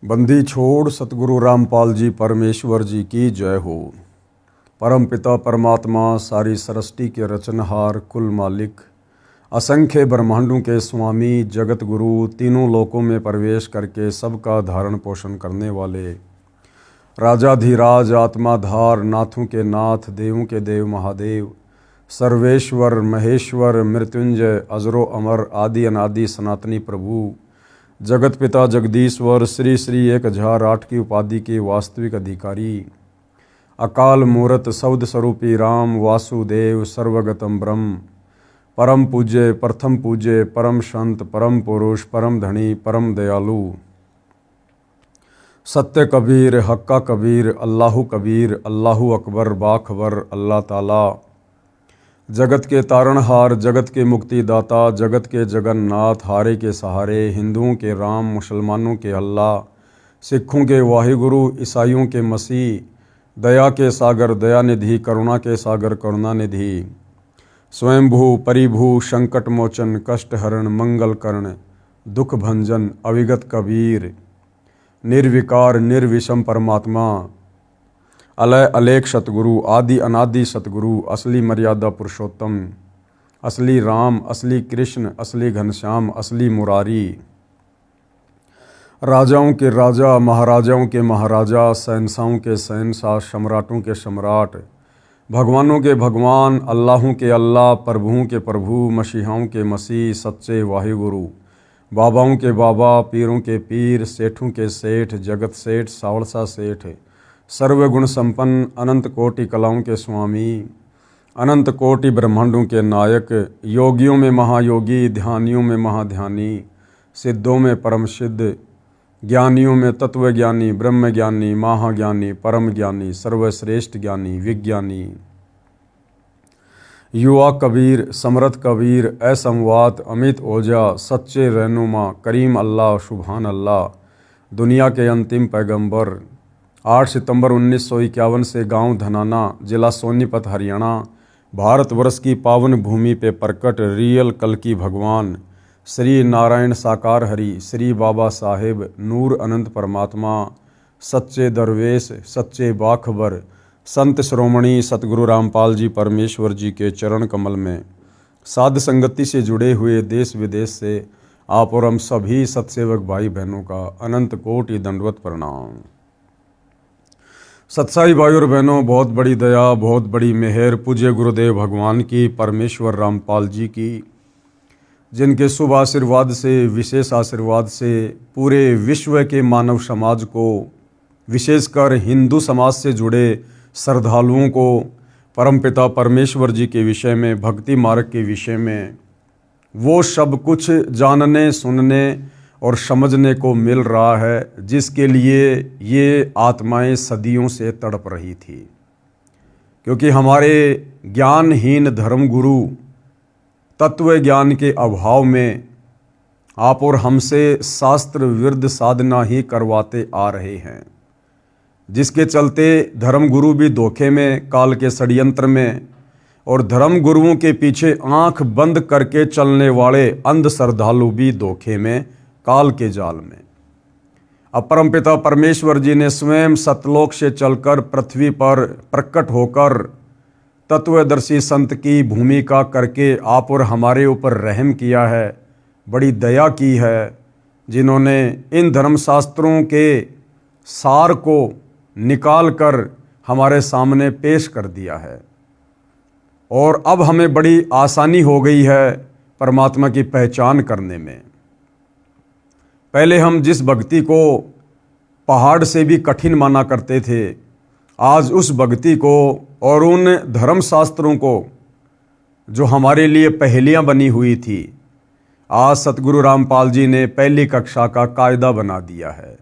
बंदी छोड़ सतगुरु रामपाल जी परमेश्वर जी की जय हो। परम पिता परमात्मा सारी सृष्टि के रचनहार कुल मालिक असंख्य ब्रह्मांडों के स्वामी जगत गुरु तीनों लोकों में प्रवेश करके सबका धारण पोषण करने वाले राजाधिराज आत्माधार नाथों के नाथ देवों के देव महादेव सर्वेश्वर महेश्वर मृत्युंजय अजरो अमर आदि अनादि सनातनी प्रभु जगत पिता जगदीश्वर श्री श्री 1008 की उपाधि के वास्तविक अधिकारी अकाल मूर्त सौद स्वरूपी राम वासुदेव सर्वगतम ब्रह्म परम पूज्य प्रथम पूज्य परम संत परम पुरुष परम धनी परम दयालु सत्य कबीर हक्का कबीर अल्लाहु कबीर अल्लाहु अकबर बाखबर अल्लाह ताला जगत के तारणहार जगत के मुक्तिदाता जगत के जगन्नाथ हारे के सहारे हिंदुओं के राम मुसलमानों के अल्लाह सिखों के वाहिगुरु ईसाइयों के मसीह दया के सागर दयानिधि करुणा के सागर करुणानिधि स्वयंभू परिभू संकट मोचन कष्ट हरण मंगल कर्ण दुख भंजन अविगत कबीर निर्विकार निर्विषम परमात्मा अलय अलेख सतगुरु आदि अनादि सतगुरु असली मर्यादा पुरुषोत्तम असली राम असली कृष्ण असली घनश्याम असली मुरारी राजाओं के राजा महाराजाओं के महाराजा शहंशाहों के शहंशाह सम्राटों के सम्राट भगवानों के भगवान अल्लाहों के अल्लाह प्रभुओं के प्रभु मसीहाओं के मसीह सच्चे वाहिगुरु बाबाओं के बाबा पीरों के पीर सेठों के सेठ जगत सेठ सावड़सा सेठ सर्वगुण संपन्न अनंत कोटि कलाओं के स्वामी अनंत कोटि ब्रह्मांडों के नायक योगियों में महायोगी ध्यानियों में महाध्यानी सिद्धों में परम सिद्ध ज्ञानियों में तत्वज्ञानी ब्रह्मज्ञानी महाज्ञानी परम ज्ञानी सर्वश्रेष्ठ ज्ञानी विज्ञानी युवा कबीर समर्थ कबीर असंवात अमित ओझा सच्चे रहनुमा करीम अल्लाह सुभान अल्लाह दुनिया के अंतिम पैगंबर 8 सितंबर 1951 से गांव धनाना जिला सोनीपत हरियाणा भारतवर्ष की पावन भूमि पे प्रकट रियल कल की भगवान श्री नारायण साकार हरि श्री बाबा साहेब नूर अनंत परमात्मा सच्चे दरवेश सच्चे बाखबर संत श्रोमणी सतगुरु रामपाल जी परमेश्वर जी के चरण कमल में साध संगति से जुड़े हुए देश विदेश से आप और हम सभी सत्सेवक भाई बहनों का अनंत कोटि दंडवत प्रणाम। सत्साई भाई और बहनों, बहुत बड़ी दया बहुत बड़ी मेहर पूज्य गुरुदेव भगवान की परमेश्वर रामपाल जी की, जिनके शुभ आशीर्वाद से विशेष आशीर्वाद से पूरे विश्व के मानव समाज को विशेषकर हिंदू समाज से जुड़े श्रद्धालुओं को परमपिता परमेश्वर जी के विषय में भक्ति मार्ग के विषय में वो सब कुछ जानने सुनने और समझने को मिल रहा है जिसके लिए ये आत्माएं सदियों से तड़प रही थी। क्योंकि हमारे ज्ञानहीन धर्मगुरु तत्व ज्ञान के अभाव में आप और हमसे शास्त्र विरुद्ध साधना ही करवाते आ रहे हैं, जिसके चलते धर्मगुरु भी धोखे में काल के षड्यंत्र में और धर्मगुरुओं के पीछे आंख बंद करके चलने वाले अंध श्रद्धालु भी धोखे में काल के जाल में। अब परमपिता परमेश्वर जी ने स्वयं सतलोक से चलकर पृथ्वी पर प्रकट होकर तत्वदर्शी संत की भूमिका करके आप और हमारे ऊपर रहम किया है, बड़ी दया की है, जिन्होंने इन धर्मशास्त्रों के सार को निकाल कर हमारे सामने पेश कर दिया है। और अब हमें बड़ी आसानी हो गई है परमात्मा की पहचान करने में। पहले हम जिस भक्ति को पहाड़ से भी कठिन माना करते थे, आज उस भक्ति को और उन धर्मशास्त्रों को जो हमारे लिए पहेलियां बनी हुई थी, आज सतगुरु रामपाल जी ने पहली कक्षा का कायदा बना दिया है,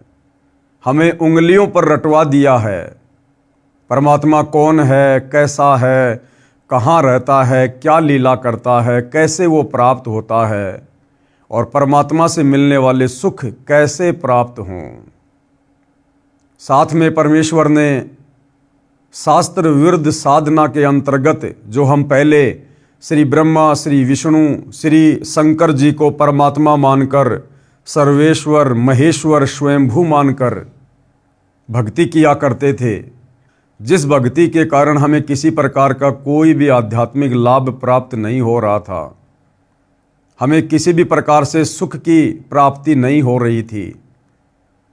हमें उंगलियों पर रटवा दिया है। परमात्मा कौन है, कैसा है, कहाँ रहता है, क्या लीला करता है, कैसे वो प्राप्त होता है और परमात्मा से मिलने वाले सुख कैसे प्राप्त हों। साथ में परमेश्वर ने शास्त्र विरुद्ध साधना के अंतर्गत जो हम पहले श्री ब्रह्मा श्री विष्णु श्री शंकर जी को परमात्मा मानकर सर्वेश्वर महेश्वर स्वयंभू मानकर भक्ति किया करते थे, जिस भक्ति के कारण हमें किसी प्रकार का कोई भी आध्यात्मिक लाभ प्राप्त नहीं हो रहा था, हमें किसी भी प्रकार से सुख की प्राप्ति नहीं हो रही थी,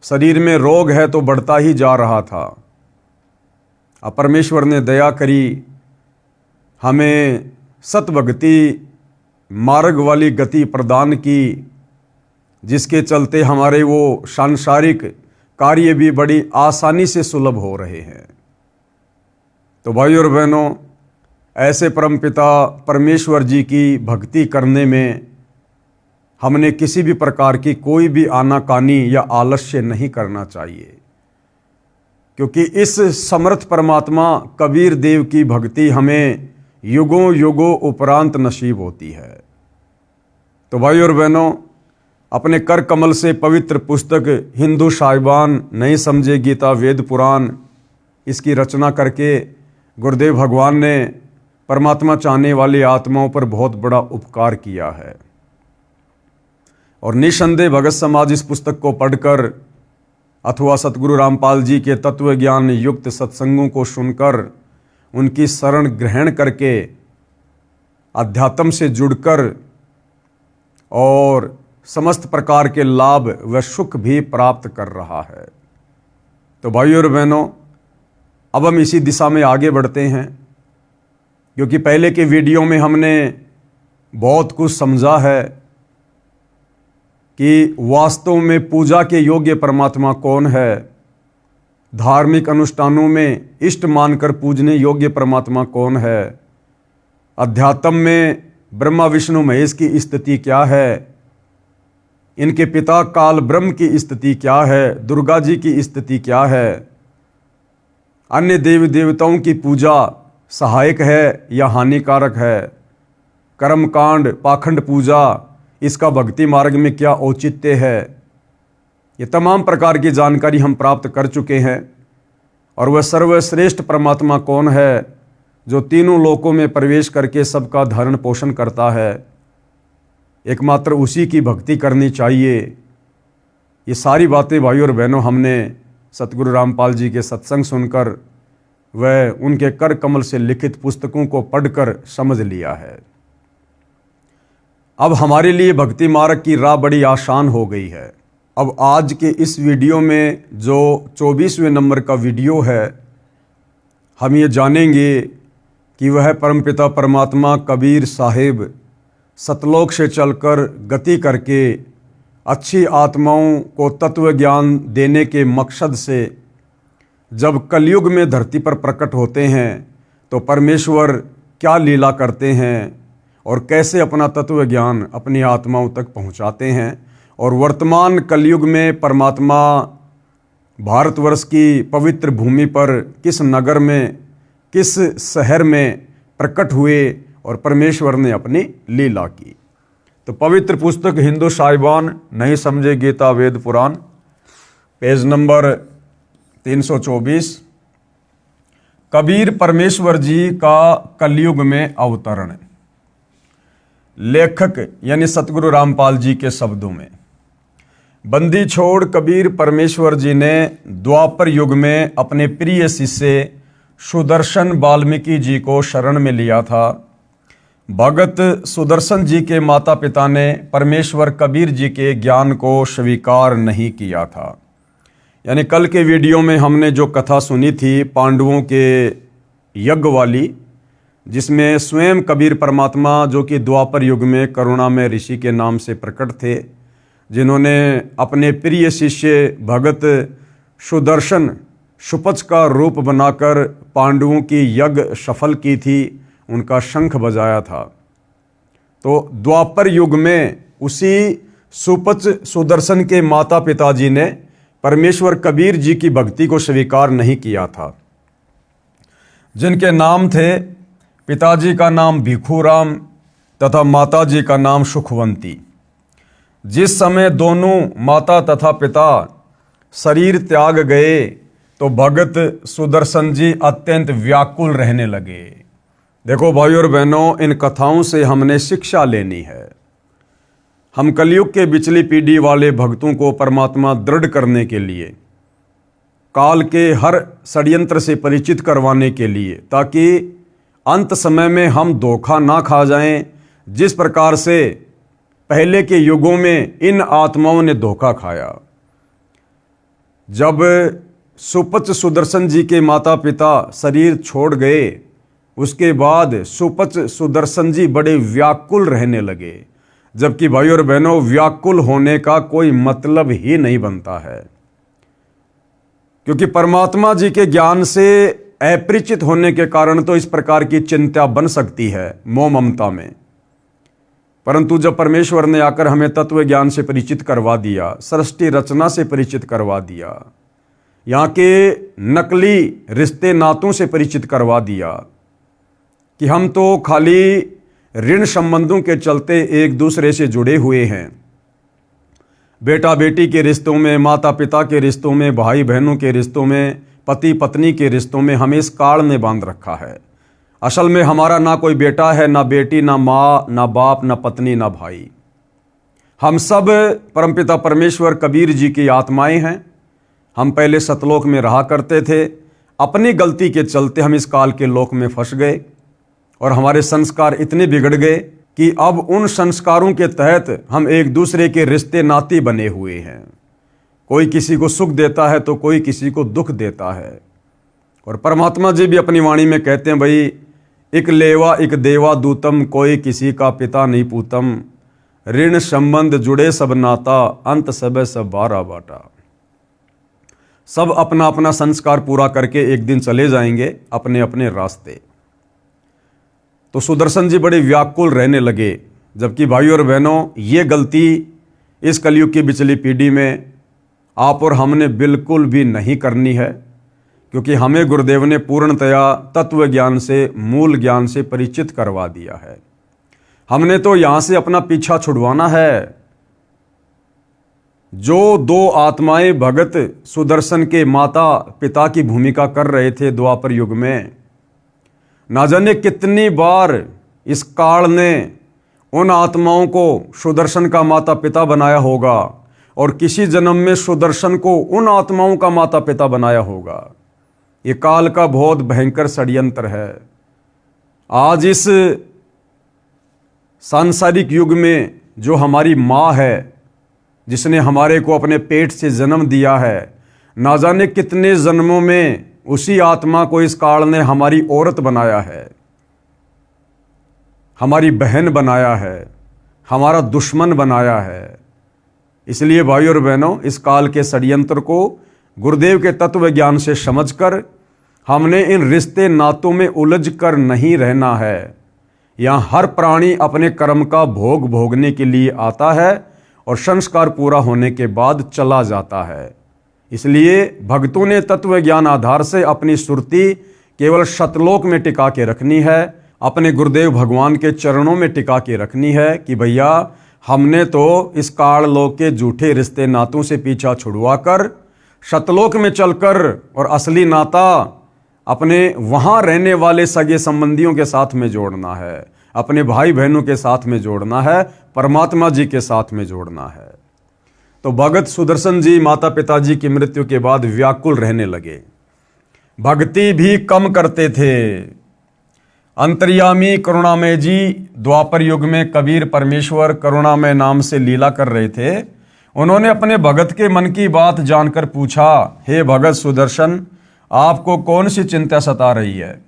शरीर में रोग है तो बढ़ता ही जा रहा था। अब परमेश्वर ने दया करी, हमें सतभक्ति मार्ग वाली गति प्रदान की, जिसके चलते हमारे वो सांसारिक कार्य भी बड़ी आसानी से सुलभ हो रहे हैं। तो भाइयों और बहनों, ऐसे परमपिता परमेश्वर जी की भक्ति करने में हमने किसी भी प्रकार की कोई भी आनाकानी या आलस्य नहीं करना चाहिए, क्योंकि इस समर्थ परमात्मा कबीर देव की भक्ति हमें युगों युगों उपरांत नसीब होती है। तो भाइयों और बहनों, अपने कर कमल से पवित्र पुस्तक हिंदू साहिबान नहीं समझे गीता वेद पुराण, इसकी रचना करके गुरुदेव भगवान ने परमात्मा चाहने वाली आत्माओं पर बहुत बड़ा उपकार किया है। और निसंदेह भगत समाज इस पुस्तक को पढ़कर अथवा सतगुरु रामपाल जी के तत्व ज्ञान युक्त सत्संगों को सुनकर उनकी शरण ग्रहण करके अध्यात्म से जुड़कर और समस्त प्रकार के लाभ व सुख भी प्राप्त कर रहा है। तो भाइयों और बहनों, अब हम इसी दिशा में आगे बढ़ते हैं, क्योंकि पहले के वीडियो में हमने बहुत कुछ समझा है कि वास्तव में पूजा के योग्य परमात्मा कौन है, धार्मिक अनुष्ठानों में इष्ट मानकर पूजने योग्य परमात्मा कौन है, अध्यात्म में ब्रह्मा विष्णु महेश की स्थिति क्या है, इनके पिता काल ब्रह्म की स्थिति क्या है, दुर्गा जी की स्थिति क्या है, अन्य देवी देवताओं की पूजा सहायक है या हानिकारक है, कर्मकांड पाखंड पूजा इसका भक्ति मार्ग में क्या औचित्य है, ये तमाम प्रकार की जानकारी हम प्राप्त कर चुके हैं। और वह सर्वश्रेष्ठ परमात्मा कौन है जो तीनों लोकों में प्रवेश करके सबका धारण पोषण करता है, एकमात्र उसी की भक्ति करनी चाहिए। ये सारी बातें भाइयों और बहनों हमने सतगुरु रामपाल जी के सत्संग सुनकर व उनके कर कमल से लिखित पुस्तकों को पढ़कर समझ लिया है। अब हमारे लिए भक्ति मार्ग की राह बड़ी आसान हो गई है। अब आज के इस वीडियो में जो 24वें नंबर का वीडियो है, हम ये जानेंगे कि वह परमपिता परमात्मा कबीर साहिब सतलोक से चलकर गति करके अच्छी आत्माओं को तत्व ज्ञान देने के मकसद से जब कलयुग में धरती पर प्रकट होते हैं तो परमेश्वर क्या लीला करते हैं और कैसे अपना तत्व ज्ञान अपनी आत्माओं तक पहुंचाते हैं, और वर्तमान कलयुग में परमात्मा भारतवर्ष की पवित्र भूमि पर किस नगर में किस शहर में प्रकट हुए और परमेश्वर ने अपनी लीला की। तो पवित्र पुस्तक हिंदू साहिबान नहीं समझे गीता वेद पुराण, पेज नंबर 324, कबीर परमेश्वर जी का कलयुग में अवतरण। लेखक यानी सतगुरु रामपाल जी के शब्दों में, बंदी छोड़ कबीर परमेश्वर जी ने द्वापर युग में अपने प्रिय शिष्य सुदर्शन वाल्मीकि जी को शरण में लिया था। भगत सुदर्शन जी के माता पिता ने परमेश्वर कबीर जी के ज्ञान को स्वीकार नहीं किया था। यानी कल के वीडियो में हमने जो कथा सुनी थी पांडवों के यज्ञ वाली, जिसमें स्वयं कबीर परमात्मा जो कि द्वापर युग में करुणामय ऋषि के नाम से प्रकट थे, जिन्होंने अपने प्रिय शिष्य भगत सुदर्शन सुपच का रूप बनाकर पांडवों की यज्ञ सफल की थी, उनका शंख बजाया था। तो द्वापर युग में उसी सुपच सुदर्शन के माता पिताजी ने परमेश्वर कबीर जी की भक्ति को स्वीकार नहीं किया था, जिनके नाम थे, पिताजी का नाम भिखुराम तथा माताजी का नाम सुखवंती। जिस समय दोनों माता तथा पिता शरीर त्याग गए तो भगत सुदर्शन जी अत्यंत व्याकुल रहने लगे। देखो भाइयों और बहनों, इन कथाओं से हमने शिक्षा लेनी है। हम कलयुग के बिचली पीढ़ी वाले भक्तों को परमात्मा दृढ़ करने के लिए, काल के हर षड्यंत्र से परिचित करवाने के लिए, ताकि अंत समय में हम धोखा ना खा जाएं, जिस प्रकार से पहले के युगों में इन आत्माओं ने धोखा खाया। जब सुपच सुदर्शन जी के माता पिता शरीर छोड़ गए, उसके बाद सुपच सुदर्शन जी बड़े व्याकुल रहने लगे, जबकि भाई और बहनों व्याकुल होने का कोई मतलब ही नहीं बनता है, क्योंकि परमात्मा जी के ज्ञान से अपरिचित होने के कारण तो इस प्रकार की चिंता बन सकती है मोह ममता में। परंतु जब परमेश्वर ने आकर हमें तत्व ज्ञान से परिचित करवा दिया, सृष्टि रचना से परिचित करवा दिया, यहाँ के नकली रिश्ते नातों से परिचित करवा दिया कि हम तो खाली ऋण संबंधों के चलते एक दूसरे से जुड़े हुए हैं, बेटा बेटी के रिश्तों में, माता पिता के रिश्तों में, भाई बहनों के रिश्तों में, पति पत्नी के रिश्तों में हमें इस काल ने बांध रखा है। असल में हमारा ना कोई बेटा है, ना बेटी, ना माँ, ना बाप, ना पत्नी, ना भाई। हम सब परमपिता परमेश्वर कबीर जी की आत्माएं हैं। हम पहले सतलोक में रहा करते थे, अपनी गलती के चलते हम इस काल के लोक में फंस गए और हमारे संस्कार इतने बिगड़ गए कि अब उन संस्कारों के तहत हम एक दूसरे के रिश्ते नाती बने हुए हैं। कोई किसी को सुख देता है तो कोई किसी को दुख देता है। और परमात्मा जी भी अपनी वाणी में कहते हैं, भाई एक लेवा एक देवा दूतम, कोई किसी का पिता नहीं पूतम, ऋण संबंध जुड़े सब नाता, अंत सब सब बारा बाटा। सब अपना अपना संस्कार पूरा करके एक दिन चले जाएंगे अपने अपने रास्ते। तो सुदर्शन जी बड़े व्याकुल रहने लगे, जबकि भाई और बहनों ये गलती इस कलयुग की बिचली पीढ़ी में आप और हमने बिल्कुल भी नहीं करनी है, क्योंकि हमें गुरुदेव ने पूर्णतया तत्व ज्ञान से, मूल ज्ञान से परिचित करवा दिया है। हमने तो यहाँ से अपना पीछा छुड़वाना है। जो दो आत्माएं भगत सुदर्शन के माता पिता की भूमिका कर रहे थे द्वापर युग में, ना जाने कितनी बार इस काल ने उन आत्माओं को सुदर्शन का माता पिता बनाया होगा और किसी जन्म में सुदर्शन को उन आत्माओं का माता पिता बनाया होगा। ये काल का बहुत भयंकर षड्यंत्र है। आज इस सांसारिक युग में जो हमारी माँ है, जिसने हमारे को अपने पेट से जन्म दिया है, ना जाने कितने जन्मों में उसी आत्मा को इस काल ने हमारी औरत बनाया है, हमारी बहन बनाया है, हमारा दुश्मन बनाया है। इसलिए भाई और बहनों, इस काल के षड्यंत्र को गुरुदेव के तत्व ज्ञान से समझकर हमने इन रिश्ते नातों में उलझ कर नहीं रहना है। यहाँ हर प्राणी अपने कर्म का भोग भोगने के लिए आता है और संस्कार पूरा होने के बाद चला जाता है। इसलिए भक्तों ने तत्व ज्ञान आधार से अपनी सुरती केवल सतलोक में टिका के रखनी है, अपने गुरुदेव भगवान के चरणों में टिका के रखनी है कि भैया हमने तो इस काल लोक के झूठे रिश्ते नातों से पीछा छुड़वा कर सतलोक में चलकर और असली नाता अपने वहाँ रहने वाले सगे संबंधियों के साथ में जोड़ना है, अपने भाई बहनों के साथ में जोड़ना है, परमात्मा जी के साथ में जोड़ना है। तो भगत सुदर्शन जी माता पिता जी की मृत्यु के बाद व्याकुल रहने लगे, भक्ति भी कम करते थे। अंतर्यामी करुणामय जी द्वापर युग में कबीर परमेश्वर करुणामय नाम से लीला कर रहे थे। उन्होंने अपने भगत के मन की बात जानकर पूछा, हे भगत सुदर्शन, आपको कौन सी चिंता सता रही है?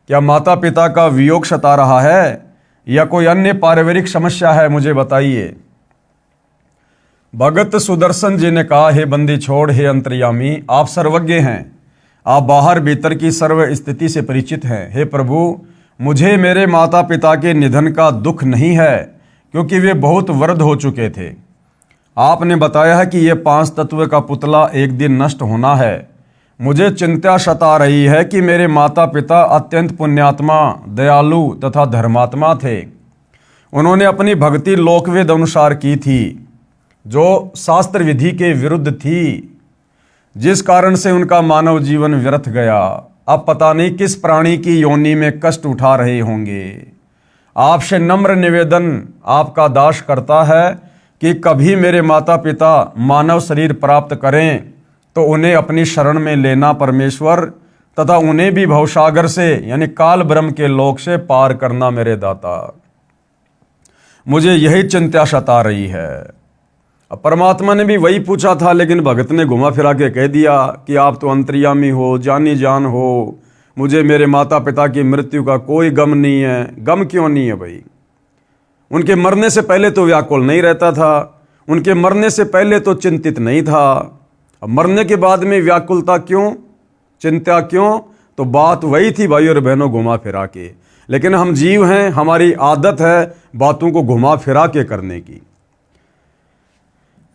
क्या माता पिता का वियोग सता रहा है या कोई अन्य पारिवारिक समस्या है? मुझे बताइए। भगत सुदर्शन जी ने कहा, हे बंदी छोड़, हे अंतर्यामी, आप सर्वज्ञ हैं, आप बाहर भीतर की सर्व स्थिति से परिचित हैं। हे प्रभु, मुझे मेरे माता पिता के निधन का दुख नहीं है, क्योंकि वे बहुत वृद्ध हो चुके थे। आपने बताया है कि ये 5 तत्व का पुतला एक दिन नष्ट होना है। मुझे चिंता सता रही है कि मेरे माता पिता अत्यंत पुण्यात्मा, दयालु तथा धर्मात्मा थे। उन्होंने अपनी भक्ति लोकवेद अनुसार की थी, जो शास्त्र विधि के विरुद्ध थी, जिस कारण से उनका मानव जीवन व्यर्थ गया। अब पता नहीं किस प्राणी की योनि में कष्ट उठा रहे होंगे। आपसे नम्र निवेदन आपका दास करता है, कि कभी मेरे माता पिता मानव शरीर प्राप्त करें तो उन्हें अपनी शरण में लेना परमेश्वर, तथा उन्हें भी भवसागर से यानी काल ब्रह्म के लोक से पार करना मेरे दाता। मुझे यही चिंता सता रही है। अब परमात्मा ने भी वही पूछा था, लेकिन भगत ने घुमा फिरा के कह दिया कि आप तो अंतर्यामी हो, जानी जान हो, मुझे मेरे माता पिता की मृत्यु का कोई गम नहीं है। गम क्यों नहीं है भाई? उनके मरने से पहले तो व्याकुल नहीं रहता था, उनके मरने से पहले तो चिंतित नहीं था। अब मरने के बाद में व्याकुलता क्यों, चिंता क्यों? तो बात वही थी भाई और बहनों, घुमा फिरा के। लेकिन हम जीव हैं, हमारी आदत है बातों को घुमा फिरा के करने की।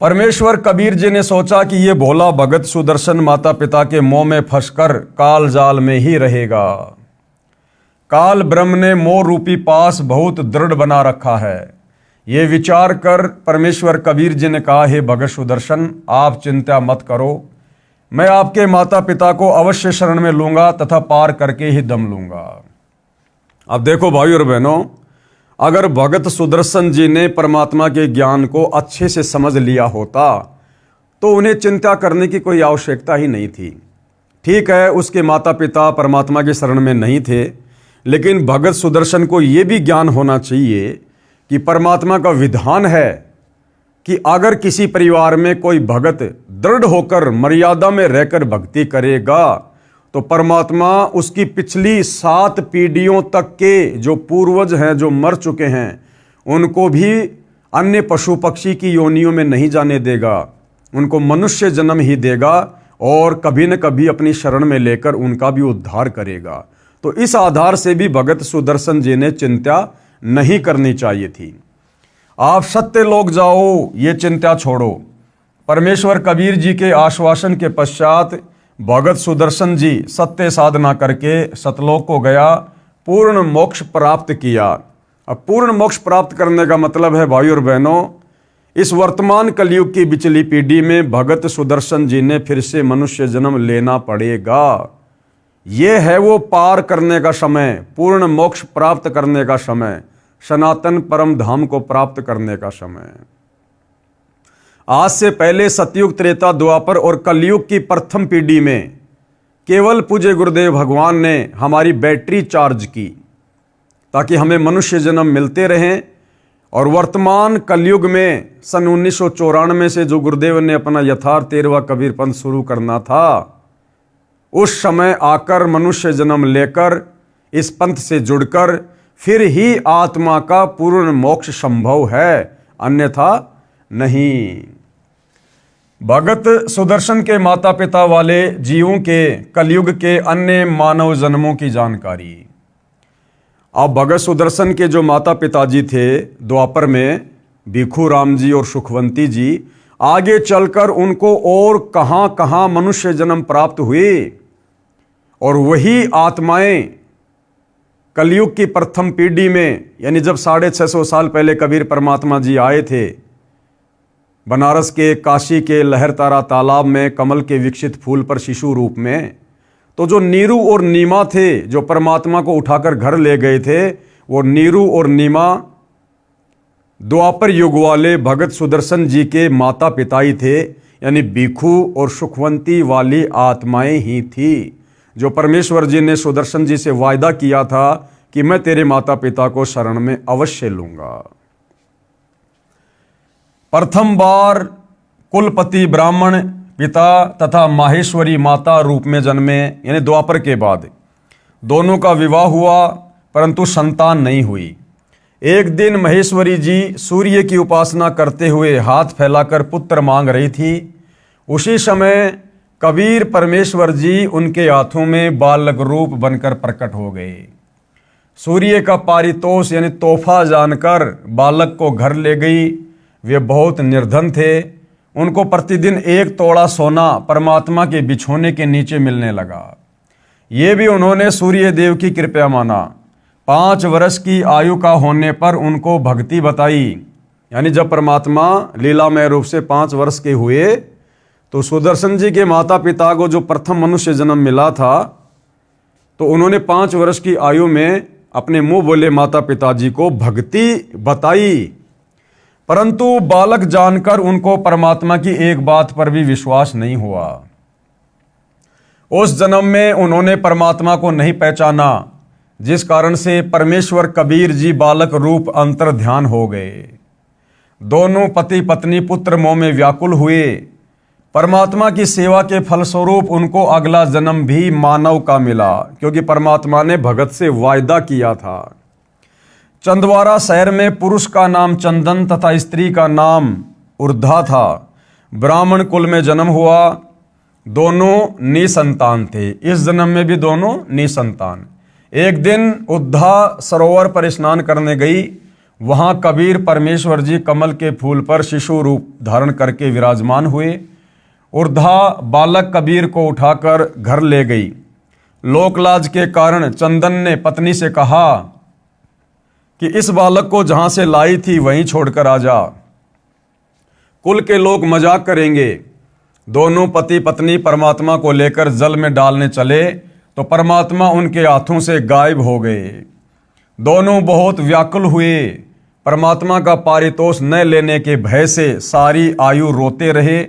परमेश्वर कबीर जी ने सोचा कि ये भोला भगत सुदर्शन माता पिता के मोह में फंसकर काल जाल में ही रहेगा। काल ब्रह्म ने मोह रूपी पास बहुत दृढ़ बना रखा है। ये विचार कर परमेश्वर कबीर जी ने कहा, हे भगत सुदर्शन, आप चिंता मत करो, मैं आपके माता पिता को अवश्य शरण में लूंगा तथा पार करके ही दम लूंगा। अब देखो भाई और बहनों, अगर भगत सुदर्शन जी ने परमात्मा के ज्ञान को अच्छे से समझ लिया होता तो उन्हें चिंता करने की कोई आवश्यकता ही नहीं थी। ठीक है, उसके माता पिता परमात्मा के शरण में नहीं थे, लेकिन भगत सुदर्शन को यह भी ज्ञान होना चाहिए कि परमात्मा का विधान है कि अगर किसी परिवार में कोई भगत दृढ़ होकर मर्यादा में रहकर भक्ति करेगा तो परमात्मा उसकी पिछली 7 पीढ़ियों तक के जो पूर्वज हैं, जो मर चुके हैं, उनको भी अन्य पशु पक्षी की योनियों में नहीं जाने देगा, उनको मनुष्य जन्म ही देगा और कभी न कभी अपनी शरण में लेकर उनका भी उद्धार करेगा। तो इस आधार से भी भगत सुदर्शन जी ने चिंता नहीं करनी चाहिए थी। आप सत्य लोग जाओ, ये चिंता छोड़ो। परमेश्वर कबीर जी के आश्वासन के पश्चात भगत सुदर्शन जी सत्य साधना करके सतलोक को गया, पूर्ण मोक्ष प्राप्त किया। अब पूर्ण मोक्ष प्राप्त करने का मतलब है भाई और बहनों, इस वर्तमान कलयुग की बिचली पीढ़ी में भगत सुदर्शन जी ने फिर से मनुष्य जन्म लेना पड़ेगा। ये है वो पार करने का समय, पूर्ण मोक्ष प्राप्त करने का समय, सनातन परम धाम को प्राप्त करने का समय। आज से पहले सतयुग, त्रेता, द्वापर और कलयुग की प्रथम पीढ़ी में केवल पूज्य गुरुदेव भगवान ने हमारी बैटरी चार्ज की ताकि हमें मनुष्य जन्म मिलते रहें। और वर्तमान कलयुग में सन 1994 से जो गुरुदेव ने अपना यथार्थ 13वां कबीर पंथ शुरू करना था, उस समय आकर मनुष्य जन्म लेकर इस पंथ से जुड़कर फिर ही आत्मा का पूर्ण मोक्ष संभव है, अन्यथा नहीं। भगत सुदर्शन के माता पिता वाले जीवों के कलयुग के अन्य मानव जन्मों की जानकारी। अब भगत सुदर्शन के जो माता पिताजी थे द्वापर में, भिखू राम जी और सुखवंती जी, आगे चलकर उनको और कहां कहां मनुष्य जन्म प्राप्त हुए और वही आत्माएं कलयुग की प्रथम पीढ़ी में, यानी जब 650 साल पहले कबीर परमात्मा जी आए थे बनारस के, काशी के लहरतारा तालाब में कमल के विकसित फूल पर शिशु रूप में, तो जो नीरू और नीमा थे जो परमात्मा को उठाकर घर ले गए थे, वो नीरू और नीमा द्वापर युग वाले भगत सुदर्शन जी के माता पिता ही थे, यानी भिखू और सुखवंती वाली आत्माएं ही थी जो परमेश्वर जी ने सुदर्शन जी से वायदा किया था कि मैं तेरे माता पिता को शरण में अवश्य लूंगा। प्रथम बार कुलपति ब्राह्मण पिता तथा माहेश्वरी माता रूप में जन्मे, यानी द्वापर के बाद दोनों का विवाह हुआ परंतु संतान नहीं हुई। एक दिन महेश्वरी जी सूर्य की उपासना करते हुए हाथ फैलाकर पुत्र मांग रही थी। उसी समय कबीर परमेश्वर जी उनके हाथों में बालक रूप बनकर प्रकट हो गए। सूर्य का पारितोष यानी तोहफा जानकर बालक को घर ले गई। वे बहुत निर्धन थे, उनको प्रतिदिन 1 तोड़ा सोना परमात्मा के बिछोने के नीचे मिलने लगा। ये भी उन्होंने सूर्य देव की कृपा माना। 5 वर्ष की आयु का होने पर उनको भक्ति बताई, यानी जब परमात्मा लीलामय रूप से 5 वर्ष के हुए तो सुदर्शन जी के माता पिता को जो प्रथम मनुष्य जन्म मिला था, तो उन्होंने 5 वर्ष की आयु में अपने मुंह बोले माता पिताजी को भक्ति बताई। परंतु बालक जानकर उनको परमात्मा की एक बात पर भी विश्वास नहीं हुआ। उस जन्म में उन्होंने परमात्मा को नहीं पहचाना, जिस कारण से परमेश्वर कबीर जी बालक रूप अंतर ध्यान हो गए। दोनों पति पत्नी पुत्र मोह में व्याकुल हुए। परमात्मा की सेवा के फलस्वरूप उनको अगला जन्म भी मानव का मिला, क्योंकि परमात्मा ने भगत से वायदा किया था। चंदवारा शहर में पुरुष का नाम चंदन तथा स्त्री का नाम उर्धा था। ब्राह्मण कुल में जन्म हुआ। दोनों निसंतान थे। इस जन्म में भी दोनों निसंतान। एक दिन उर्धा सरोवर पर स्नान करने गई। वहां कबीर परमेश्वर जी कमल के फूल पर शिशु रूप धारण करके विराजमान हुए। उर्धा बालक कबीर को उठाकर घर ले गई। लोकलाज के कारण चंदन ने पत्नी से कहा कि इस बालक को जहां से लाई थी वहीं छोड़कर आ जा, कुल के लोग मजाक करेंगे। दोनों पति पत्नी परमात्मा को लेकर जल में डालने चले तो परमात्मा उनके हाथों से गायब हो गए। दोनों बहुत व्याकुल हुए। परमात्मा का पारितोष न लेने के भय से सारी आयु रोते रहे।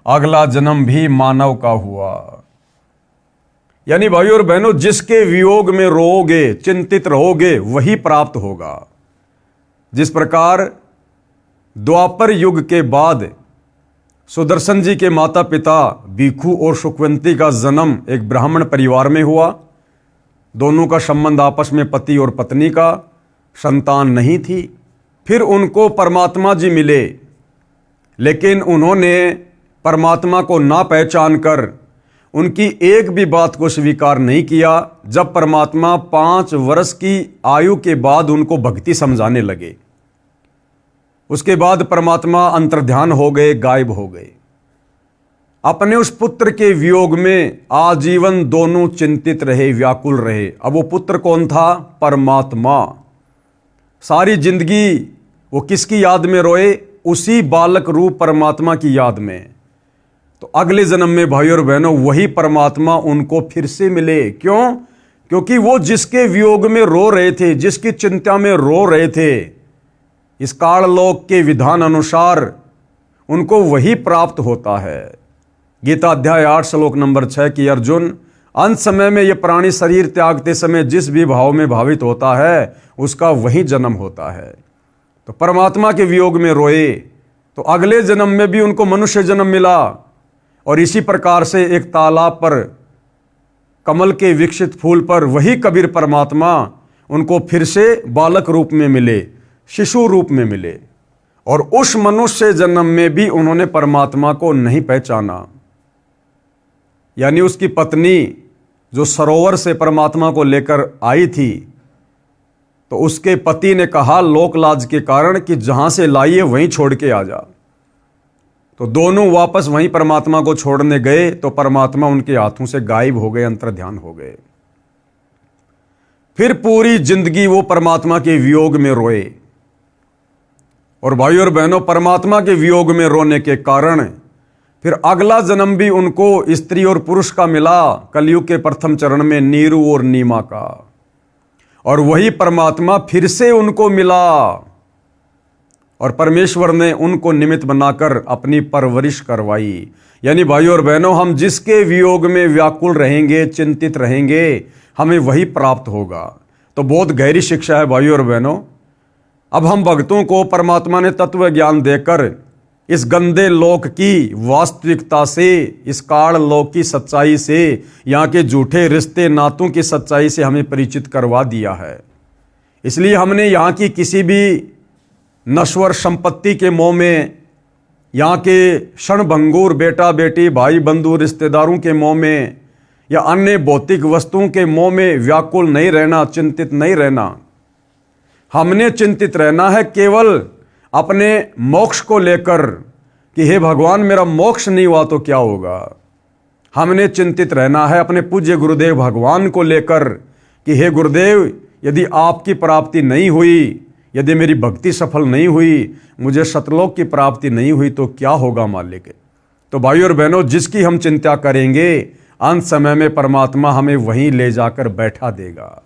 अगला जन्म भी मानव का हुआ। यानी भाइयों और बहनों, जिसके वियोग में रोओगे, चिंतित रहोगे, वही प्राप्त होगा। जिस प्रकार द्वापर युग के बाद सुदर्शन जी के माता पिता भिक्षु और सुखवंती का जन्म एक ब्राह्मण परिवार में हुआ। दोनों का संबंध आपस में पति और पत्नी का, संतान नहीं थी। फिर उनको परमात्मा जी मिले, लेकिन उन्होंने परमात्मा को ना पहचान कर उनकी एक भी बात को स्वीकार नहीं किया। जब परमात्मा 5 वर्ष की आयु के बाद उनको भक्ति समझाने लगे, उसके बाद परमात्मा अंतर्ध्यान हो गए, गायब हो गए। अपने उस पुत्र के वियोग में आजीवन दोनों चिंतित रहे, व्याकुल रहे। अब वो पुत्र कौन था? परमात्मा। सारी जिंदगी वो किसकी याद में रोए? उसी बालक रूप परमात्मा की याद में। तो अगले जन्म में भाइयों और बहनों वही परमात्मा उनको फिर से मिले। क्यों? क्योंकि वो जिसके वियोग में रो रहे थे, जिसकी चिंता में रो रहे थे, इस काललोक के विधान अनुसार उनको वही प्राप्त होता है। गीता अध्याय 8 श्लोक नंबर 6 की अर्जुन, अंत समय में यह प्राणी शरीर त्यागते समय जिस भी भाव में भावित होता है उसका वही जन्म होता है। तो परमात्मा के वियोग में रोए तो अगले जन्म में भी उनको मनुष्य जन्म मिला। और इसी प्रकार से एक तालाब पर कमल के विकसित फूल पर वही कबीर परमात्मा उनको फिर से बालक रूप में मिले, शिशु रूप में मिले। और उस मनुष्य जन्म में भी उन्होंने परमात्मा को नहीं पहचाना। यानी उसकी पत्नी जो सरोवर से परमात्मा को लेकर आई थी, तो उसके पति ने कहा लोकलाज के कारण कि जहां से लाई है वहीं छोड़ के आ जा। तो दोनों वापस वहीं परमात्मा को छोड़ने गए तो परमात्मा उनके हाथों से गायब हो गए, अंतर्ध्यान हो गए। फिर पूरी जिंदगी वो परमात्मा के वियोग में रोए। और भाइयों और बहनों, परमात्मा के वियोग में रोने के कारण फिर अगला जन्म भी उनको स्त्री और पुरुष का मिला, कलयुग के प्रथम चरण में नीरू और नीमा का। और वही परमात्मा फिर से उनको मिला और परमेश्वर ने उनको निमित्त बनाकर अपनी परवरिश करवाई। यानी भाइयों और बहनों, हम जिसके वियोग में व्याकुल रहेंगे, चिंतित रहेंगे, हमें वही प्राप्त होगा। तो बहुत गहरी शिक्षा है भाइयों और बहनों। अब हम भक्तों को परमात्मा ने तत्व ज्ञान देकर इस गंदे लोक की वास्तविकता से, इस काल लोक की सच्चाई से, यहाँ के झूठे रिश्ते नातों की सच्चाई से हमें परिचित करवा दिया है। इसलिए हमने यहाँ की किसी भी नश्वर संपत्ति के मोह में, यहाँ के क्षणभंगुर बेटा बेटी भाई बंधु रिश्तेदारों के मोह में या अन्य भौतिक वस्तुओं के मोह में व्याकुल नहीं रहना, चिंतित नहीं रहना। हमने चिंतित रहना है केवल अपने मोक्ष को लेकर कि हे भगवान, मेरा मोक्ष नहीं हुआ तो क्या होगा। हमने चिंतित रहना है अपने पूज्य गुरुदेव भगवान को लेकर कि हे गुरुदेव, यदि आपकी प्राप्ति नहीं हुई, यदि मेरी भक्ति सफल नहीं हुई, मुझे सतलोक की प्राप्ति नहीं हुई तो क्या होगा मालिक। तो भाइयों और बहनों, जिसकी हम चिंता करेंगे अंत समय में परमात्मा हमें वहीं ले जाकर बैठा देगा।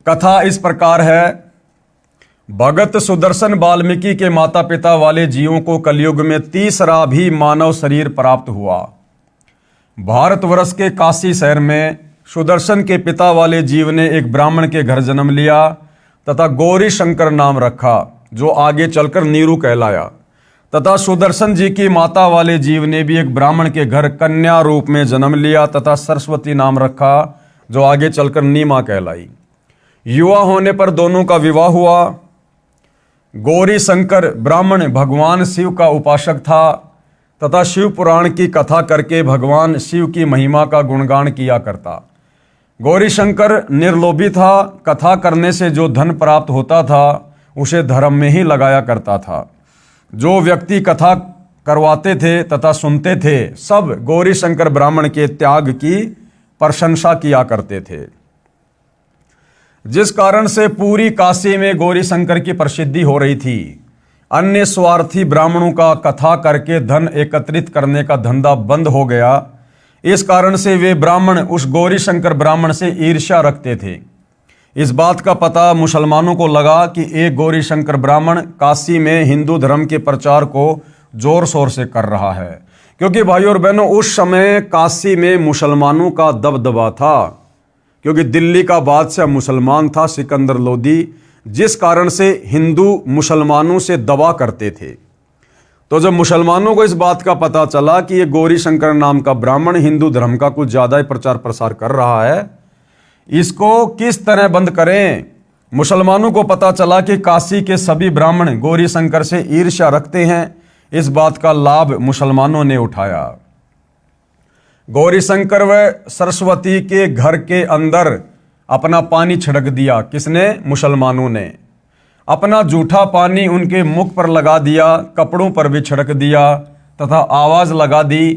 कथा इस प्रकार है। भगत सुदर्शन वाल्मीकि के माता पिता वाले जीवों को कलयुग में तीसरा भी मानव शरीर प्राप्त हुआ। भारतवर्ष के काशी शहर में सुदर्शन के पिता वाले जीव ने एक ब्राह्मण के घर जन्म लिया तथा गौरी शंकर नाम रखा, जो आगे चलकर नीरू कहलाया। तथा सुदर्शन जी की माता वाले जीव ने भी एक ब्राह्मण के घर कन्या रूप में जन्म लिया तथा सरस्वती नाम रखा, जो आगे चलकर नीमा कहलाई। युवा होने पर दोनों का विवाह हुआ। गौरी शंकर ब्राह्मण भगवान शिव का उपासक था तथा शिव पुराण की कथा करके भगवान शिव की महिमा का गुणगान किया करता। गौरी शंकर निर्लोभी था। कथा करने से जो धन प्राप्त होता था उसे धर्म में ही लगाया करता था। जो व्यक्ति कथा करवाते थे तथा सुनते थे सब गौरी शंकर ब्राह्मण के त्याग की प्रशंसा किया करते थे, जिस कारण से पूरी काशी में गौरी शंकर की प्रसिद्धि हो रही थी। अन्य स्वार्थी ब्राह्मणों का कथा करके धन एकत्रित करने का धंधा बंद हो गया। इस कारण से वे ब्राह्मण उस गौरी शंकर ब्राह्मण से ईर्ष्या रखते थे। इस बात का पता मुसलमानों को लगा कि एक गौरी शंकर ब्राह्मण काशी में हिंदू धर्म के प्रचार को जोर शोर से कर रहा है, क्योंकि भाइयों और बहनों उस समय काशी में मुसलमानों का दबदबा था, क्योंकि दिल्ली का बादशाह मुसलमान था सिकंदर लोदी, जिस कारण से हिंदू मुसलमानों से दबा करते थे। तो जब मुसलमानों को इस बात का पता चला कि ये गौरी शंकर नाम का ब्राह्मण हिंदू धर्म का कुछ ज़्यादा ही प्रचार प्रसार कर रहा है, इसको किस तरह बंद करें। मुसलमानों को पता चला कि काशी के सभी ब्राह्मण गौरी शंकर से ईर्ष्या रखते हैं। इस बात का लाभ मुसलमानों ने उठाया। गौरी शंकर व सरस्वती के घर के अंदर अपना पानी छिड़क दिया। किसने? मुसलमानों ने। अपना जूठा पानी उनके मुख पर लगा दिया, कपड़ों पर भी छिड़क दिया तथा आवाज लगा दी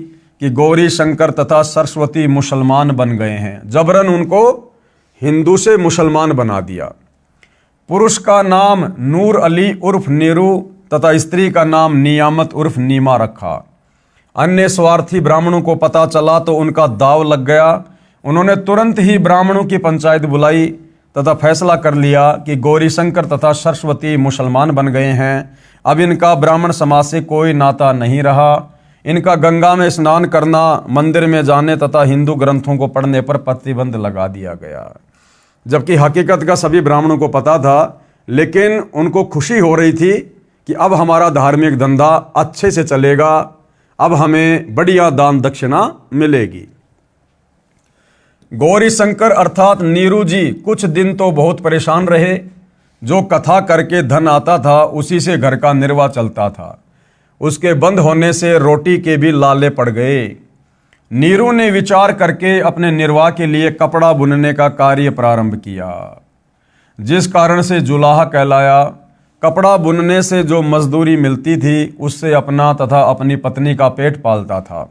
कि गौरी शंकर तथा सरस्वती मुसलमान बन गए हैं। जबरन उनको हिंदू से मुसलमान बना दिया। पुरुष का नाम नूर अली उर्फ नीरू तथा स्त्री का नाम नियामत उर्फ नीमा रखा। अन्य स्वार्थी ब्राह्मणों को पता चला तो उनका दाव लग गया। उन्होंने तुरंत ही ब्राह्मणों की पंचायत बुलाई तथा फैसला कर लिया कि गौरी शंकर तथा सरस्वती मुसलमान बन गए हैं। अब इनका ब्राह्मण समाज से कोई नाता नहीं रहा। इनका गंगा में स्नान करना, मंदिर में जाने तथा हिंदू ग्रंथों को पढ़ने पर प्रतिबंध लगा दिया गया। जबकि हकीकत का सभी ब्राह्मणों को पता था, लेकिन उनको खुशी हो रही थी कि अब हमारा धार्मिक धंधा अच्छे से चलेगा, अब हमें बढ़िया दान दक्षिणा मिलेगी। गौरी शंकर अर्थात नीरू जी कुछ दिन तो बहुत परेशान रहे। जो कथा करके धन आता था उसी से घर का निर्वाह चलता था। उसके बंद होने से रोटी के भी लाले पड़ गए। नीरू ने विचार करके अपने निर्वाह के लिए कपड़ा बुनने का कार्य प्रारंभ किया, जिस कारण से जुलाहा कहलाया। कपड़ा बुनने से जो मजदूरी मिलती थी उससे अपना तथा अपनी पत्नी का पेट पालता था।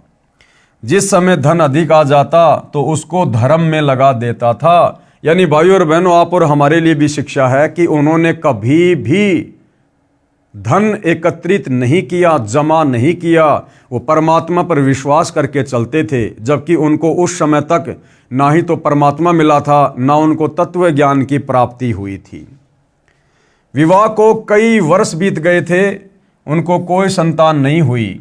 जिस समय धन अधिक आ जाता तो उसको धर्म में लगा देता था। यानी भाइयों और बहनों, आप और हमारे लिए भी शिक्षा है कि उन्होंने कभी भी धन एकत्रित नहीं किया, जमा नहीं किया। वो परमात्मा पर विश्वास करके चलते थे, जबकि उनको उस समय तक ना ही तो परमात्मा मिला था, ना उनको तत्व ज्ञान की प्राप्ति हुई थी। विवाह को कई वर्ष बीत गए थे, उनको कोई संतान नहीं हुई।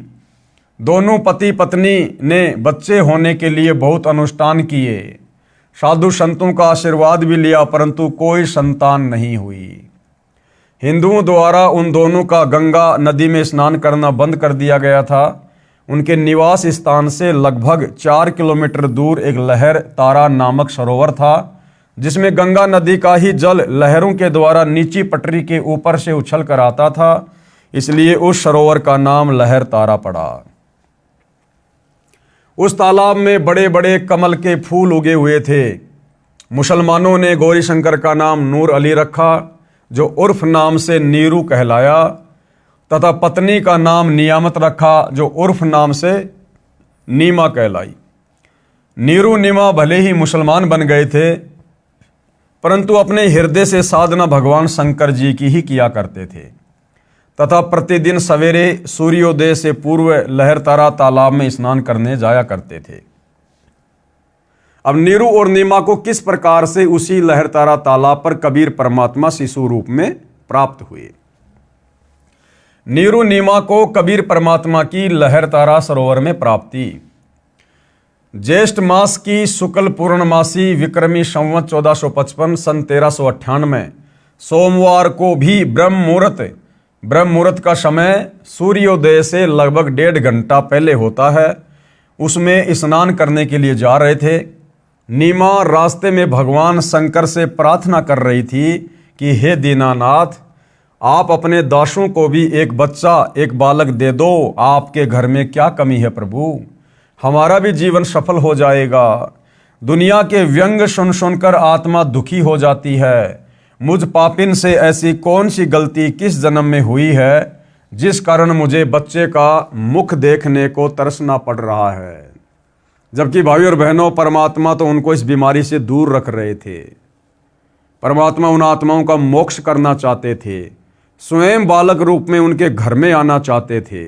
दोनों पति पत्नी ने बच्चे होने के लिए बहुत अनुष्ठान किए, साधु संतों का आशीर्वाद भी लिया, परंतु कोई संतान नहीं हुई। हिंदुओं द्वारा उन दोनों का गंगा नदी में स्नान करना बंद कर दिया गया था। उनके निवास स्थान से लगभग 4 किलोमीटर दूर एक लहर तारा नामक सरोवर था, जिसमें गंगा नदी का ही जल लहरों के द्वारा नीची पटरी के ऊपर से उछल कर आता था, इसलिए उस सरोवर का नाम लहर तारा पड़ा। उस तालाब में बड़े बड़े कमल के फूल उगे हुए थे। मुसलमानों ने गौरी शंकर का नाम नूर अली रखा, जो उर्फ नाम से नीरू कहलाया, तथा पत्नी का नाम नियामत रखा, जो उर्फ नाम से नीमा कहलाई। नीरू नीमा भले ही मुसलमान बन गए थे, परंतु अपने हृदय से साधना भगवान शंकर जी की ही किया करते थे तथा प्रतिदिन सवेरे सूर्योदय से पूर्व लहरतारा तालाब में स्नान करने जाया करते थे। अब नीरू और नीमा को किस प्रकार से उसी लहरतारा तालाब पर कबीर परमात्मा शिशु रूप में प्राप्त हुए। नीरू नीमा को कबीर परमात्मा की लहरतारा सरोवर में प्राप्ति। ज्येष्ठ मास की शुक्ल पूर्णमासी विक्रमी संवत 1455 सन 1398 सोमवार को भी ब्रह्म मुहूर्त का समय सूर्योदय से लगभग 1.5 घंटा पहले होता है, उसमें स्नान करने के लिए जा रहे थे। नीमा रास्ते में भगवान शंकर से प्रार्थना कर रही थी कि हे दीनानाथ, आप अपने दासों को भी एक बच्चा, एक बालक दे दो। आपके घर में क्या कमी है प्रभु, हमारा भी जीवन सफल हो जाएगा। दुनिया के व्यंग सुन सुनकर आत्मा दुखी हो जाती है। मुझ पापिन से ऐसी कौन सी गलती किस जन्म में हुई है जिस कारण मुझे बच्चे का मुख देखने को तरसना पड़ रहा है। जबकि भाई और बहनों, परमात्मा तो उनको इस बीमारी से दूर रख रहे थे। परमात्मा उन आत्माओं का मोक्ष करना चाहते थे, स्वयं बालक रूप में उनके घर में आना चाहते थे।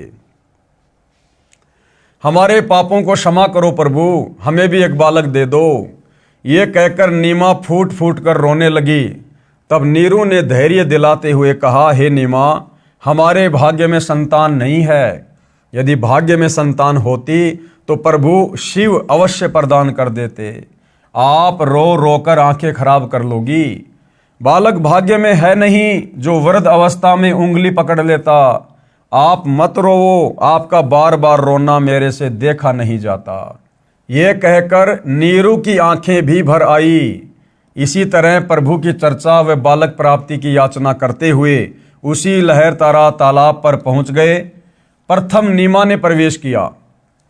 हमारे पापों को क्षमा करो प्रभु, हमें भी एक बालक दे दो। ये कहकर नीमा फूट फूट कर रोने लगी। तब नीरू ने धैर्य दिलाते हुए कहा, हे नीमा, हमारे भाग्य में संतान नहीं है। यदि भाग्य में संतान होती तो प्रभु शिव अवश्य प्रदान कर देते। आप रो रो कर आंखें खराब कर लोगी। बालक भाग्य में है नहीं जो वृद्ध अवस्था में उंगली पकड़ लेता। आप मत रोवो, आपका बार बार रोना मेरे से देखा नहीं जाता। ये कहकर नीरू की आंखें भी भर आई। इसी तरह प्रभु की चर्चा व बालक प्राप्ति की याचना करते हुए उसी लहरतारा तालाब पर पहुंच गए। प्रथम नीमा ने प्रवेश किया,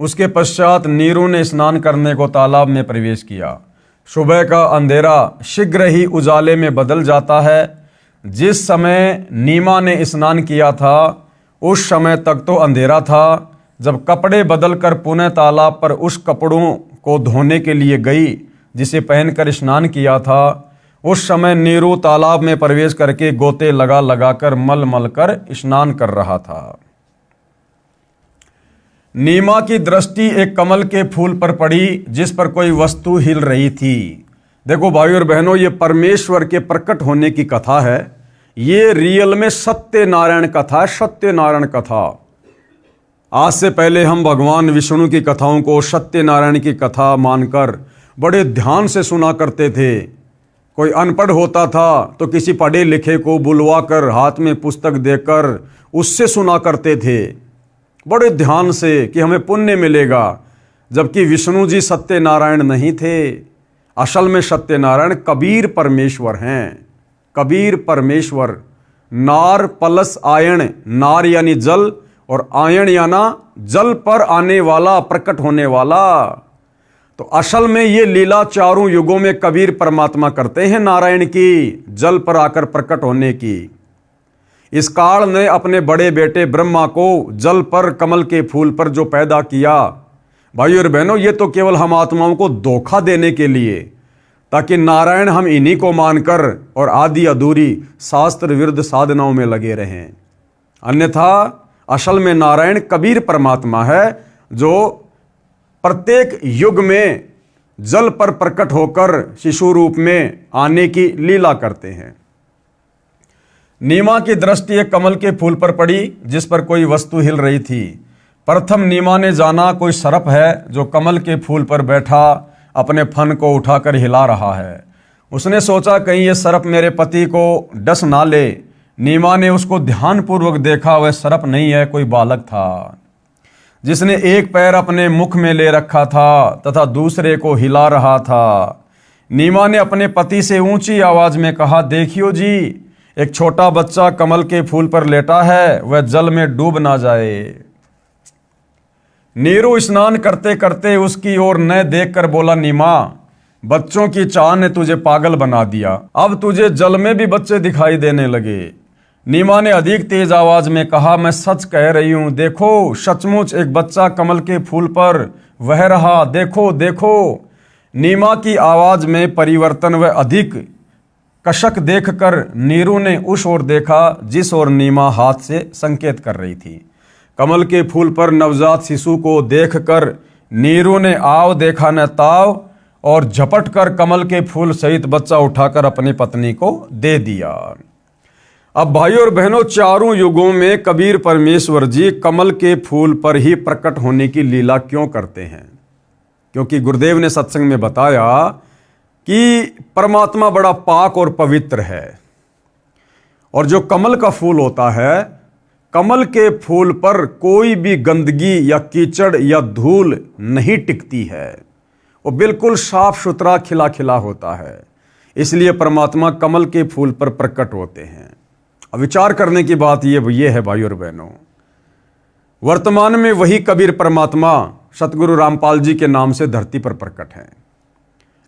उसके पश्चात नीरू ने स्नान करने को तालाब में प्रवेश किया। सुबह का अंधेरा शीघ्र ही उजाले में बदल जाता है। जिस समय नीमा ने स्नान किया था उस समय तक तो अंधेरा था। जब कपड़े बदलकर पुनः तालाब पर उस कपड़ों को धोने के लिए गई जिसे पहनकर स्नान किया था, उस समय नीरू तालाब में प्रवेश करके गोते लगा लगाकर मल मल कर स्नान कर रहा था। नीमा की दृष्टि एक कमल के फूल पर पड़ी जिस पर कोई वस्तु हिल रही थी। देखो भाई और बहनों, ये परमेश्वर के प्रकट होने की कथा है। ये रियल में सत्यनारायण कथा है, सत्यनारायण कथा। आज से पहले हम भगवान विष्णु की कथाओं को सत्यनारायण की कथा मानकर बड़े ध्यान से सुना करते थे। कोई अनपढ़ होता था तो किसी पढ़े लिखे को बुलवाकर हाथ में पुस्तक देकर उससे सुना करते थे बड़े ध्यान से कि हमें पुण्य मिलेगा। जबकि विष्णु जी सत्यनारायण नहीं थे। असल में सत्यनारायण कबीर परमेश्वर हैं। कबीर परमेश्वर। नार प्लस आयण, नार यानी जल और आयण याना जल पर आने वाला, प्रकट होने वाला। तो असल में ये लीला चारों युगों में कबीर परमात्मा करते हैं नारायण की, जल पर आकर प्रकट होने की। इस काल ने अपने बड़े बेटे ब्रह्मा को जल पर कमल के फूल पर जो पैदा किया, भाई और बहनों, ये तो केवल हम आत्माओं को धोखा देने के लिए, ताकि नारायण हम इन्हीं को मानकर और आदि अधूरी शास्त्र विरुद्ध साधनाओं में लगे रहें। अन्यथा असल में नारायण कबीर परमात्मा है जो प्रत्येक युग में जल पर प्रकट होकर शिशु रूप में आने की लीला करते हैं। नीमा की दृष्टि एक कमल के फूल पर पड़ी जिस पर कोई वस्तु हिल रही थी। प्रथम नीमा ने जाना कोई सर्प है जो कमल के फूल पर बैठा अपने फन को उठाकर हिला रहा है। उसने सोचा कहीं ये सर्प मेरे पति को डस ना ले। नीमा ने उसको ध्यानपूर्वक देखा, वह सर्प नहीं है, कोई बालक था जिसने एक पैर अपने मुख में ले रखा था तथा दूसरे को हिला रहा था। नीमा ने अपने पति से ऊंची आवाज में कहा, देखियो जी, एक छोटा बच्चा कमल के फूल पर लेटा है, वह जल में डूब ना जाए। नीरू स्नान करते करते उसकी ओर न देखकर बोला, नीमा, बच्चों की चाह ने तुझे पागल बना दिया, अब तुझे जल में भी बच्चे दिखाई देने लगे। नीमा ने अधिक तेज आवाज में कहा, मैं सच कह रही हूं, देखो सचमुच एक बच्चा कमल के फूल पर वह रहा, देखो देखो। नीमा की आवाज में परिवर्तन व अधिक कशक देखकर नीरू ने उस ओर देखा जिस ओर नीमा हाथ से संकेत कर रही थी। कमल के फूल पर नवजात शिशु को देखकर नीरू ने आव देखा न ताव और झपट कर कमल के फूल सहित बच्चा उठाकर अपनी पत्नी को दे दिया। अब भाइयों और बहनों, चारों युगों में कबीर परमेश्वर जी कमल के फूल पर ही प्रकट होने की लीला क्यों करते हैं? क्योंकि गुरुदेव ने सत्संग में बताया कि परमात्मा बड़ा पाक और पवित्र है, और जो कमल का फूल होता है, कमल के फूल पर कोई भी गंदगी या कीचड़ या धूल नहीं टिकती है। वो बिल्कुल साफ सुथरा खिला खिला होता है। इसलिए परमात्मा कमल के फूल पर प्रकट होते हैं। अब विचार करने की बात ये है भाइयों और बहनों, वर्तमान में वही कबीर परमात्मा सतगुरु रामपाल जी के नाम से धरती पर प्रकट हैं।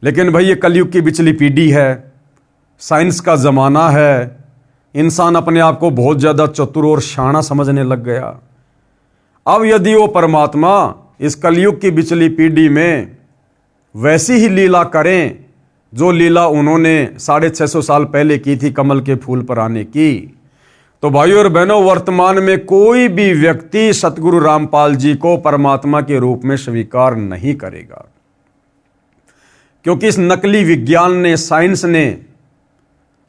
लेकिन भाई, ये कलयुग की बिचली पीढ़ी है, साइंस का ज़माना है, इंसान अपने आप को बहुत ज़्यादा चतुर और शाना समझने लग गया। अब यदि वो परमात्मा इस कलयुग की बिचली पीढ़ी में वैसी ही लीला करें जो लीला उन्होंने 650 साल पहले की थी कमल के फूल पर आने की, तो भाइयों और बहनों, वर्तमान में कोई भी व्यक्ति सतगुरु रामपाल जी को परमात्मा के रूप में स्वीकार नहीं करेगा। क्योंकि इस नकली विज्ञान ने, साइंस ने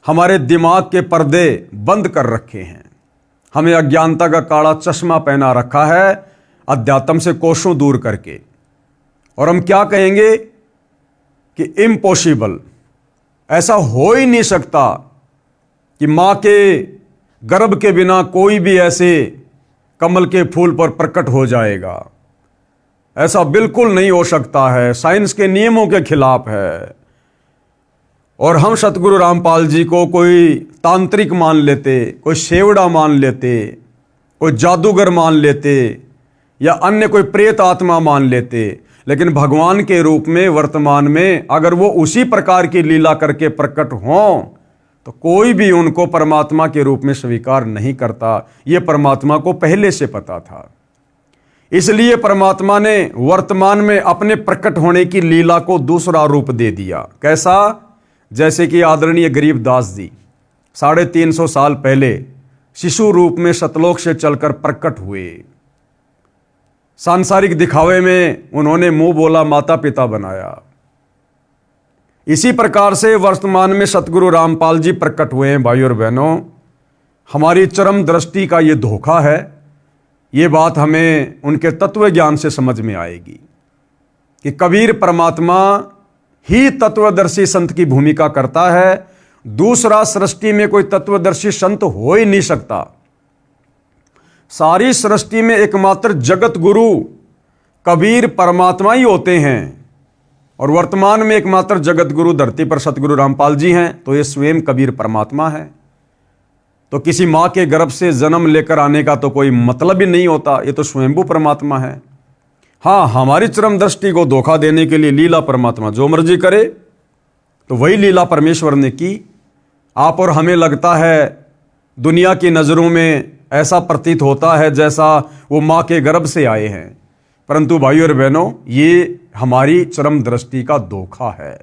हमारे दिमाग के पर्दे बंद कर रखे हैं। हमें अज्ञानता का काला चश्मा पहना रखा है, अध्यात्म से कोसों दूर करके। और हम क्या कहेंगे कि इम्पॉसिबल, ऐसा हो ही नहीं सकता कि मां के गर्भ के बिना कोई भी ऐसे कमल के फूल पर प्रकट हो जाएगा। ऐसा बिल्कुल नहीं हो सकता है, साइंस के नियमों के खिलाफ है। और हम सतगुरु रामपाल जी को कोई तांत्रिक मान लेते, कोई सेवड़ा मान लेते, कोई जादूगर मान लेते, या अन्य कोई प्रेत आत्मा मान लेते। लेकिन भगवान के रूप में वर्तमान में अगर वो उसी प्रकार की लीला करके प्रकट हों तो कोई भी उनको परमात्मा के रूप में स्वीकार नहीं करता। ये परमात्मा को पहले से पता था। इसलिए परमात्मा ने वर्तमान में अपने प्रकट होने की लीला को दूसरा रूप दे दिया। कैसा? जैसे कि आदरणीय गरीबदास जी 350 साल पहले शिशु रूप में सतलोक से चलकर प्रकट हुए। सांसारिक दिखावे में उन्होंने मुंह बोला माता पिता बनाया। इसी प्रकार से वर्तमान में सतगुरु रामपाल जी प्रकट हुए हैं। भाइयों और बहनों, हमारी चरम दृष्टि का ये धोखा है। ये बात हमें उनके तत्व ज्ञान से समझ में आएगी कि कबीर परमात्मा ही तत्वदर्शी संत की भूमिका करता है। दूसरा सृष्टि में कोई तत्वदर्शी संत हो ही नहीं सकता। सारी सृष्टि में एकमात्र जगत गुरु कबीर परमात्मा ही होते हैं। और वर्तमान में एकमात्र जगत गुरु धरती पर सतगुरु रामपाल जी हैं, तो ये स्वयं कबीर परमात्मा है। तो किसी मां के गर्भ से जन्म लेकर आने का तो कोई मतलब ही नहीं होता, ये तो स्वयंभू परमात्मा है। हाँ, हमारी चरम दृष्टि को धोखा देने के लिए लीला परमात्मा जो मर्जी करे, तो वही लीला परमेश्वर ने की। आप और हमें लगता है, दुनिया की नज़रों में ऐसा प्रतीत होता है जैसा वो माँ के गर्भ से आए हैं, परंतु भाइयों और बहनों, ये हमारी चरम दृष्टि का धोखा है।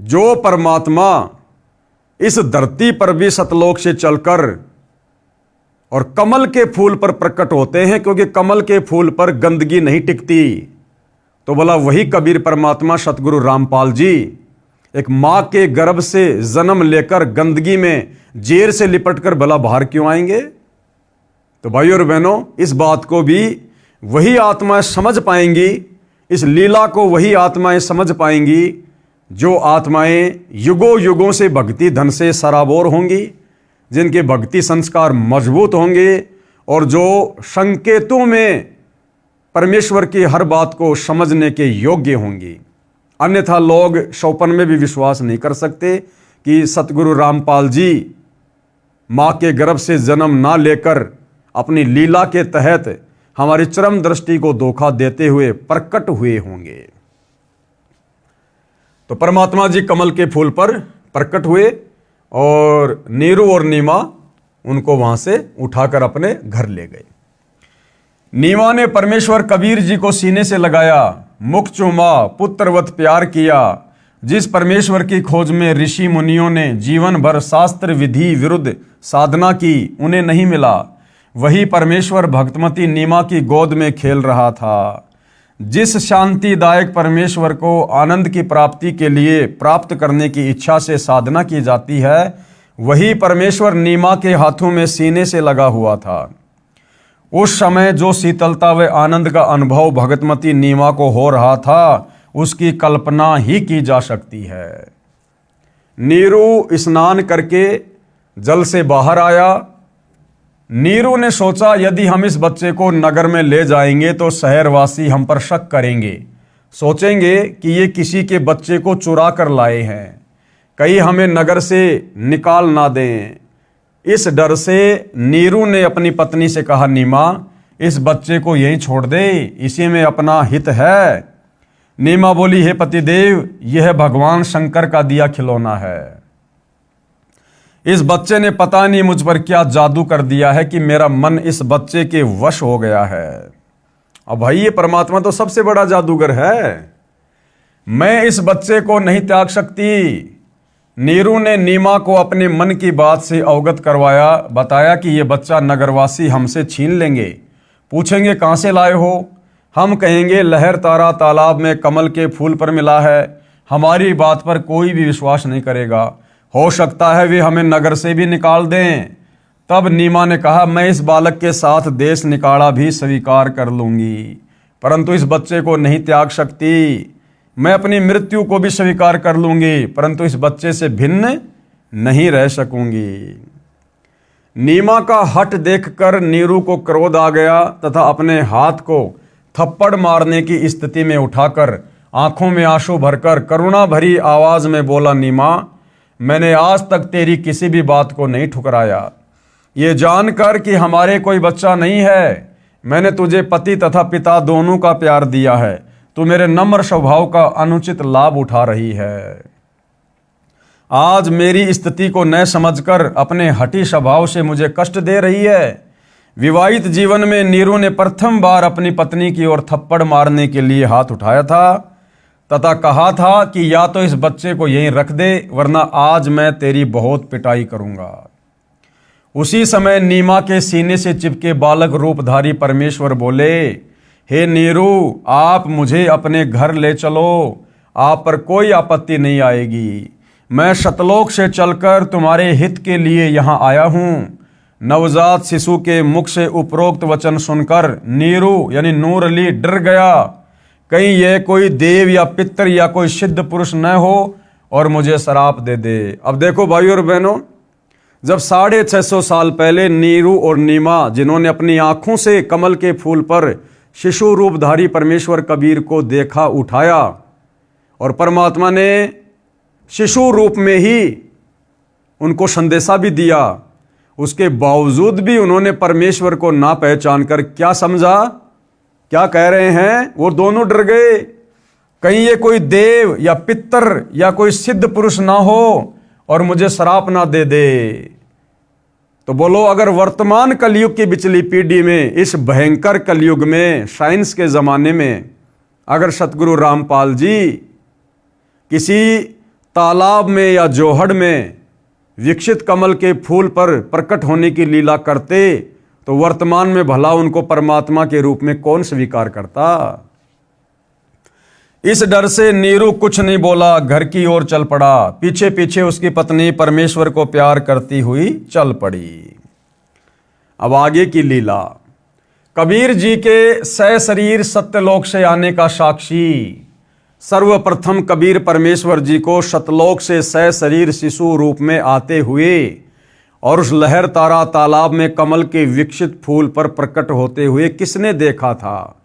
जो परमात्मा इस धरती पर भी सतलोक से चलकर और कमल के फूल पर प्रकट होते हैं, क्योंकि कमल के फूल पर गंदगी नहीं टिकती, तो बोला वही कबीर परमात्मा सतगुरु रामपाल जी एक मां के गर्भ से जन्म लेकर गंदगी में जेर से लिपटकर भला बाहर क्यों आएंगे? तो भाइयों और बहनों, इस बात को भी वही आत्माएं समझ पाएंगी, इस लीला को वही आत्माएं समझ पाएंगी जो आत्माएं युगों युगों से भक्ति धन से सराबोर होंगी, जिनके भक्ति संस्कार मजबूत होंगे और जो संकेतों में परमेश्वर की हर बात को समझने के योग्य होंगी। अन्यथा लोग सौपन में भी विश्वास नहीं कर सकते कि सतगुरु रामपाल जी माँ के गर्भ से जन्म ना लेकर अपनी लीला के तहत हमारी चरम दृष्टि को धोखा देते हुए प्रकट हुए होंगे। तो परमात्मा जी कमल के फूल पर प्रकट हुए और नीरू और नीमा उनको वहां से उठाकर अपने घर ले गए। नीमा ने परमेश्वर कबीर जी को सीने से लगाया, मुख चूमा, पुत्रवत प्यार किया। जिस परमेश्वर की खोज में ऋषि मुनियों ने जीवन भर शास्त्र विधि विरुद्ध साधना की, उन्हें नहीं मिला, वही परमेश्वर भक्तमती नीमा की गोद में खेल रहा था। जिस शांतिदायक परमेश्वर को आनंद की प्राप्ति के लिए प्राप्त करने की इच्छा से साधना की जाती है, वही परमेश्वर नीमा के हाथों में सीने से लगा हुआ था। उस समय जो शीतलता व आनंद का अनुभव भगतमती नीमा को हो रहा था, उसकी कल्पना ही की जा सकती है। नीरू स्नान करके जल से बाहर आया। नीरू ने सोचा, यदि हम इस बच्चे को नगर में ले जाएंगे तो शहरवासी हम पर शक करेंगे, सोचेंगे कि ये किसी के बच्चे को चुरा कर लाए हैं, कहीं हमें नगर से निकाल ना दें। इस डर से नीरू ने अपनी पत्नी से कहा, नीमा, इस बच्चे को यहीं छोड़ दे, इसी में अपना हित है। नीमा बोली, हे पतिदेव, यह भगवान शंकर का दिया खिलौना है। इस बच्चे ने पता नहीं मुझ पर क्या जादू कर दिया है कि मेरा मन इस बच्चे के वश हो गया है। अब भाई, ये परमात्मा तो सबसे बड़ा जादूगर है, मैं इस बच्चे को नहीं त्याग सकती। नीरू ने नीमा को अपने मन की बात से अवगत करवाया, बताया कि ये बच्चा नगरवासी हमसे छीन लेंगे, पूछेंगे कहाँ से लाए हो, हम कहेंगे लहर तारा तालाब में कमल के फूल पर मिला है, हमारी बात पर कोई भी विश्वास नहीं करेगा, हो सकता है वे हमें नगर से भी निकाल दें। तब नीमा ने कहा, मैं इस बालक के साथ देश निकाला भी स्वीकार कर लूंगी, परंतु इस बच्चे को नहीं त्याग सकती। मैं अपनी मृत्यु को भी स्वीकार कर लूंगी, परंतु इस बच्चे से भिन्न नहीं रह सकूंगी। नीमा का हठ देखकर नीरू को क्रोध आ गया तथा अपने हाथ को थप्पड़ मारने की स्थिति में उठाकर आंखों में आंसू भरकर करुणा भरी आवाज में बोला, नीमा, मैंने आज तक तेरी किसी भी बात को नहीं ठुकराया। ये जानकर कि हमारे कोई बच्चा नहीं है, मैंने तुझे पति तथा पिता दोनों का प्यार दिया है, तू मेरे नम्र स्वभाव का अनुचित लाभ उठा रही है। आज मेरी स्थिति को न समझकर अपने हठी स्वभाव से मुझे कष्ट दे रही है। विवाहित जीवन में नीरू ने प्रथम बार अपनी पत्नी की ओर थप्पड़ मारने के लिए हाथ उठाया था तथा कहा था कि या तो इस बच्चे को यहीं रख दे, वरना आज मैं तेरी बहुत पिटाई करूंगा। उसी समय नीमा के सीने से चिपके बालक रूपधारी परमेश्वर बोले, हे नीरू, आप मुझे अपने घर ले चलो, आप पर कोई आपत्ति नहीं आएगी। मैं शतलोक से चलकर तुम्हारे हित के लिए यहाँ आया हूँ। नवजात शिशु के मुख से उपरोक्त वचन सुनकर नीरू यानी नूर अली डर गया, कहीं यह कोई देव या पितर या कोई सिद्ध पुरुष न हो और मुझे श्राप दे दे। अब देखो भाइयों और बहनों, जब 650 साल पहले नीरू और नीमा, जिन्होंने अपनी आंखों से कमल के फूल पर शिशु रूपधारी परमेश्वर कबीर को देखा, उठाया, और परमात्मा ने शिशु रूप में ही उनको संदेशा भी दिया, उसके बावजूद भी उन्होंने परमेश्वर को ना पहचान कर क्या समझा, क्या कह रहे हैं, वो दोनों डर गए, कहीं ये कोई देव या पितर या कोई सिद्ध पुरुष ना हो और मुझे श्राप ना दे दे। तो बोलो, अगर वर्तमान कलयुग की बिचली पीढ़ी में, इस भयंकर कलयुग में, साइंस के ज़माने में, अगर सतगुरु रामपाल जी किसी तालाब में या जोहड़ में विकसित कमल के फूल पर प्रकट होने की लीला करते, तो वर्तमान में भला उनको परमात्मा के रूप में कौन स्वीकार करता। इस डर से नीरू कुछ नहीं बोला, घर की ओर चल पड़ा। पीछे पीछे उसकी पत्नी परमेश्वर को प्यार करती हुई चल पड़ी। अब आगे की लीला। कबीर जी के सशरीर सत्यलोक से आने का साक्षी, सर्वप्रथम कबीर परमेश्वर जी को सतलोक से सशरीर शिशु रूप में आते हुए और उस लहर तारा तालाब में कमल के विकसित फूल पर प्रकट होते हुए किसने देखा था?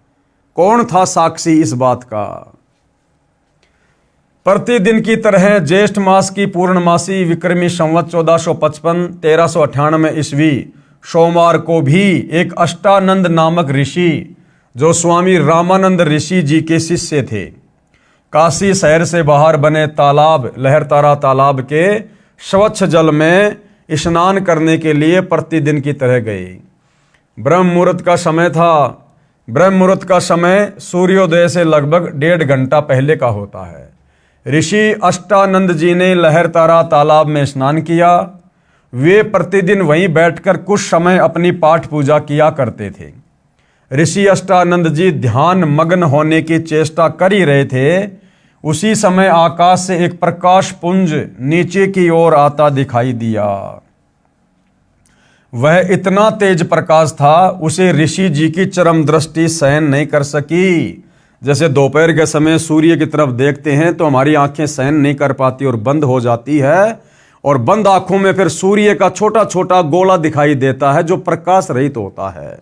कौन था साक्षी इस बात का? प्रतिदिन की तरह ज्येष्ठ मास की पूर्णमासी विक्रमी संवत 1455 1398 ईस्वी सोमवार को भी एक अष्टानंद नामक ऋषि, जो स्वामी रामानंद ऋषि जी के शिष्य थे, काशी शहर से बाहर बने तालाब लहर तारा तालाब के स्वच्छ जल में स्नान करने के लिए प्रतिदिन की तरह गए। ब्रह्म मुहूर्त का समय था। ब्रह्म मुहूर्त का समय सूर्योदय से लगभग 1.5 घंटा पहले का होता है। ऋषि अष्टानंद जी ने लहर तारा तालाब में स्नान किया। वे प्रतिदिन वहीं बैठकर कुछ समय अपनी पाठ पूजा किया करते थे। ऋषि अष्टानंद जी ध्यान मग्न होने की चेष्टा कर ही रहे थे, उसी समय आकाश से एक प्रकाश पुंज नीचे की ओर आता दिखाई दिया। वह इतना तेज प्रकाश था, उसे ऋषि जी की चरम दृष्टि सहन नहीं कर सकी। जैसे दोपहर के समय सूर्य की तरफ देखते हैं तो हमारी आंखें सहन नहीं कर पाती और बंद हो जाती है, और बंद आंखों में फिर सूर्य का छोटा छोटा गोला दिखाई देता है जो प्रकाश रहित होता है।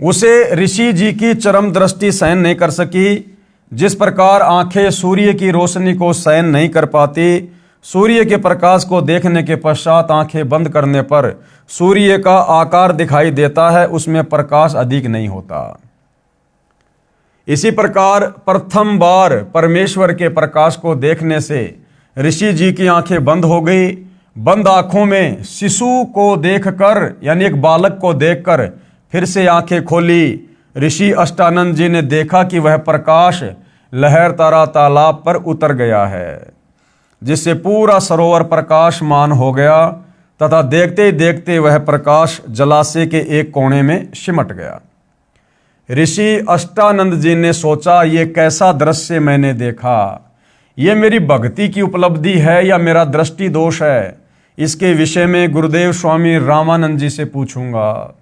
उसे ऋषि जी की चरम दृष्टि सहन नहीं कर सकी। जिस प्रकार आंखें सूर्य की रोशनी को सहन नहीं कर पाती, सूर्य के प्रकाश को देखने के पश्चात आंखें बंद करने पर सूर्य का आकार दिखाई देता है, उसमें प्रकाश अधिक नहीं होता। इसी प्रकार प्रथम बार परमेश्वर के प्रकाश को देखने से ऋषि जी की आंखें बंद हो गई। बंद आंखों में शिशु को देखकर, यानी एक बालक को देखकर फिर से आंखें खोली। ऋषि अष्टानंद जी ने देखा कि वह प्रकाश लहरतारा तालाब पर उतर गया है, जिससे पूरा सरोवर प्रकाशमान हो गया तथा देखते ही देखते वह प्रकाश जलाशय के एक कोने में सिमट गया। ऋषि अष्टानंद जी ने सोचा, ये कैसा दृश्य मैंने देखा, ये मेरी भक्ति की उपलब्धि है या मेरा दृष्टि दोष है। इसके विषय में गुरुदेव स्वामी रामानंद जी से पूछूंगा।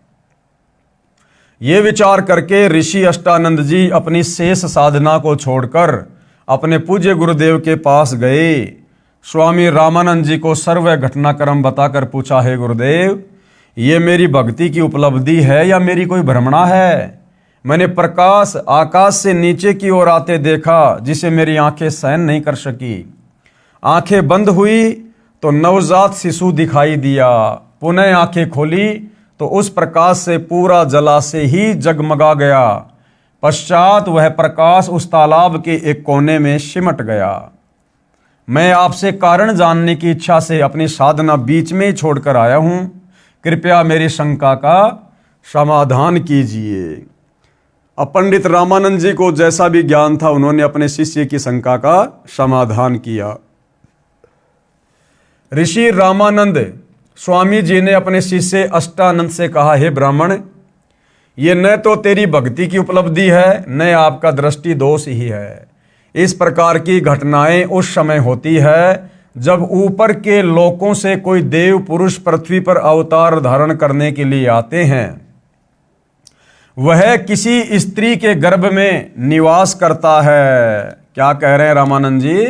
ये विचार करके ऋषि अष्टानंद जी अपनी शेष साधना को छोड़कर अपने पूज्य गुरुदेव के पास गए। स्वामी रामानंद जी को सर्व घटनाक्रम बताकर पूछा, हे गुरुदेव, ये मेरी भक्ति की उपलब्धि है या मेरी कोई भ्रमणा है? मैंने प्रकाश आकाश से नीचे की ओर आते देखा, जिसे मेरी आंखें सहन नहीं कर सकी। आंखें बंद हुई तो नवजात शिशु दिखाई दिया। पुनः आंखें खोली तो उस प्रकाश से पूरा जलाशय ही जगमगा गया। पश्चात वह प्रकाश उस तालाब के एक कोने में सिमट गया। मैं आपसे कारण जानने की इच्छा से अपनी साधना बीच में ही छोड़कर आया हूं। कृपया मेरी शंका का समाधान कीजिए। अब पंडित रामानंद जी को जैसा भी ज्ञान था, उन्होंने अपने शिष्य की शंका का समाधान किया। ऋषि रामानंद स्वामी जी ने अपने शिष्य अष्टानंद से कहा, हे ब्राह्मण, ये न तो तेरी भक्ति की उपलब्धि है, न आपका दृष्टि दोष ही है। इस प्रकार की घटनाएं उस समय होती है जब ऊपर के लोकों से कोई देव पुरुष पृथ्वी पर अवतार धारण करने के लिए आते हैं। वह किसी स्त्री के गर्भ में निवास करता है। क्या कह रहे हैं रामानंद जी?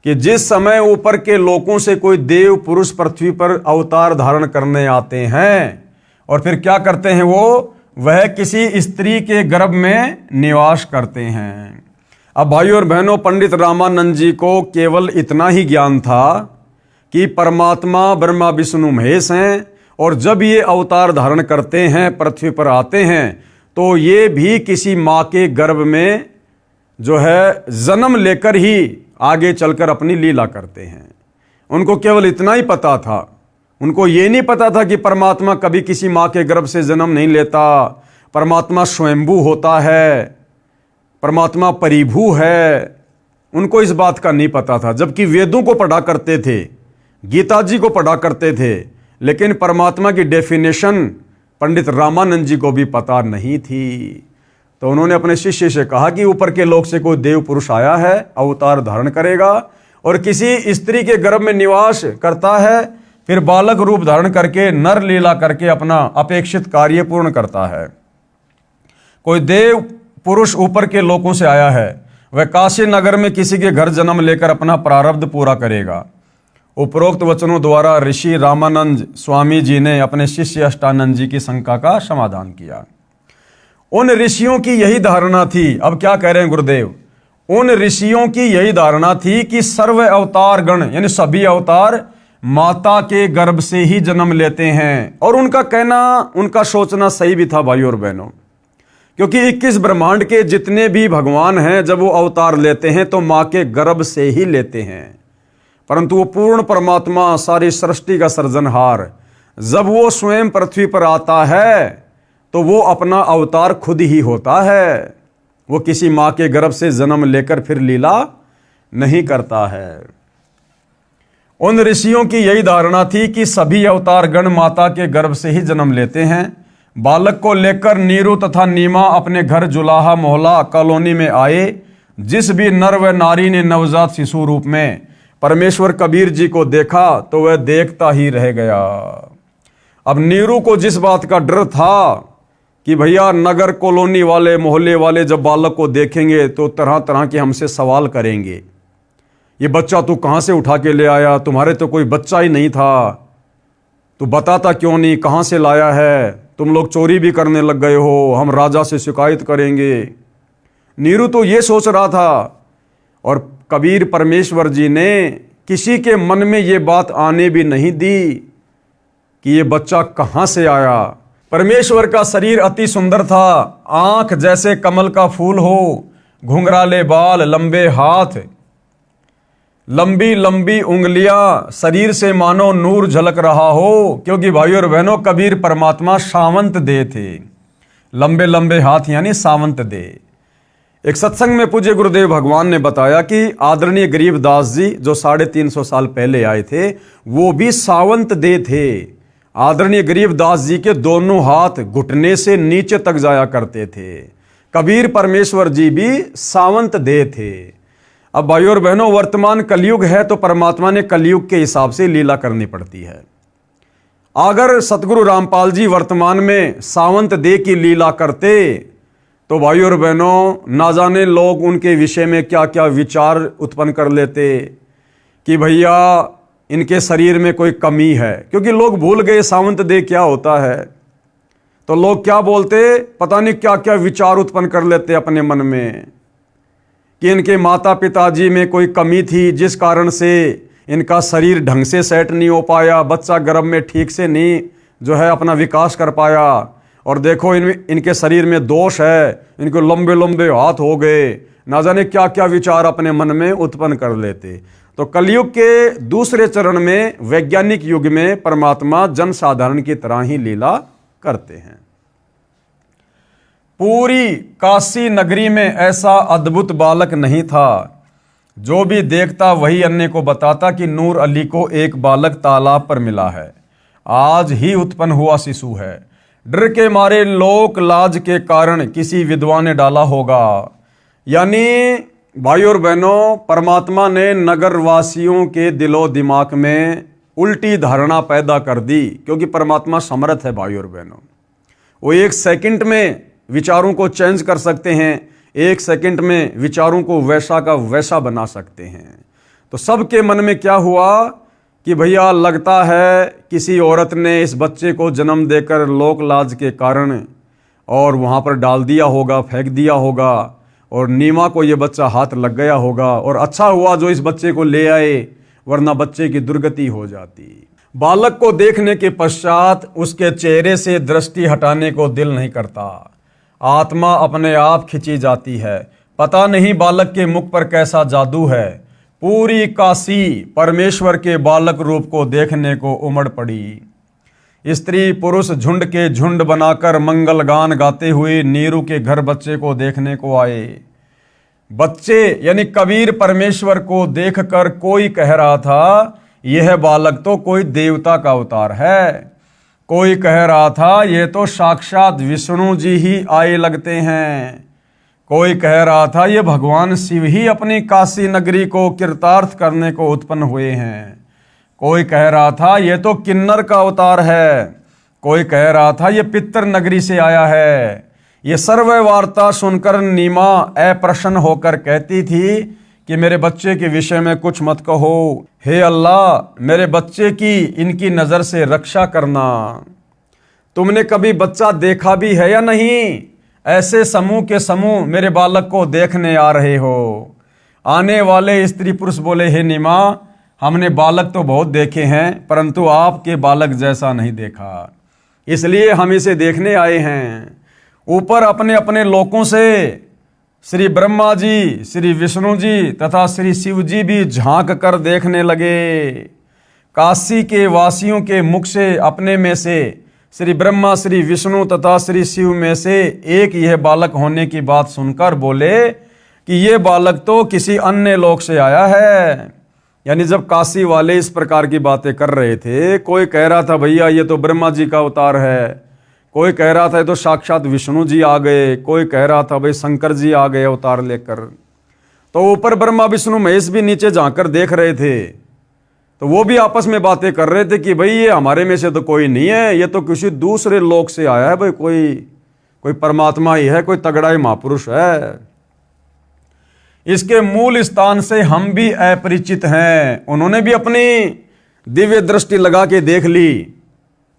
कि जिस समय ऊपर के लोकों से कोई देव पुरुष पृथ्वी पर अवतार धारण करने आते हैं और फिर क्या करते हैं, वह किसी स्त्री के गर्भ में निवास करते हैं। अब भाइयों और बहनों, पंडित रामानंद जी को केवल इतना ही ज्ञान था कि परमात्मा ब्रह्मा विष्णु महेश हैं, और जब ये अवतार धारण करते हैं, पृथ्वी पर आते हैं, तो ये भी किसी माँ के गर्भ में जो है जन्म लेकर ही आगे चलकर अपनी लीला करते हैं। उनको केवल इतना ही पता था। उनको ये नहीं पता था कि परमात्मा कभी किसी माँ के गर्भ से जन्म नहीं लेता, परमात्मा स्वयंभू होता है, परमात्मा परिभू है। उनको इस बात का नहीं पता था। जबकि वेदों को पढ़ा करते थे, गीता जी को पढ़ा करते थे, लेकिन परमात्मा की डेफिनेशन पंडित रामानंद जी को भी पता नहीं थी। तो उन्होंने अपने शिष्य से कहा कि ऊपर के लोक से कोई देव पुरुष आया है, अवतार धारण करेगा और किसी स्त्री के गर्भ में निवास करता है, फिर बालक रूप धारण करके नर लीला करके अपना अपेक्षित कार्य पूर्ण करता है। कोई देव पुरुष ऊपर के लोकों से आया है, वह काशी नगर में किसी के घर जन्म लेकर अपना प्रारब्ध पूरा करेगा। उपरोक्त वचनों द्वारा ऋषि रामानंद स्वामी जी ने अपने शिष्य अष्टानंद जी की शंका का समाधान किया। उन ऋषियों की यही धारणा थी। अब क्या कह रहे हैं गुरुदेव? उन ऋषियों की यही धारणा थी कि सर्व अवतार गण, यानी सभी अवतार माता के गर्भ से ही जन्म लेते हैं। और उनका कहना, उनका सोचना सही भी था भाइयों और बहनों, क्योंकि 21 ब्रह्मांड के जितने भी भगवान हैं, जब वो अवतार लेते हैं तो माँ के गर्भ से ही लेते हैं। परंतु वो पूर्ण परमात्मा, सारी सृष्टि का सृजनहार, जब वो स्वयं पृथ्वी पर आता है तो वो अपना अवतार खुद ही होता है। वो किसी माँ के गर्भ से जन्म लेकर फिर लीला नहीं करता है। उन ऋषियों की यही धारणा थी कि सभी अवतार गण माता के गर्भ से ही जन्म लेते हैं। बालक को लेकर नीरू तथा नीमा अपने घर जुलाहा मोहल्ला कॉलोनी में आए, जिस भी नर व नारी ने नवजात शिशु रूप में परमेश्वर कबीर जी को देखा तो वह देखता ही रह गया। अब नीरू को जिस बात का डर था कि भैया नगर कॉलोनी वाले मोहल्ले वाले जब बालक को देखेंगे तो तरह तरह के हमसे सवाल करेंगे, ये बच्चा तू कहाँ से उठा के ले आया, तुम्हारे तो कोई बच्चा ही नहीं था, तू बताता क्यों नहीं, कहाँ से लाया है, तुम लोग चोरी भी करने लग गए हो, हम राजा से शिकायत करेंगे। नीरू तो ये सोच रहा था, और कबीर परमेश्वर जी ने किसी के मन में ये बात आने भी नहीं दी कि ये बच्चा कहाँ से आया। परमेश्वर का शरीर अति सुंदर था, आंख जैसे कमल का फूल हो, घुंघराले बाल, लंबे हाथ, लंबी लंबी उंगलियां, शरीर से मानो नूर झलक रहा हो। क्योंकि भाइयों और बहनों, कबीर परमात्मा सावंत देह थे, लंबे लंबे हाथ यानी सावंत देह। एक सत्संग में पूज्य गुरुदेव भगवान ने बताया कि आदरणीय गरीबदास जी जो 350 साल पहले आए थे वो भी सावंत देह थे। आदरणीय गरीबदास जी के दोनों हाथ घुटने से नीचे तक जाया करते थे। कबीर परमेश्वर जी भी सावंत देह थे। अब भाइयों और बहनों, वर्तमान कलयुग है तो परमात्मा ने कलयुग के हिसाब से लीला करनी पड़ती है। अगर सतगुरु रामपाल जी वर्तमान में सावंत देह की लीला करते तो भाइयों और बहनों, ना जाने लोग उनके विषय में क्या क्या विचार उत्पन्न कर लेते कि भैया इनके शरीर में कोई कमी है। क्योंकि लोग भूल गए सावंत देह क्या होता है, तो लोग क्या बोलते, पता नहीं क्या क्या विचार उत्पन्न कर लेते अपने मन में कि इनके माता पिताजी में कोई कमी थी जिस कारण से इनका शरीर ढंग से सेट नहीं हो पाया, बच्चा गर्भ में ठीक से नहीं जो है अपना विकास कर पाया, और देखो इनके शरीर में दोष है, इनको लंबे लंबे हाथ हो गए, ना जाने क्या क्या विचार अपने मन में उत्पन्न कर लेते। तो कलयुग के दूसरे चरण में, वैज्ञानिक युग में, परमात्मा जनसाधारण की तरह ही लीला करते हैं। पूरी काशी नगरी में ऐसा अद्भुत बालक नहीं था, जो भी देखता वही अन्य को बताता कि नूर अली को एक बालक तालाब पर मिला है, आज ही उत्पन्न हुआ शिशु है। डर के मारे लोक लाज के कारण किसी विधवा ने डाला होगा। यानी भाइयों और बहनों, परमात्मा ने नगर वासियों के दिलो दिमाग में उल्टी धारणा पैदा कर दी। क्योंकि परमात्मा समर्थ है भाइयों और बहनों, वो एक सेकंड में विचारों को चेंज कर सकते हैं, एक सेकंड में विचारों को वैसा का वैसा बना सकते हैं। तो सबके मन में क्या हुआ कि भैया लगता है किसी औरत ने इस बच्चे को जन्म देकर लोक लाज के कारण और वहाँ पर डाल दिया होगा, फेंक दिया होगा, और नीमा को ये बच्चा हाथ लग गया होगा, और अच्छा हुआ जो इस बच्चे को ले आए, वरना बच्चे की दुर्गति हो जाती। बालक को देखने के पश्चात उसके चेहरे से दृष्टि हटाने को दिल नहीं करता, आत्मा अपने आप खिंची जाती है। पता नहीं बालक के मुख पर कैसा जादू है, पूरी काशी परमेश्वर के बालक रूप को देखने को उमड़ पड़ी। स्त्री पुरुष झुंड के झुंड बनाकर मंगल गान गाते हुए नीरू के घर बच्चे को देखने को आए। बच्चे यानी कबीर परमेश्वर को देखकर कोई कह रहा था यह बालक तो कोई देवता का अवतार है, कोई कह रहा था ये तो साक्षात विष्णु जी ही आए लगते हैं, कोई कह रहा था ये भगवान शिव ही अपनी काशी नगरी को कृतार्थ करने को उत्पन्न हुए हैं, कोई कह रहा था ये तो किन्नर का अवतार है, कोई कह रहा था ये पितर नगरी से आया है। ये सर्व वार्ता सुनकर नीमा अप्रसन्न होकर कहती थी कि मेरे बच्चे के विषय में कुछ मत कहो, हे अल्लाह मेरे बच्चे की इनकी नज़र से रक्षा करना। तुमने कभी बच्चा देखा भी है या नहीं? ऐसे समूह के समूह मेरे बालक को देखने आ रहे हो। आने वाले स्त्री पुरुष बोले, हे नीमा हमने बालक तो बहुत देखे हैं परंतु आपके बालक जैसा नहीं देखा, इसलिए हम इसे देखने आए हैं। ऊपर अपने अपने लोकों से श्री ब्रह्मा जी, श्री विष्णु जी तथा श्री शिव जी भी झांक कर देखने लगे। काशी के वासियों के मुख से अपने में से श्री ब्रह्मा, श्री विष्णु तथा श्री शिव में से एक यह बालक होने की बात सुनकर बोले कि ये बालक तो किसी अन्य लोक से आया है। यानी जब काशी वाले इस प्रकार की बातें कर रहे थे, कोई कह रहा था भैया ये तो ब्रह्मा जी का अवतार है, कोई कह रहा था ये तो साक्षात विष्णु जी आ गए, कोई कह रहा था भाई शंकर जी आ गए अवतार लेकर। तो ऊपर ब्रह्मा विष्णु महेश भी नीचे झांक कर देख रहे थे। तो वो भी आपस में बातें कर रहे थे कि भाई ये हमारे में से तो कोई नहीं है, ये तो किसी दूसरे लोक से आया है, भाई कोई परमात्मा ही है, कोई तगड़ा ही महापुरुष है। इसके मूल स्थान से हम भी अपरिचित हैं। उन्होंने भी अपनी दिव्य दृष्टि लगा के देख ली,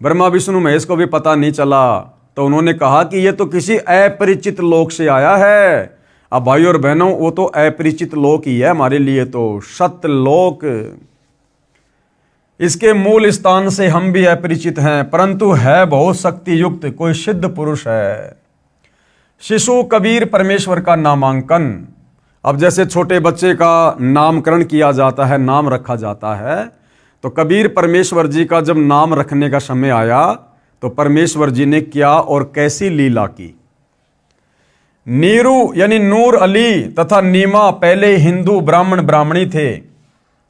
ब्रह्मा विष्णु महेश को भी पता नहीं चला। तो उन्होंने कहा कि ये तो किसी अपरिचित लोक से आया है। अब भाई और बहनों, वो तो अपरिचित लोक ही है हमारे लिए, तो सत्यलोक। इसके मूल स्थान से हम भी अपरिचित हैं, परंतु है बहुत शक्ति युक्त, कोई सिद्ध पुरुष है। शिशु कबीर परमेश्वर का नामांकन। अब जैसे छोटे बच्चे का नामकरण किया जाता है, नाम रखा जाता है, तो कबीर परमेश्वर जी का जब नाम रखने का समय आया तो परमेश्वर जी ने क्या और कैसी लीला की। नीरू यानी नूर अली तथा नीमा पहले हिंदू ब्राह्मण ब्राह्मणी थे।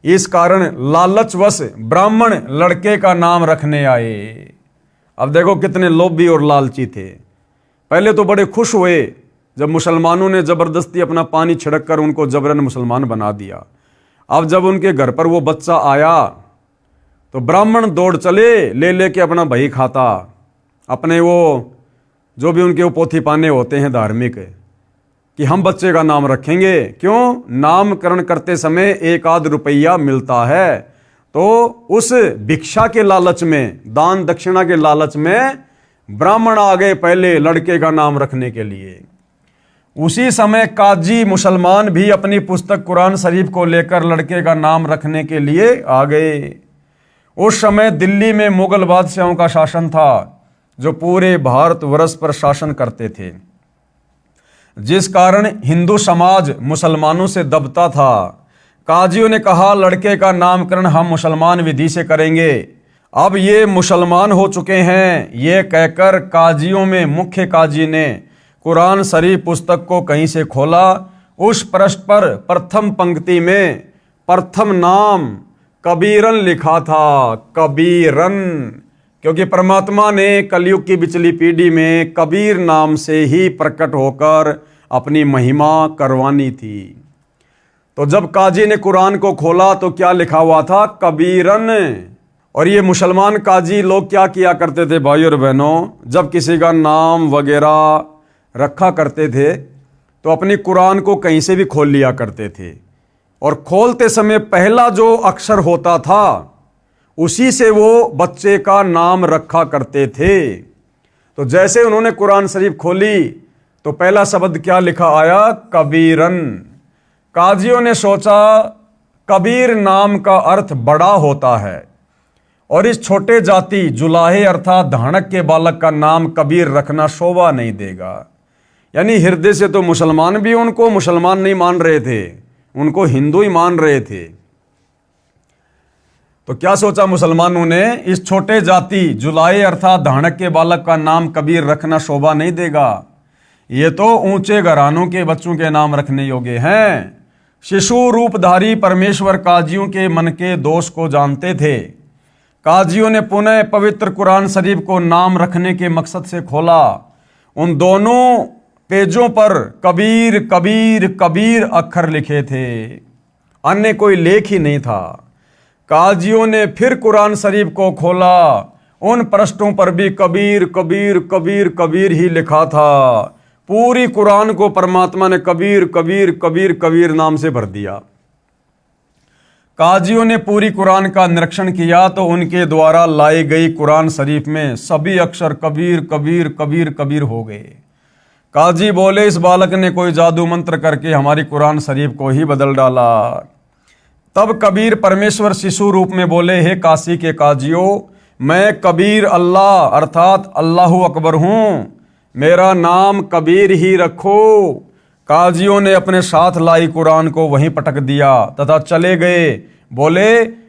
इस कारण लालचवश ब्राह्मण लड़के का नाम रखने आए। अब देखो कितने लोभी और लालची थे। पहले तो बड़े खुश हुए जब मुसलमानों ने जबरदस्ती अपना पानी छिड़क कर उनको जबरन मुसलमान बना दिया। अब जब उनके घर पर वो बच्चा आया तो ब्राह्मण दौड़ चले, ले लेके अपना बही खाता, अपने वो जो भी उनके वो पोथी पाने होते हैं धार्मिक, कि हम बच्चे का नाम रखेंगे। क्यों? नामकरण करते समय 1 रुपया मिलता है। तो उस भिक्षा के लालच में, दान दक्षिणा के लालच में ब्राह्मण आ गए पहले लड़के का नाम रखने के लिए। उसी समय काजी मुसलमान भी अपनी पुस्तक कुरान शरीफ को लेकर लड़के का नाम रखने के लिए आ गए। उस समय दिल्ली में मुगल बादशाहों का शासन था, जो पूरे भारतवर्ष पर शासन करते थे, जिस कारण हिंदू समाज मुसलमानों से दबता था। काजियों ने कहा लड़के का नामकरण हम मुसलमान विधि से करेंगे। अब ये मुसलमान हो चुके हैं, ये कहकर काजियों में मुख्य काजी ने कुरान शरीफ पुस्तक को कहीं से खोला। उस पृष्ठ पर प्रथम पंक्ति में प्रथम नाम कबीरन लिखा था। कबीरन, क्योंकि परमात्मा ने कलयुग की बिचली पीढ़ी में कबीर नाम से ही प्रकट होकर अपनी महिमा करवानी थी। तो जब काजी ने कुरान को खोला तो क्या लिखा हुआ था? कबीरन। और ये मुसलमान काजी लोग क्या किया करते थे भाई और बहनों, जब किसी का नाम वगैरह रखा करते थे तो अपनी कुरान को कहीं से भी खोल लिया करते थे, और खोलते समय पहला जो अक्षर होता था उसी से वो बच्चे का नाम रखा करते थे। तो जैसे उन्होंने कुरान शरीफ खोली तो पहला शब्द क्या लिखा आया? कबीरन। काजियों ने सोचा कबीर नाम का अर्थ बड़ा होता है, और इस छोटे जाति जुलाहे अर्थात धानक के बालक का नाम कबीर रखना शोभा नहीं देगा। यानी हृदय से तो मुसलमान भी उनको मुसलमान नहीं मान रहे थे, उनको हिंदू ही मान रहे थे। तो क्या सोचा मुसलमानों ने? इस छोटे जाति जुलाहे अर्थात धानक के बालक का नाम कबीर रखना शोभा नहीं देगा, ये तो ऊंचे घरानों के बच्चों के नाम रखने योग्य हैं। शिशु रूपधारी परमेश्वर काजियों के मन के दोष को जानते थे। काजियों ने पुनः पवित्र कुरान शरीफ को नाम रखने के मकसद से खोला। उन दोनों पेजों पर कबीर कबीर कबीर अक्षर लिखे थे, अन्य कोई लेख ही नहीं था। काजियों ने फिर कुरान शरीफ को खोला, उन पृष्ठों पर भी कबीर कबीर कबीर कबीर ही लिखा था। पूरी कुरान को परमात्मा ने कबीर कबीर कबीर कबीर नाम से भर दिया। काजियों ने पूरी कुरान का निरीक्षण किया तो उनके द्वारा लाई गई कुरान शरीफ में सभी अक्षर कबीर कबीर कबीर कबीर हो गए। काजी बोले इस बालक ने कोई जादू मंत्र करके हमारी कुरान शरीफ को ही बदल डाला। तब कबीर परमेश्वर शिशु रूप में बोले, हे काशी के काजियों, मैं कबीर अल्लाह अर्थात अल्लाहु अकबर हूँ, मेरा नाम कबीर ही रखो। काजियों ने अपने साथ लाई कुरान को वहीं पटक दिया तथा चले गए। बोले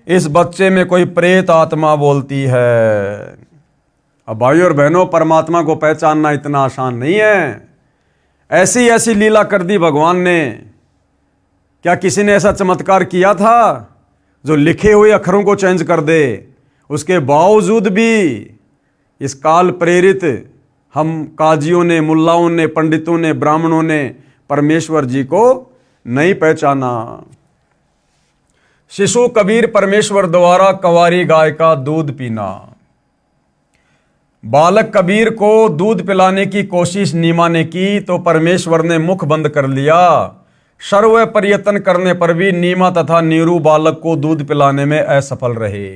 इस बच्चे में कोई प्रेत आत्मा बोलती है। अब भाइयों और बहनों, परमात्मा को पहचानना इतना आसान नहीं है। ऐसी ऐसी लीला कर दी भगवान ने। क्या किसी ने ऐसा चमत्कार किया था जो लिखे हुए अक्षरों को चेंज कर दे? उसके बावजूद भी इस काल प्रेरित हम काजियों ने, मुल्लाओं ने, पंडितों ने, ब्राह्मणों ने परमेश्वर जी को नहीं पहचाना। शिशु कबीर परमेश्वर द्वारा कंवारी गाय का दूध पीना। बालक कबीर को दूध पिलाने की कोशिश नीमा ने की तो परमेश्वर ने मुख बंद कर लिया। सर्व प्रयत्न करने पर भी नीमा तथा नीरू बालक को दूध पिलाने में असफल रहे।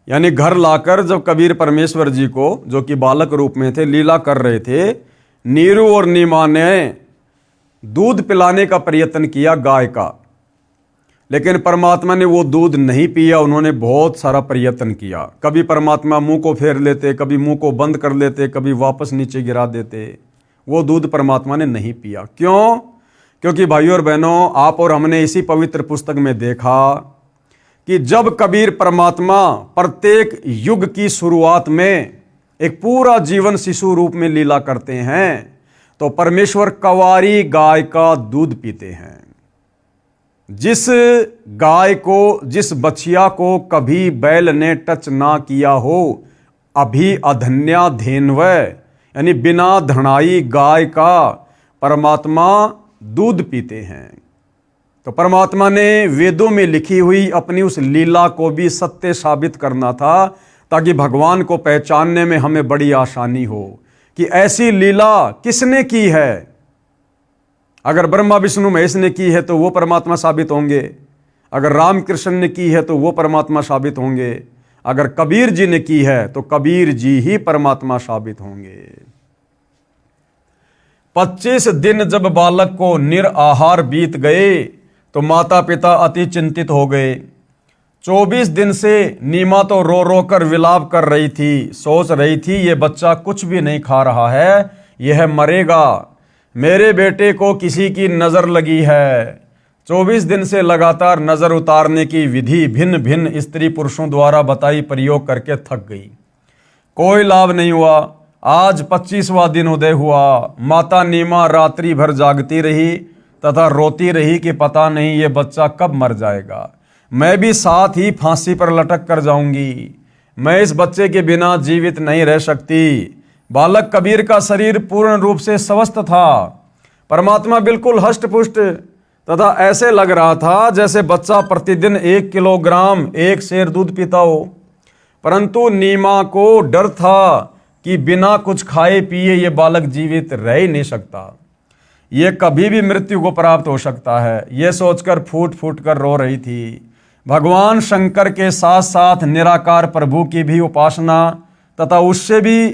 यानी घर लाकर जब कबीर परमेश्वर जी को, जो कि बालक रूप में थे, लीला कर रहे थे, नीरू और नीमा ने दूध पिलाने का प्रयत्न किया गाय का, लेकिन परमात्मा ने वो दूध नहीं पिया। उन्होंने बहुत सारा प्रयत्न किया। कभी परमात्मा मुंह को फेर लेते, कभी मुंह को बंद कर लेते, कभी वापस नीचे गिरा देते। वो दूध परमात्मा ने नहीं पिया। क्यों? क्योंकि भाइयों और बहनों, आप और हमने इसी पवित्र पुस्तक में देखा कि जब कबीर परमात्मा प्रत्येक युग की शुरुआत में एक पूरा जीवन शिशु रूप में लीला करते हैं तो परमेश्वर कंवारी गाय का दूध पीते हैं। जिस गाय को, जिस बछिया को कभी बैल ने टच ना किया हो, अभी अधन्या धेनव, यानी बिना धनाई गाय का परमात्मा दूध पीते हैं। तो परमात्मा ने वेदों में लिखी हुई अपनी उस लीला को भी सत्य साबित करना था, ताकि भगवान को पहचानने में हमें बड़ी आसानी हो कि ऐसी लीला किसने की है। अगर ब्रह्मा विष्णु महेश ने की है तो वो परमात्मा साबित होंगे, अगर रामकृष्ण ने की है तो वो परमात्मा साबित होंगे, अगर कबीर जी ने की है तो कबीर जी ही परमात्मा साबित होंगे। 25 दिन जब बालक को निराहार बीत गए तो माता पिता अति चिंतित हो गए। 24 दिन से नीमा तो रो रो कर विलाप कर रही थी, सोच रही थी ये बच्चा कुछ भी नहीं खा रहा है, यह मरेगा, मेरे बेटे को किसी की नज़र लगी है। 24 दिन से लगातार नज़र उतारने की विधि भिन्न भिन्न स्त्री पुरुषों द्वारा बताई प्रयोग करके थक गई, कोई लाभ नहीं हुआ। आज 25वां दिन उदय हुआ। माता नीमा रात्रि भर जागती रही तथा रोती रही कि पता नहीं ये बच्चा कब मर जाएगा, मैं भी साथ ही फांसी पर लटक कर जाऊंगी, मैं इस बच्चे के बिना जीवित नहीं रह सकती। बालक कबीर का शरीर पूर्ण रूप से स्वस्थ था। परमात्मा बिल्कुल हष्ट पुष्ट तथा ऐसे लग रहा था जैसे बच्चा प्रतिदिन 1 किलोग्राम 1 सेर दूध पीता हो। परंतु नीमा को डर था कि बिना कुछ खाए पिए ये बालक जीवित रह ही नहीं सकता, ये कभी भी मृत्यु को प्राप्त हो सकता है। ये सोचकर फूट फूट कर रो रही थी। भगवान शंकर के साथ साथ निराकार प्रभु की भी उपासना तथा उससे भी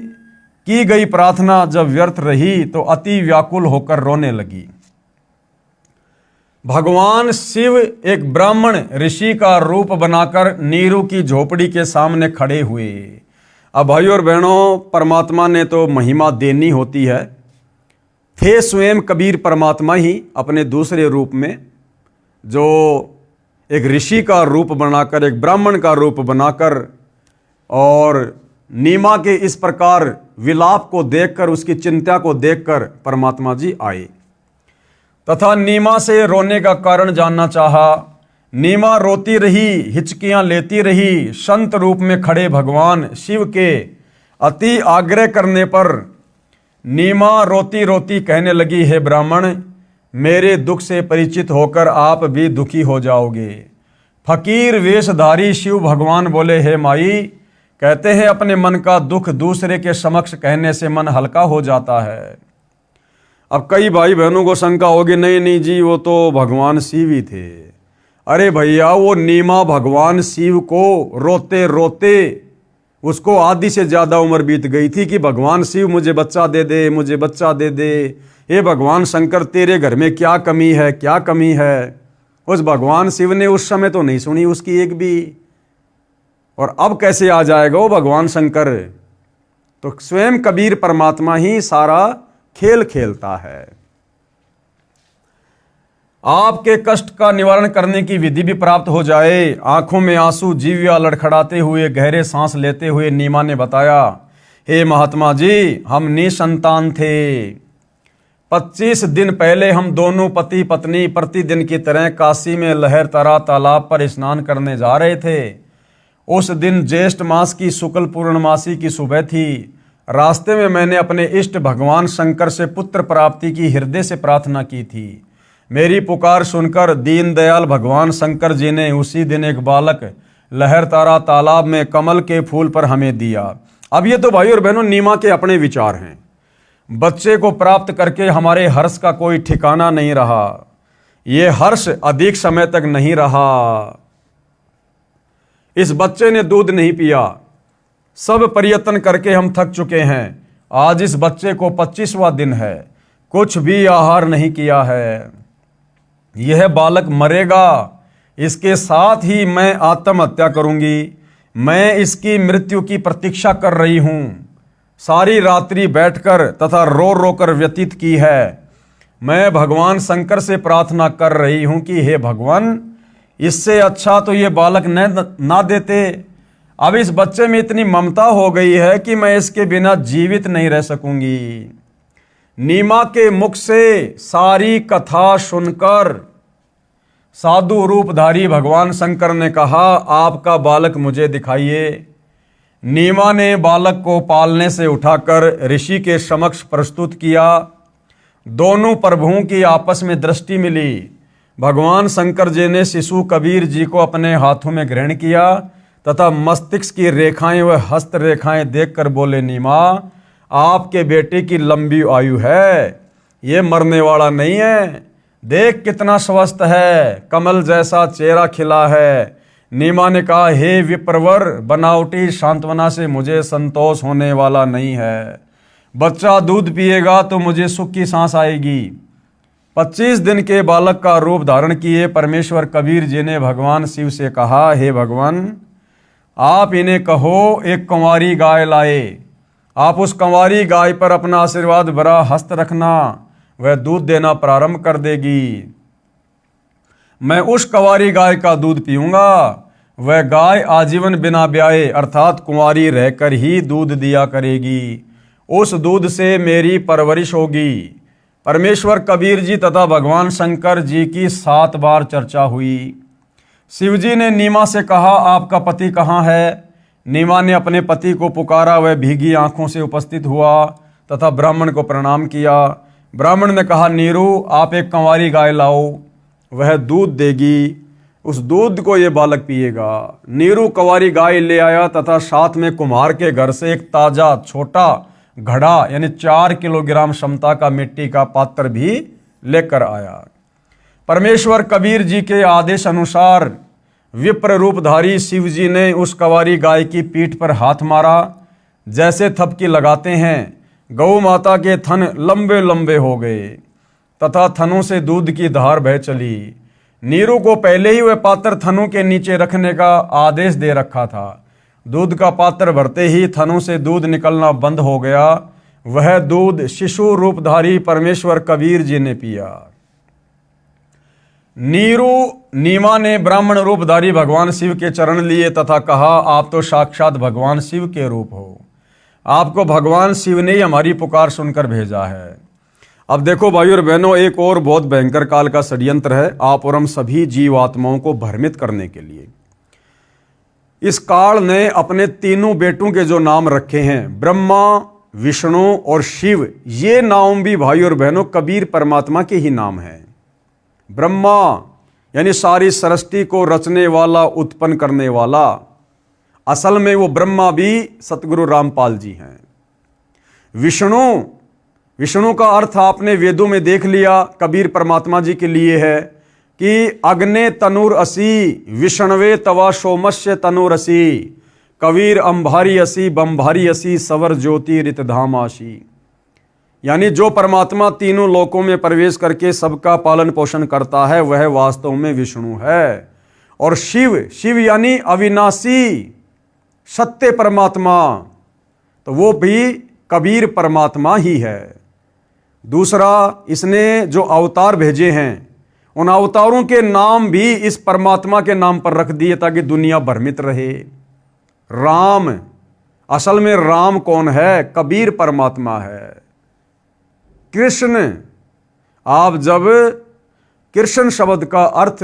की गई प्रार्थना जब व्यर्थ रही तो अति व्याकुल होकर रोने लगी। भगवान शिव एक ब्राह्मण ऋषि का रूप बनाकर नीरू की झोपड़ी के सामने खड़े हुए। अब भाइयों और बहनों, परमात्मा ने तो महिमा देनी होती है। थे स्वयं कबीर परमात्मा ही अपने दूसरे रूप में, जो एक ऋषि का रूप बनाकर, एक ब्राह्मण का रूप बनाकर, और नीमा के इस प्रकार विलाप को देखकर, उसकी चिंता को देखकर परमात्मा जी आए तथा नीमा से रोने का कारण जानना चाहा। नीमा रोती रही, हिचकियां लेती रही। संत रूप में खड़े भगवान शिव के अति आग्रह करने पर नीमा रोती रोती कहने लगी, हे ब्राह्मण, मेरे दुख से परिचित होकर आप भी दुखी हो जाओगे। फकीर वेशधारी शिव भगवान बोले, हे माई, कहते हैं अपने मन का दुख दूसरे के समक्ष कहने से मन हल्का हो जाता है। अब कई भाई बहनों को शंका होगी, नहीं नहीं जी, वो तो भगवान शिव ही थे। अरे भैया, वो नीमा भगवान शिव को रोते रोते उसको आधी से ज़्यादा उम्र बीत गई थी कि भगवान शिव मुझे बच्चा दे दे, मुझे बच्चा दे दे। हे भगवान शंकर, तेरे घर में क्या कमी है, क्या कमी है? उस भगवान शिव ने उस समय तो नहीं सुनी उसकी एक भी, और अब कैसे आ जाएगा वो भगवान शंकर? तो स्वयं कबीर परमात्मा ही सारा खेल खेलता है। आपके कष्ट का निवारण करने की विधि भी प्राप्त हो जाए। आंखों में आंसू, जीव्या लड़खड़ाते हुए गहरे सांस लेते हुए नीमा ने बताया, हे महात्मा जी, हम निसंतान थे। 25 दिन पहले हम दोनों पति पत्नी प्रतिदिन की तरह काशी में लहरतरा तालाब पर स्नान करने जा रहे थे। उस दिन ज्येष्ठ मास की शुक्ल पूर्णमासी की सुबह थी। रास्ते में मैंने अपने इष्ट भगवान शंकर से पुत्र प्राप्ति की हृदय से प्रार्थना की थी। मेरी पुकार सुनकर दीनदयाल भगवान शंकर जी ने उसी दिन एक बालक लहर तारा तालाब में कमल के फूल पर हमें दिया। अब ये तो भाई और बहनों नीमा के अपने विचार हैं। बच्चे को प्राप्त करके हमारे हर्ष का कोई ठिकाना नहीं रहा। ये हर्ष अधिक समय तक नहीं रहा। इस बच्चे ने दूध नहीं पिया। सब प्रयत्न करके हम थक चुके हैं। आज इस बच्चे को 25वां दिन है, कुछ भी आहार नहीं किया है। यह बालक मरेगा, इसके साथ ही मैं आत्महत्या करूंगी। मैं इसकी मृत्यु की प्रतीक्षा कर रही हूं। सारी रात्रि बैठकर तथा रो रो कर व्यतीत की है। मैं भगवान शंकर से प्रार्थना कर रही हूं कि हे भगवान, इससे अच्छा तो ये बालक ना देते। अब इस बच्चे में इतनी ममता हो गई है कि मैं इसके बिना जीवित नहीं रह सकूंगी। नीमा के मुख से सारी कथा सुनकर साधु रूपधारी भगवान शंकर ने कहा, आपका बालक मुझे दिखाइए। नीमा ने बालक को पालने से उठाकर ऋषि के समक्ष प्रस्तुत किया। दोनों प्रभुओं की आपस में दृष्टि मिली। भगवान शंकर जी ने शिशु कबीर जी को अपने हाथों में ग्रहण किया तथा मस्तिष्क की रेखाएं व हस्त रेखाएं देखकर बोले, नीमा, आपके बेटे की लंबी आयु है, ये मरने वाला नहीं है। देख कितना स्वस्थ है, कमल जैसा चेहरा खिला है। नीमा ने कहा, हे विप्रवर, बनावटी सांत्वना से मुझे संतोष होने वाला नहीं है। बच्चा दूध पिएगा तो मुझे सुख की सांस आएगी। 25 दिन के बालक का रूप धारण किए परमेश्वर कबीर जी ने भगवान शिव से कहा, हे भगवान, आप इन्हें कहो एक कंवारी गाय लाए। आप उस कंवारी गाय पर अपना आशीर्वाद भरा हस्त रखना, वह दूध देना प्रारंभ कर देगी। मैं उस कंवारी गाय का दूध पीऊंगा। वह गाय आजीवन बिना ब्याए अर्थात कुंवारी रहकर ही दूध दिया करेगी। उस दूध से मेरी परवरिश होगी। परमेश्वर कबीर जी तथा भगवान शंकर जी की 7 बार चर्चा हुई। शिवजी ने नीमा से कहा, आपका पति कहाँ है? नीमा ने अपने पति को पुकारा। वह भीगी आंखों से उपस्थित हुआ तथा ब्राह्मण को प्रणाम किया। ब्राह्मण ने कहा, नीरू, आप एक कंवारी गाय लाओ, वह दूध देगी। उस दूध को ये बालक पिएगा। नीरू कंवारी गाय ले आया तथा साथ में कुम्हार के घर से एक ताजा छोटा घड़ा यानी 4 किलोग्राम क्षमता का मिट्टी का पात्र भी लेकर आया। परमेश्वर कबीर जी के आदेश अनुसार विप्र रूपधारी शिव जी ने उस कंवारी गाय की पीठ पर हाथ मारा। जैसे थपकी लगाते हैं, गौ माता के थन लंबे लंबे हो गए तथा थनों से दूध की धार बह चली। नीरू को पहले ही वह पात्र थनों के नीचे रखने का आदेश दे रखा था। दूध का पात्र भरते ही थनों से दूध निकलना बंद हो गया। वह दूध शिशु रूपधारी परमेश्वर कबीर जी ने पिया। नीमा ने ब्राह्मण रूपधारी भगवान शिव के चरण लिए तथा कहा, आप तो साक्षात भगवान शिव के रूप हो। आपको भगवान शिव ने ही हमारी पुकार सुनकर भेजा है। अब देखो भाई और बहनों, एक और बहुत भयंकर काल का षड्यंत्र है आप और हम सभी जीवात्माओं को भ्रमित करने के लिए। इस काल ने अपने तीनों बेटों के जो नाम रखे हैं, ब्रह्मा, विष्णु और शिव, ये नाम भी भाई और बहनों कबीर परमात्मा के ही नाम हैं। ब्रह्मा यानी सारी सृष्टि को रचने वाला, उत्पन्न करने वाला। असल में वो ब्रह्मा भी सतगुरु रामपाल जी हैं। विष्णु का अर्थ आपने वेदों में देख लिया, कबीर परमात्मा जी के लिए है कि अग्ने तनुर असी, विष्णवे तवा सोमस्य तनुर असी, कबीर अंभारी असी, बंभारी असी, सवर ज्योति रितधाम आशी। यानी जो परमात्मा तीनों लोकों में प्रवेश करके सबका पालन पोषण करता है, वह वास्तव में विष्णु है। और शिव यानी अविनाशी सत्य परमात्मा, तो वो भी कबीर परमात्मा ही है। दूसरा, इसने जो अवतार भेजे हैं, उन अवतारों के नाम भी इस परमात्मा के नाम पर रख दिए ताकि दुनिया भ्रमित रहे। राम, असल में राम कौन है? कबीर परमात्मा है। कृष्ण, आप जब कृष्ण शब्द का अर्थ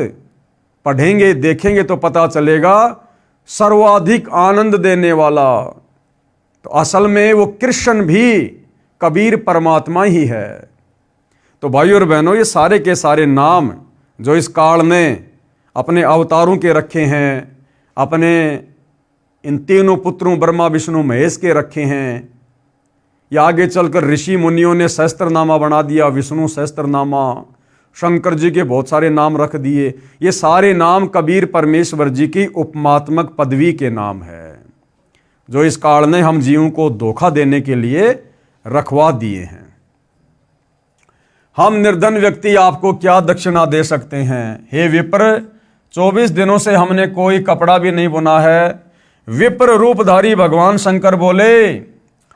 पढ़ेंगे, देखेंगे तो पता चलेगा सर्वाधिक आनंद देने वाला। तो असल में वो कृष्ण भी कबीर परमात्मा ही है। तो भाइयों और बहनों, ये सारे के सारे नाम जो इस काल ने अपने अवतारों के रखे हैं, अपने इन तीनों पुत्रों ब्रह्मा विष्णु महेश के रखे हैं, या आगे चलकर ऋषि मुनियों ने सहस्त्रनामा बना दिया, विष्णु सहस्त्रनामा, शंकर जी के बहुत सारे नाम रख दिए। ये सारे नाम कबीर परमेश्वर जी की उपमात्मक पदवी के नाम है, जो इस काल ने हम जीवों को धोखा देने के लिए रखवा दिए हैं। हम निर्धन व्यक्ति आपको क्या दक्षिणा दे सकते हैं? हे विप्र, 24 दिनों से हमने कोई कपड़ा भी नहीं बुना है। विप्र रूपधारी भगवान शंकर बोले।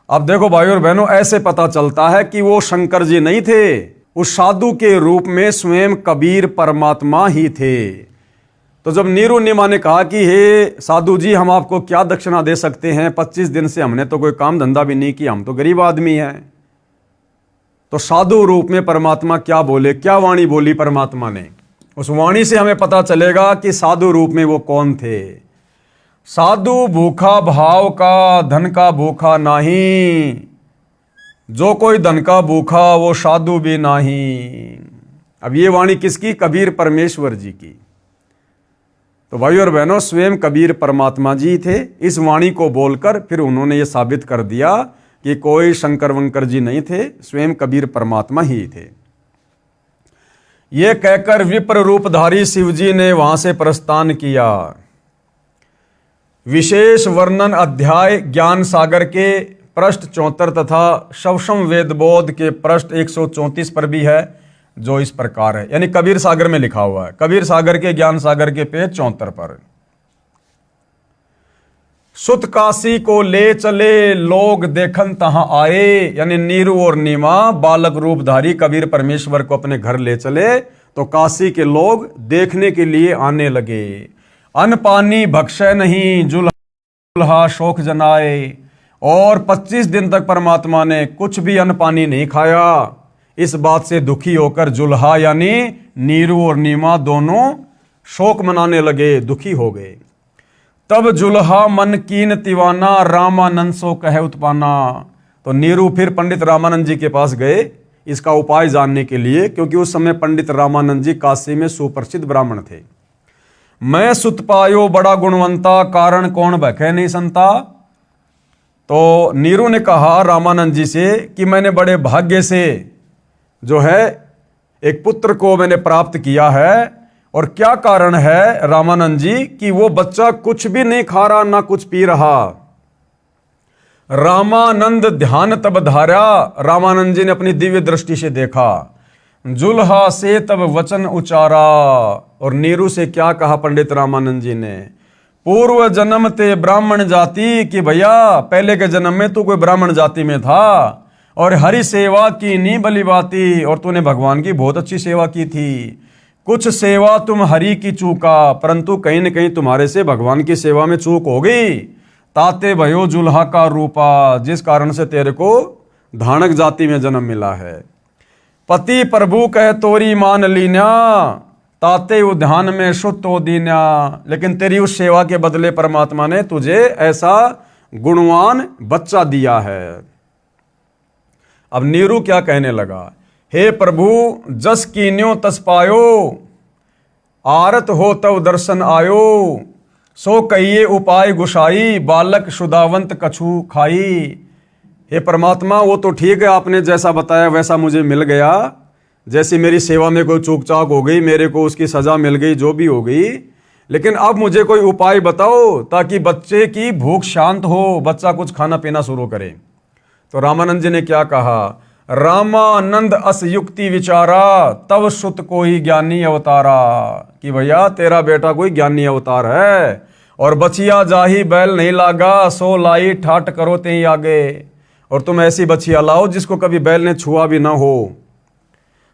अब देखो भाइयों और बहनों, ऐसे पता चलता है कि वो शंकर जी नहीं थे, उस साधु के रूप में स्वयं कबीर परमात्मा ही थे। तो जब नीरू निमा ने कहा कि हे साधु जी, हम आपको क्या दक्षिणा दे सकते हैं, 25 दिन से हमने तो कोई काम धंधा भी नहीं किया, हम तो गरीब आदमी हैं। तो साधु रूप में परमात्मा क्या बोले, क्या वाणी बोली परमात्मा ने? उस वाणी से हमें पता चलेगा कि साधु रूप में वो कौन थे। साधु भूखा भाव का, धन का भूखा नहीं। जो कोई धन का भूखा, वो साधु भी नहीं। अब ये वाणी किसकी? कबीर परमेश्वर जी की। तो भाइयों और बहनों, स्वयं कबीर परमात्मा जी थे। इस वाणी को बोलकर फिर उन्होंने ये साबित कर दिया कि कोई शंकर वंकर जी नहीं थे, स्वयं कबीर परमात्मा ही थे। ये कहकर विप्र रूपधारी शिव जी ने वहां से प्रस्थान किया। विशेष वर्णन अध्याय ज्ञान सागर के पृष्ठ 74 तथा शवशम वेदबोध के पृष्ठ 134 पर भी है, जो इस प्रकार है, यानी कबीर सागर में लिखा हुआ है। कबीर सागर के ज्ञान सागर के पेज 74 पर। सुत काशी को ले चले लोग देखन तहां आए, यानी नीरू और नीमा बालक रूपधारी कबीर परमेश्वर को अपने घर ले चले, तो काशी के लोग देखने के लिए आने लगे। अन्न पानी भक्षय नहीं, जुल्हा शोक जनाए। और 25 दिन तक परमात्मा ने कुछ भी अन्न पानी नहीं खाया। इस बात से दुखी होकर जुल्हा यानी नीरू और नीमा दोनों शोक मनाने लगे, दुखी हो गए। तब जुल्हा मन कीन तिवाना, रामानंद सो कहे उत्पाना। तो नीरू फिर पंडित रामानंद जी के पास गए इसका उपाय जानने के लिए, क्योंकि उस समय पंडित रामानंद जी काशी में सुप्रसिद्ध ब्राह्मण थे। मैं सुत पायो बड़ा गुणवंता, कारण कौन भखे नहीं संता। तो नीरू ने कहा रामानंद जी से कि मैंने बड़े भाग्य से जो है एक पुत्र को मैंने प्राप्त किया है। और क्या कारण है रामानंद जी? कि वो बच्चा कुछ भी नहीं खा रहा, ना कुछ पी रहा। रामानंद ध्यान तब धारा, रामानंद जी ने अपनी दिव्य दृष्टि से देखा। जुल्हा से तब वचन उचारा। और नीरू से क्या कहा पंडित रामानंद जी ने? पूर्व जन्म ते ब्राह्मण जाति, कि भैया पहले के जन्म में तू कोई ब्राह्मण जाति में था, और हरि सेवा की नी बली बाती, और तूने भगवान की बहुत अच्छी सेवा की थी। कुछ सेवा तुम हरि की चूका, परंतु कहीं न कहीं तुम्हारे से भगवान की सेवा में चूक हो गई। ताते भयो जुल्हा का रूपा, जिस कारण से तेरे को धानक जाति में जन्म मिला है। पति प्रभु कह तोरी मान लीना, ताते उद्यान में शुद्ध दीना। लेकिन तेरी उस सेवा के बदले परमात्मा ने तुझे ऐसा गुणवान बच्चा दिया है। अब नीरू क्या कहने लगा? हे प्रभु, जस कीन्यो तस पायो, आरत हो तव दर्शन आयो। सो कहिए उपाय गुसाई, बालक शुदावंत कछु खाई। हे परमात्मा, वो तो ठीक है, आपने जैसा बताया वैसा मुझे मिल गया। जैसी मेरी सेवा में कोई चूक चाक हो गई, मेरे को उसकी सजा मिल गई, जो भी हो गई, लेकिन अब मुझे कोई उपाय बताओ ताकि बच्चे की भूख शांत हो, बच्चा कुछ खाना पीना शुरू करे। तो रामानंद जी ने क्या कहा? रामानंद अस युक्ति विचारा, तब सुत को ही ज्ञानी अवतारा। कि भैया तेरा बेटा कोई ज्ञानी अवतार है। और बचिया जाही बैल नहीं लागा, सो लाई ठाट करो ते आगे। और तुम ऐसी बचिया लाओ जिसको कभी बैल ने छुआ भी ना हो।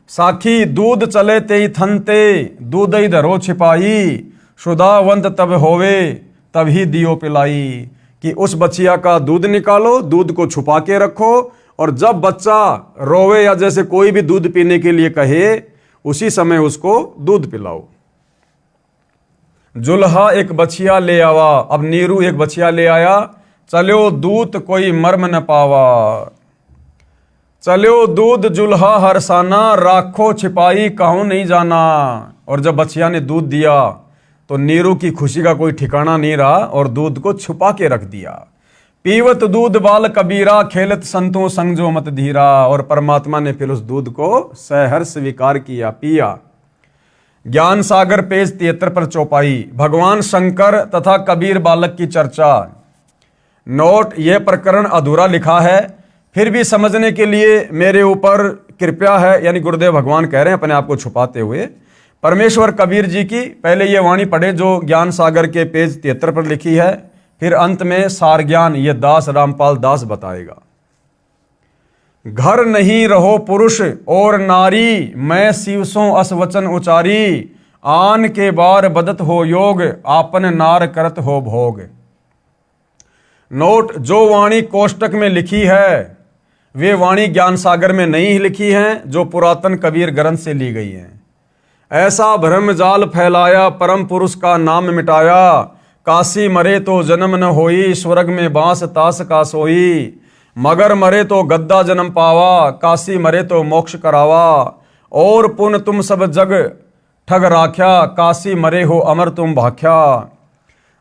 साखी दूध चले ते ही थनते, दूध ही धरो छिपाई। शुदावंत तब होवे, तब ही दियो पिलाई। कि उस बचिया का दूध निकालो, दूध को छुपा के रखो, और जब बच्चा रोवे या जैसे कोई भी दूध पीने के लिए कहे, उसी समय उसको दूध पिलाओ। जुल्हा एक बछिया ले आवा। अब नीरू एक बछिया ले आया। चलो दूत कोई मर्म न पावा। चलो दूध जुल्हा हरसाना, राखो छिपाई कहूं नहीं जाना। और जब बछिया ने दूध दिया तो नीरू की खुशी का कोई ठिकाना नहीं रहा और दूध को छुपा के रख दिया। पीवत दूध बाल कबीरा, खेलत संतों संग जो मत धीरा। और परमात्मा ने फिर उस दूध को सहर्ष स्वीकार किया, पिया। ज्ञान सागर पेज 73 पर चौपाई। भगवान शंकर तथा कबीर बालक की चर्चा। नोट, यह प्रकरण अधूरा लिखा है, फिर भी समझने के लिए मेरे ऊपर कृपया है, यानी गुरुदेव भगवान कह रहे हैं अपने आप को छुपाते हुए। परमेश्वर कबीर जी की पहले ये वाणी पढ़े जो ज्ञान सागर के पेज 73 पर लिखी है, फिर अंत में सार ज्ञान ये दास रामपाल दास बताएगा। घर नहीं रहो पुरुष और नारी, मैं शिवसों अस वचन उचारी। आन के बार बदत हो योग, आपन नार करत हो भोग। नोट, जो वाणी कोष्टक में लिखी है वे वाणी ज्ञान सागर में नहीं लिखी हैं, जो पुरातन कबीर ग्रंथ से ली गई हैं। ऐसा भ्रम जाल फैलाया, परम पुरुष का नाम मिटाया। काशी मरे तो जन्म न होई, स्वर्ग में बांस तास का सोई। मगर मरे तो गद्दा जन्म पावा, काशी मरे तो मोक्ष करावा। और पुन तुम सब जग ठग राख्या, काशी मरे हो अमर तुम भाख्या।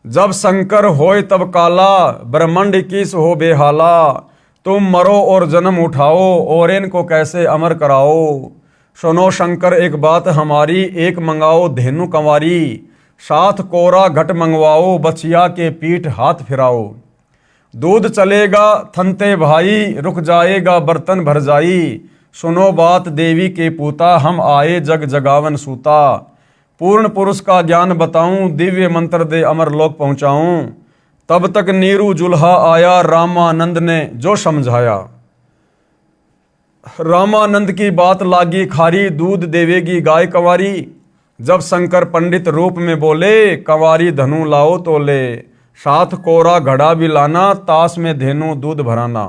जब शंकर होय तब काला, ब्रह्मांड किस हो बेहाला। तुम मरो और जन्म उठाओ, और इनको कैसे अमर कराओ। सुनो शंकर एक बात हमारी, एक मंगाओ धेनु कंवारी। साथ कोरा घट मंगवाओ, बछिया के पीठ हाथ फिराओ। दूध चलेगा थनते भाई, रुक जाएगा बर्तन भर जाई। सुनो बात देवी के पूता, हम आए जग जगावन सूता। पूर्ण पुरुष का ज्ञान बताऊं, दिव्य मंत्र दे अमर लोक पहुंचाऊं। तब तक नीरू जुल्हा आया, रामानंद ने जो समझाया। रामानंद की बात लागी खारी, दूध देवेगी गाय कंवारी। जब शंकर पंडित रूप में बोले, कंवारी धनु लाओ तो ले। साथ कोरा घड़ा भी लाना, तास में धेनु दूध भराना।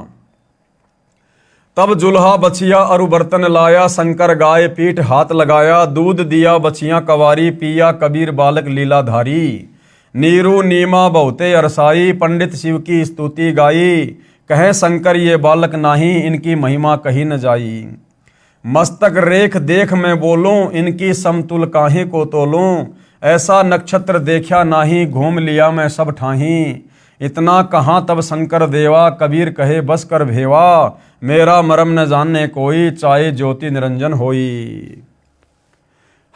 तब जुल्हा बछिया अरु बर्तन लाया, शंकर गाय पीठ हाथ लगाया। दूध दिया बछिया कंवारी, पिया कबीर बालक लीलाधारी। नीरू नीमा बहुते अरसाई, पंडित शिव की स्तुति गाई। कहे शंकर ये बालक नाही, इनकी महिमा कही न जाई। मस्तक रेख देख मैं बोलूं, इनकी समतुल काहे को तोलूं। ऐसा नक्षत्र देखा नाही, घूम लिया मैं सब ठाही। इतना कहाँ तब शंकर देवा, कबीर कहे बस कर भेवा। मेरा मरम न जानने कोई, चाहे ज्योति निरंजन होई।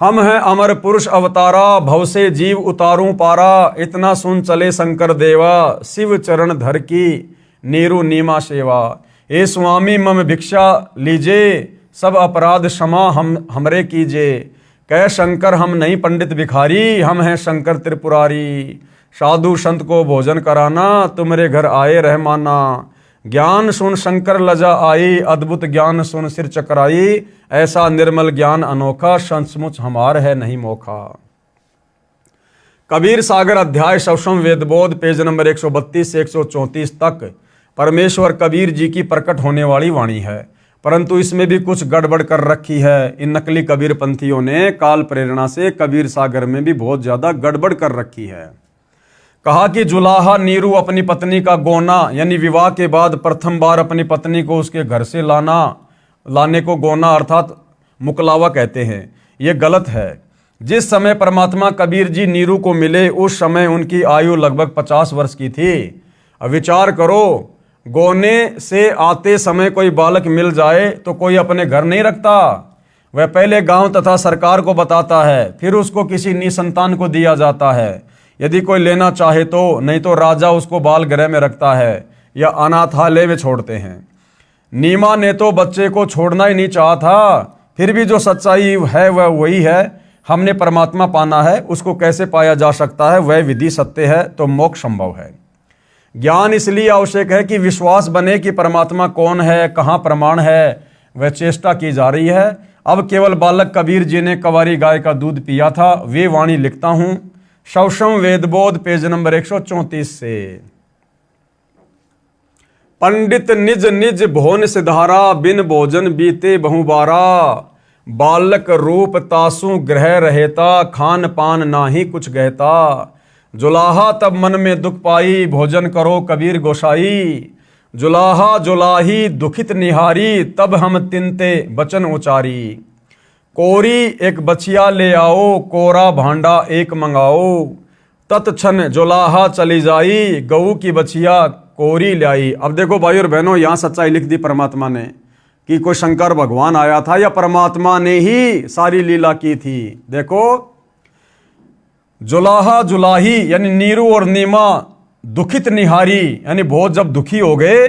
हम हैं अमर पुरुष अवतारा, भव से जीव उतारूं पारा। इतना सुन चले शंकर देवा, शिव चरण धर की नीरू नीमा सेवा। ए स्वामी मम भिक्षा लीजे, सब अपराध क्षमा हमरे कीजे। कह शंकर हम नहीं पंडित भिखारी, हम हैं शंकर त्रिपुरारी। साधु संत को भोजन कराना, तुम्हारे घर आए रहमाना। ज्ञान सुन शंकर लजा आई, अद्भुत ज्ञान सुन सिर चकराई। ऐसा निर्मल ज्ञान अनोखा, सचमुच हमार है नहीं मोखा। कबीर सागर अध्याय सवसम वेदबोध पेज नंबर 132 से 134 तक परमेश्वर कबीर जी की प्रकट होने वाली वाणी है, परंतु इसमें भी कुछ गड़बड़ कर रखी है। इन नकली कबीर पंथियों ने काल प्रेरणा से कबीर सागर में भी बहुत ज्यादा गड़बड़ कर रखी है। कहा कि जुलाहा नीरू अपनी पत्नी का गोना, यानी विवाह के बाद प्रथम बार अपनी पत्नी को उसके घर से लाने को गोना अर्थात मुकलावा कहते हैं। ये गलत है। जिस समय परमात्मा कबीर जी नीरू को मिले उस समय उनकी आयु लगभग 50 वर्ष की थी। अब विचार करो, गोने से आते समय कोई बालक मिल जाए तो कोई अपने घर नहीं रखता, वह पहले गांव तथा सरकार को बताता है, फिर उसको किसी निसंतान को दिया जाता है यदि कोई लेना चाहे तो, नहीं तो राजा उसको बाल गृह में रखता है या अनाथालय में छोड़ते हैं। नीमा ने तो बच्चे को छोड़ना ही नहीं चाहा था, फिर भी जो सच्चाई है वह वही है। हमने परमात्मा पाना है, उसको कैसे पाया जा सकता है, वह विधि सत्य है तो मोक्ष संभव है। ज्ञान इसलिए आवश्यक है कि विश्वास बने कि परमात्मा कौन है, कहाँ प्रमाण है, वह चेष्टा की जा रही है। अब केवल बालक कबीर जी ने कंवारी गाय का दूध पिया था, वे वाणी लिखता हूं सवसम वेदबोध पेज नंबर 134 से। पंडित निज निज भोन सिधारा, बिन भोजन बीते बहुबारा। बालक रूप तासु ग्रह रहेता, खान पान नाही कुछ गहता। जुलाहा तब मन में दुख पाई, भोजन करो कबीर गोसाई। जुलाहा जुलाही दुखित निहारी, तब हम तिनते बचन उचारी। कोरी एक बछिया ले आओ, कोरा भांडा एक मंगाओ। तत्क्षण जुलाहा चली जाई, गऊ की बछिया कोरी लाई। अब देखो भाई और बहनों, यहां सच्चाई लिख दी परमात्मा ने कि कोई शंकर भगवान आया था या परमात्मा ने ही सारी लीला की थी। देखो, जुलाहा जुलाही यानी नीरू और नीमा, दुखित निहारी यानी बहुत जब दुखी हो गए,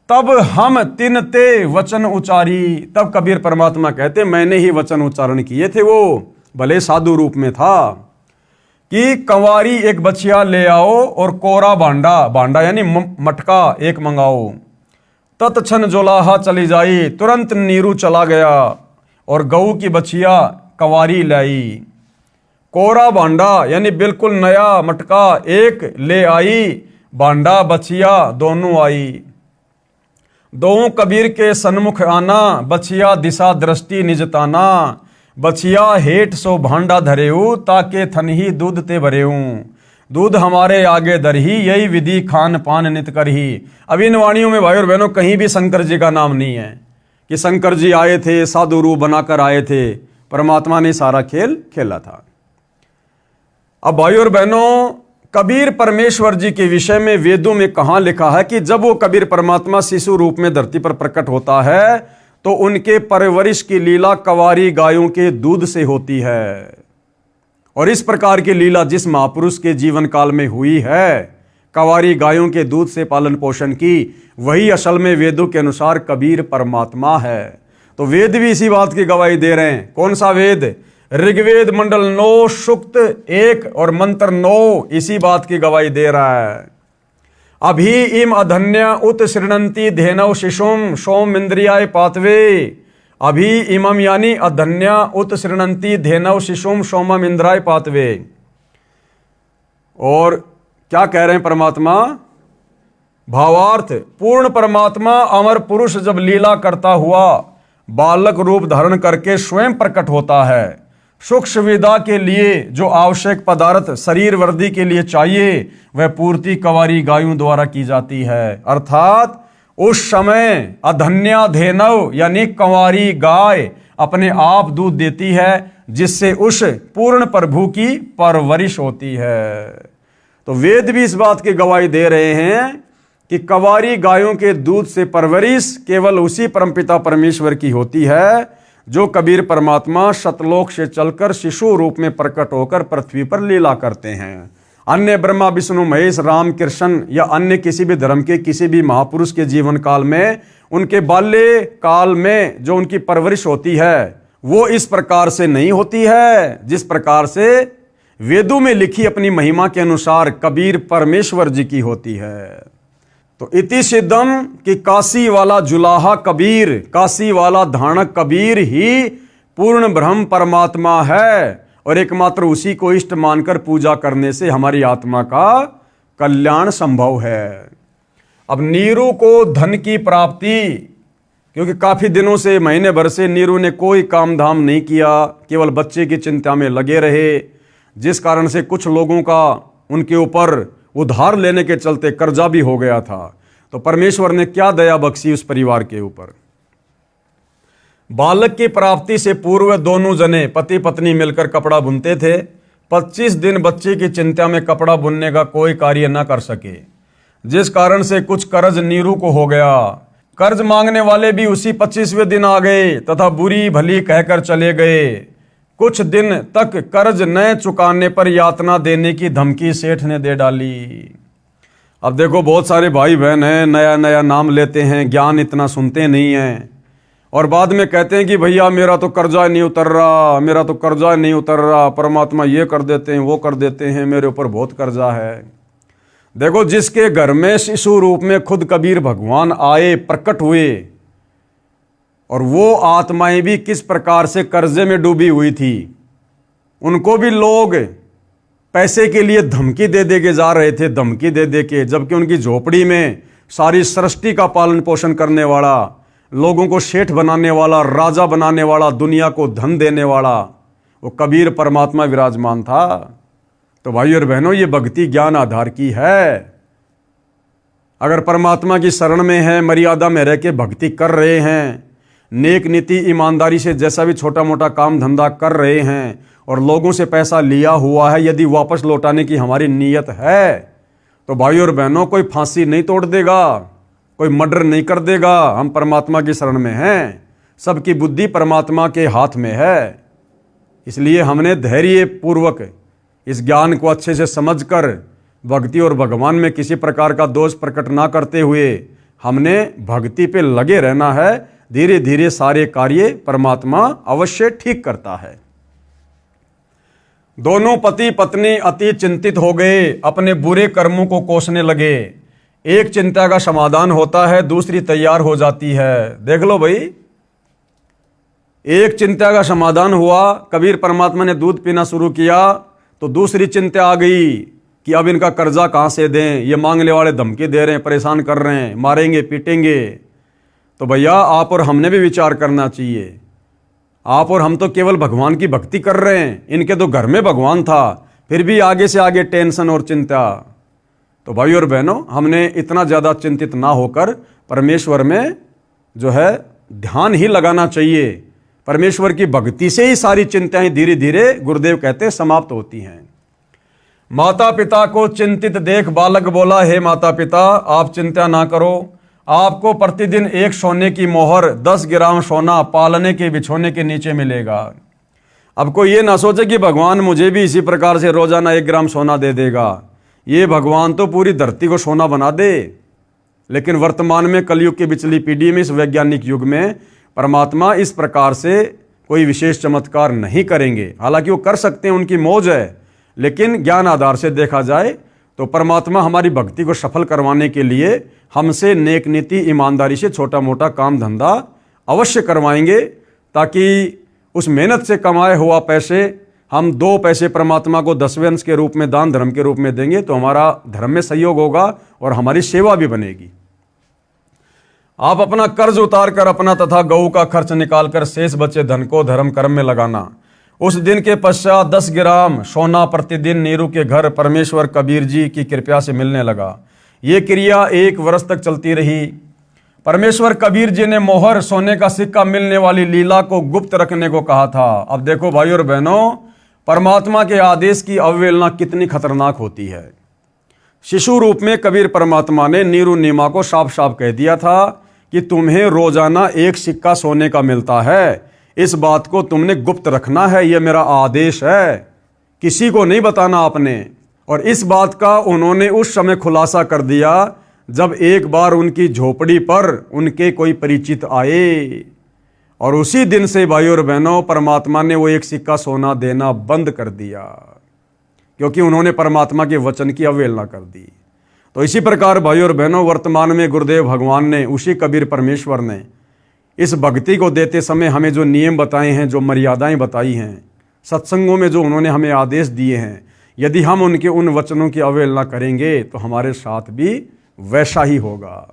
तब हम तिनते वचन उचारी। तब कबीर परमात्मा कहते मैंने ही वचन उच्चारण किए थे, वो भले साधु रूप में था, कि कंवारी एक बछिया ले आओ और कोरा भांडा, भांडा यानी मटका एक मंगाओ। तत्क्षण जुलाहा चली जाई, तुरंत नीरू चला गया और गऊ की बछिया कंवारी लाई। कोरा भांडा यानी बिल्कुल नया मटका एक ले आई, भांडा बछिया दोनों आई। दोनों कबीर के सन्मुख आना, बछिया दिशा दृष्टि निजताना। बछिया हेठ सो भांडा धरेऊ, ताके थनही दूध ते भरेऊ। दूध हमारे आगे दरही, यही विधि खान पान नित करही। अब इन वाणियों में भाई और बहनों कहीं भी शंकर जी का नाम नहीं है कि शंकर जी आए थे, साधु रूप बनाकर आए थे। परमात्मा ने सारा खेल खेला था। अब भाई और बहनों, कबीर परमेश्वर जी के विषय में वेदों में कहां लिखा है कि जब वो कबीर परमात्मा शिशु रूप में धरती पर प्रकट होता है तो उनके परवरिश की लीला कंवारी गायों के दूध से होती है। और इस प्रकार की लीला जिस महापुरुष के जीवन काल में हुई है, कंवारी गायों के दूध से पालन पोषण की, वही असल में वेदों के अनुसार कबीर परमात्मा है। तो वेद भी इसी बात की गवाही दे रहे हैं। कौन सा वेद? ऋग्वेद मंडल 9 सूक्त 1 और मंत्र 9 इसी बात की गवाही दे रहा है। अभी इम अधन्या उत श्रृणंती धेनव शिशुम सोम इंद्रियाय पातवे। अभी इमम यानी अधन्या उत श्रृणंती धेनव शिशुम सोमम इंद्राय पातवे। और क्या कह रहे हैं परमात्मा? भावार्थ, पूर्ण परमात्मा अमर पुरुष जब लीला करता हुआ बालक रूप धारण करके स्वयं प्रकट होता है, सुख सुविधा के लिए जो आवश्यक पदार्थ शरीर वर्दी के लिए चाहिए वह पूर्ति कंवारी गायों द्वारा की जाती है। अर्थात उस समय अधन्या धेनव यानी कंवारी गाय अपने आप दूध देती है, जिससे उस पूर्ण प्रभु की परवरिश होती है। तो वेद भी इस बात की गवाही दे रहे हैं कि कंवारी गायों के दूध से परवरिश केवल उसी परमपिता परमेश्वर की होती है जो कबीर परमात्मा सतलोक से चलकर शिशु रूप में प्रकट होकर पृथ्वी पर लीला करते हैं। अन्य ब्रह्मा विष्णु महेश राम कृष्ण या अन्य किसी भी धर्म के किसी भी महापुरुष के जीवन काल में उनके बाल्य काल में जो उनकी परवरिश होती है वो इस प्रकार से नहीं होती है जिस प्रकार से वेदों में लिखी अपनी महिमा के अनुसार कबीर परमेश्वर जी की होती है। तो इति सिद्धम कि काशी वाला जुलाहा कबीर, काशी वाला धाणक कबीर ही पूर्ण ब्रह्म परमात्मा है और एकमात्र उसी को इष्ट मानकर पूजा करने से हमारी आत्मा का कल्याण संभव है। अब नीरू को धन की प्राप्ति, क्योंकि काफी दिनों से महीने भर से नीरू ने कोई काम धाम नहीं किया, केवल बच्चे की चिंता में लगे रहे, जिस कारण से कुछ लोगों का उनके ऊपर उधार लेने के चलते कर्जा भी हो गया था। तो परमेश्वर ने क्या दया बख्शी उस परिवार के ऊपर। बालक की प्राप्ति से पूर्व दोनों जने पति पत्नी मिलकर कपड़ा बुनते थे। 25 दिन बच्चे की चिंता में कपड़ा बुनने का कोई कार्य न कर सके, जिस कारण से कुछ कर्ज नीरू को हो गया। कर्ज मांगने वाले भी उसी 25वें दिन आ गए तथा बुरी भली कहकर चले गए। कुछ दिन तक कर्ज न चुकाने पर यातना देने की धमकी सेठ ने दे डाली। अब देखो, बहुत सारे भाई बहन हैं, नया नया नाम लेते हैं, ज्ञान इतना सुनते नहीं हैं और बाद में कहते हैं कि भैया मेरा तो कर्जा नहीं उतर रहा, मेरा तो कर्जा नहीं उतर रहा, परमात्मा ये कर देते हैं वो कर देते हैं, मेरे ऊपर बहुत कर्जा है। देखो, जिसके घर में शिशु रूप में खुद कबीर भगवान आए, प्रकट हुए, और वो आत्माएं भी किस प्रकार से कर्जे में डूबी हुई थी, उनको भी लोग पैसे के लिए धमकी दे दे के जा रहे थे, धमकी दे दे के, जबकि उनकी झोपड़ी में सारी सृष्टि का पालन पोषण करने वाला, लोगों को सेठ बनाने वाला, राजा बनाने वाला, दुनिया को धन देने वाला वो कबीर परमात्मा विराजमान था। तो भाई और बहनों, ये भक्ति ज्ञान आधार की है। अगर परमात्मा की शरण में है, मर्यादा में रह के भक्ति कर रहे हैं, नेक नीति ईमानदारी से जैसा भी छोटा मोटा काम धंधा कर रहे हैं और लोगों से पैसा लिया हुआ है, यदि वापस लौटाने की हमारी नीयत है तो भाई और बहनों, कोई फांसी नहीं तोड़ देगा, कोई मर्डर नहीं कर देगा। हम परमात्मा की शरण में हैं, सबकी बुद्धि परमात्मा के हाथ में है। इसलिए हमने धैर्य पूर्वक इस ज्ञान को अच्छे से समझकर भक्ति और भगवान में किसी प्रकार का दोष प्रकट ना करते हुए हमने भक्ति पे लगे रहना है। धीरे धीरे सारे कार्य परमात्मा अवश्य ठीक करता है। दोनों पति पत्नी अति चिंतित हो गए, अपने बुरे कर्मों को कोसने लगे। एक चिंता का समाधान होता है, दूसरी तैयार हो जाती है। देख लो भाई, एक चिंता का समाधान हुआ, कबीर परमात्मा ने दूध पीना शुरू किया तो दूसरी चिंता आ गई कि अब इनका कर्जा कहां से दें, ये मांगने वाले धमकी दे रहे हैं, परेशान कर रहे हैं, मारेंगे पीटेंगे। तो भैया आप और हमने भी विचार करना चाहिए। आप और हम तो केवल भगवान की भक्ति कर रहे हैं, इनके तो घर में भगवान था, फिर भी आगे से आगे टेंशन और चिंता। तो भाई और बहनों, हमने इतना ज़्यादा चिंतित ना होकर परमेश्वर में जो है ध्यान ही लगाना चाहिए। परमेश्वर की भक्ति से ही सारी चिंताएं धीरे धीरे, गुरुदेव कहते हैं, समाप्त होती हैं। माता पिता को चिंतित देख बालक बोला, हे माता पिता आप चिंता ना करो, आपको प्रतिदिन एक सोने की मोहर 10 ग्राम सोना पालने के बिछोने के नीचे मिलेगा। अब कोई ये ना सोचे कि भगवान मुझे भी इसी प्रकार से रोजाना 1 ग्राम सोना दे देगा। ये भगवान तो पूरी धरती को सोना बना दे, लेकिन वर्तमान में कलयुग की बिचली पीढ़ी में, इस वैज्ञानिक युग में परमात्मा इस प्रकार से कोई विशेष चमत्कार नहीं करेंगे। हालांकि वो कर सकते हैं, उनकी मौज है, लेकिन ज्ञान आधार से देखा जाए तो परमात्मा हमारी भक्ति को सफल करवाने के लिए हमसे नेक नीति ईमानदारी से छोटा मोटा काम धंधा अवश्य करवाएंगे, ताकि उस मेहनत से कमाए हुआ पैसे हम 2 पैसे परमात्मा को 10वें अंश के रूप में, दान धर्म के रूप में देंगे तो हमारा धर्म में सहयोग होगा और हमारी सेवा भी बनेगी। आप अपना कर्ज उतार कर अपना तथा गऊ का खर्च निकालकर शेष बचे धन को धर्म कर्म में लगाना। उस दिन के पश्चात 10 ग्राम सोना प्रतिदिन नीरू के घर परमेश्वर कबीर जी की कृपा से मिलने लगा। ये क्रिया 1 वर्ष तक चलती रही। परमेश्वर कबीर जी ने मोहर सोने का सिक्का मिलने वाली लीला को गुप्त रखने को कहा था। अब देखो भाई और बहनों, परमात्मा के आदेश की अवहेलना कितनी खतरनाक होती है। शिशु रूप में कबीर परमात्मा ने नीरू नीमा को साफ साफ कह दिया था कि तुम्हें रोजाना 1 सिक्का सोने का मिलता है, इस बात को तुमने गुप्त रखना है, यह मेरा आदेश है, किसी को नहीं बताना आपने। और इस बात का उन्होंने उस समय खुलासा कर दिया जब एक बार उनकी झोपड़ी पर उनके कोई परिचित आए, और उसी दिन से भाई और बहनों परमात्मा ने वो 1 सिक्का सोना देना बंद कर दिया, क्योंकि उन्होंने परमात्मा के वचन की अवहेलना कर दी। तो इसी प्रकार भाई और बहनों, वर्तमान में गुरुदेव भगवान ने, उसी कबीर परमेश्वर ने इस भक्ति को देते समय हमें जो नियम बताए हैं, जो मर्यादाएं बताई हैं, सत्संगों में जो उन्होंने हमें आदेश दिए हैं, यदि हम उनके उन वचनों की अवहेलना करेंगे तो हमारे साथ भी वैसा ही होगा।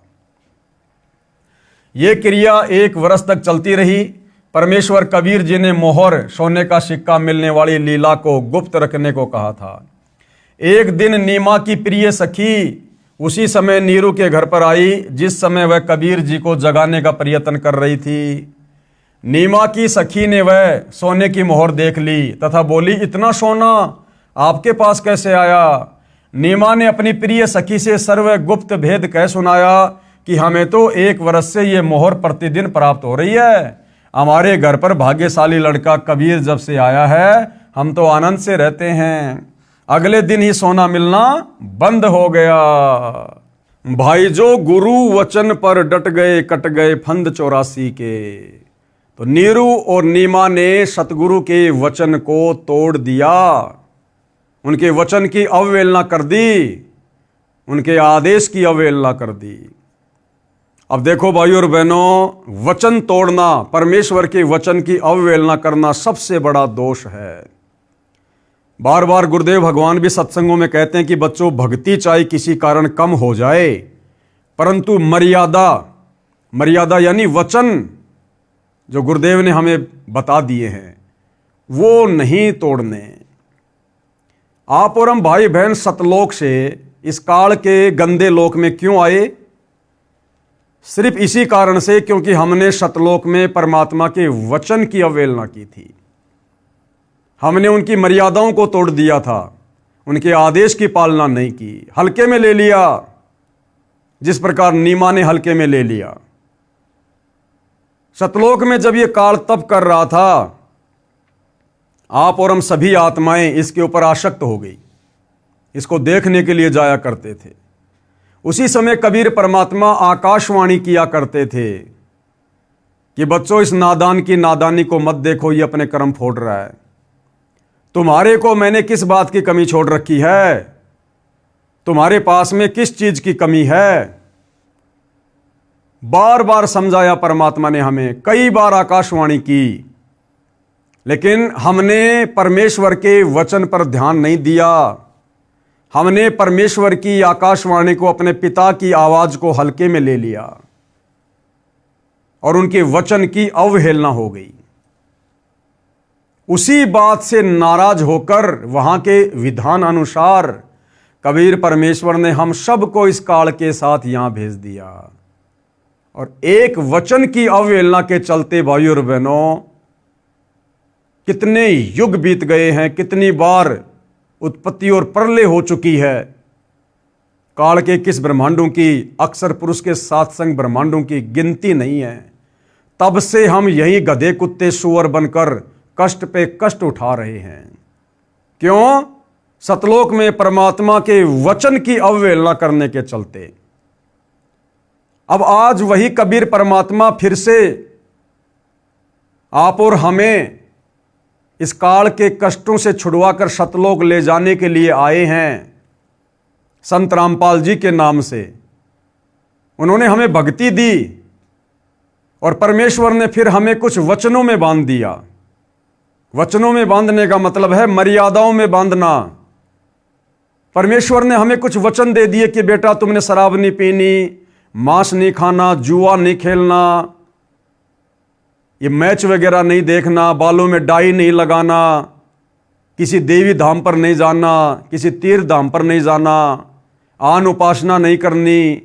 ये क्रिया 1 वर्ष तक चलती रही। परमेश्वर कबीर जी ने मोहर सोने का सिक्का मिलने वाली लीला को गुप्त रखने को कहा था। एक दिन नीमा की प्रिय सखी उसी समय नीरू के घर पर आई जिस समय वह कबीर जी को जगाने का प्रयत्न कर रही थी। नीमा की सखी ने वह सोने की मोहर देख ली तथा बोली, इतना सोना आपके पास कैसे आया? नीमा ने अपनी प्रिय सखी से सर्व गुप्त भेद कह सुनाया कि हमें तो 1 वर्ष से ये मोहर प्रतिदिन प्राप्त हो रही है। हमारे घर पर भाग्यशाली लड़का कबीर जब से आया है, हम तो आनंद से रहते हैं। अगले दिन ही सोना मिलना बंद हो गया। भाई जो गुरु वचन पर डट गए, कट गए फंद 84 के। तो नीरू और नीमा ने सतगुरु के वचन को तोड़ दिया, उनके वचन की अवहेलना कर दी, उनके आदेश की अवहेलना कर दी। अब देखो भाई और बहनों, वचन तोड़ना, परमेश्वर के वचन की अवहेलना करना सबसे बड़ा दोष है। बार बार गुरुदेव भगवान भी सत्संगों में कहते हैं कि बच्चों, भक्ति चाहे किसी कारण कम हो जाए, परंतु मर्यादा यानी वचन जो गुरुदेव ने हमें बता दिए हैं वो नहीं तोड़ने। आप और हम भाई बहन सतलोक से इस काल के गंदे लोक में क्यों आए? सिर्फ इसी कारण से क्योंकि हमने सतलोक में परमात्मा के वचन की अवहेलना की थी। हमने उनकी मर्यादाओं को तोड़ दिया था, उनके आदेश की पालना नहीं की, हल्के में ले लिया, जिस प्रकार नीमा ने हल्के में ले लिया। सतलोक में जब यह काल तप कर रहा था, आप और हम सभी आत्माएं इसके ऊपर आसक्त हो गई, इसको देखने के लिए जाया करते थे। उसी समय कबीर परमात्मा आकाशवाणी किया करते थे कि बच्चों, इस नादान की नादानी को मत देखो, ये अपने कर्म फोड़ रहा है। तुम्हारे को मैंने किस बात की कमी छोड़ रखी है? तुम्हारे पास में किस चीज की कमी है? बार बार समझाया परमात्मा ने हमें, कई बार आकाशवाणी की, लेकिन हमने परमेश्वर के वचन पर ध्यान नहीं दिया। हमने परमेश्वर की आकाशवाणी को, अपने पिता की आवाज को हल्के में ले लिया और उनके वचन की अवहेलना हो गई। उसी बात से नाराज होकर वहां के विधान अनुसार कबीर परमेश्वर ने हम सबको इस काल के साथ यहां भेज दिया। और एक वचन की अवहेलना के चलते भाइयों और बहनों, कितने युग बीत गए हैं, कितनी बार उत्पत्ति और प्रलय हो चुकी है। काल के किस ब्रह्मांडों की, अक्षर पुरुष के साथ संग ब्रह्मांडों की गिनती नहीं है। तब से हम यही गधे कुत्ते सुअर बनकर कष्ट पे कष्ट उठा रहे हैं। क्यों? सतलोक में परमात्मा के वचन की अवहेलना करने के चलते। अब आज वही कबीर परमात्मा फिर से आप और हमें इस काल के कष्टों से छुड़वाकर सतलोक ले जाने के लिए आए हैं। संत रामपाल जी के नाम से उन्होंने हमें भक्ति दी और परमेश्वर ने फिर हमें कुछ वचनों में बांध दिया। वचनों में बांधने का मतलब है मर्यादाओं में बांधना। परमेश्वर ने हमें कुछ वचन दे दिए कि बेटा, तुमने शराब नहीं पीनी, मांस नहीं खाना, जुआ नहीं खेलना, ये मैच वगैरह नहीं देखना, बालों में डाई नहीं लगाना, किसी देवी धाम पर नहीं जाना, किसी तीर्थ धाम पर नहीं जाना, आन उपासना नहीं करनी,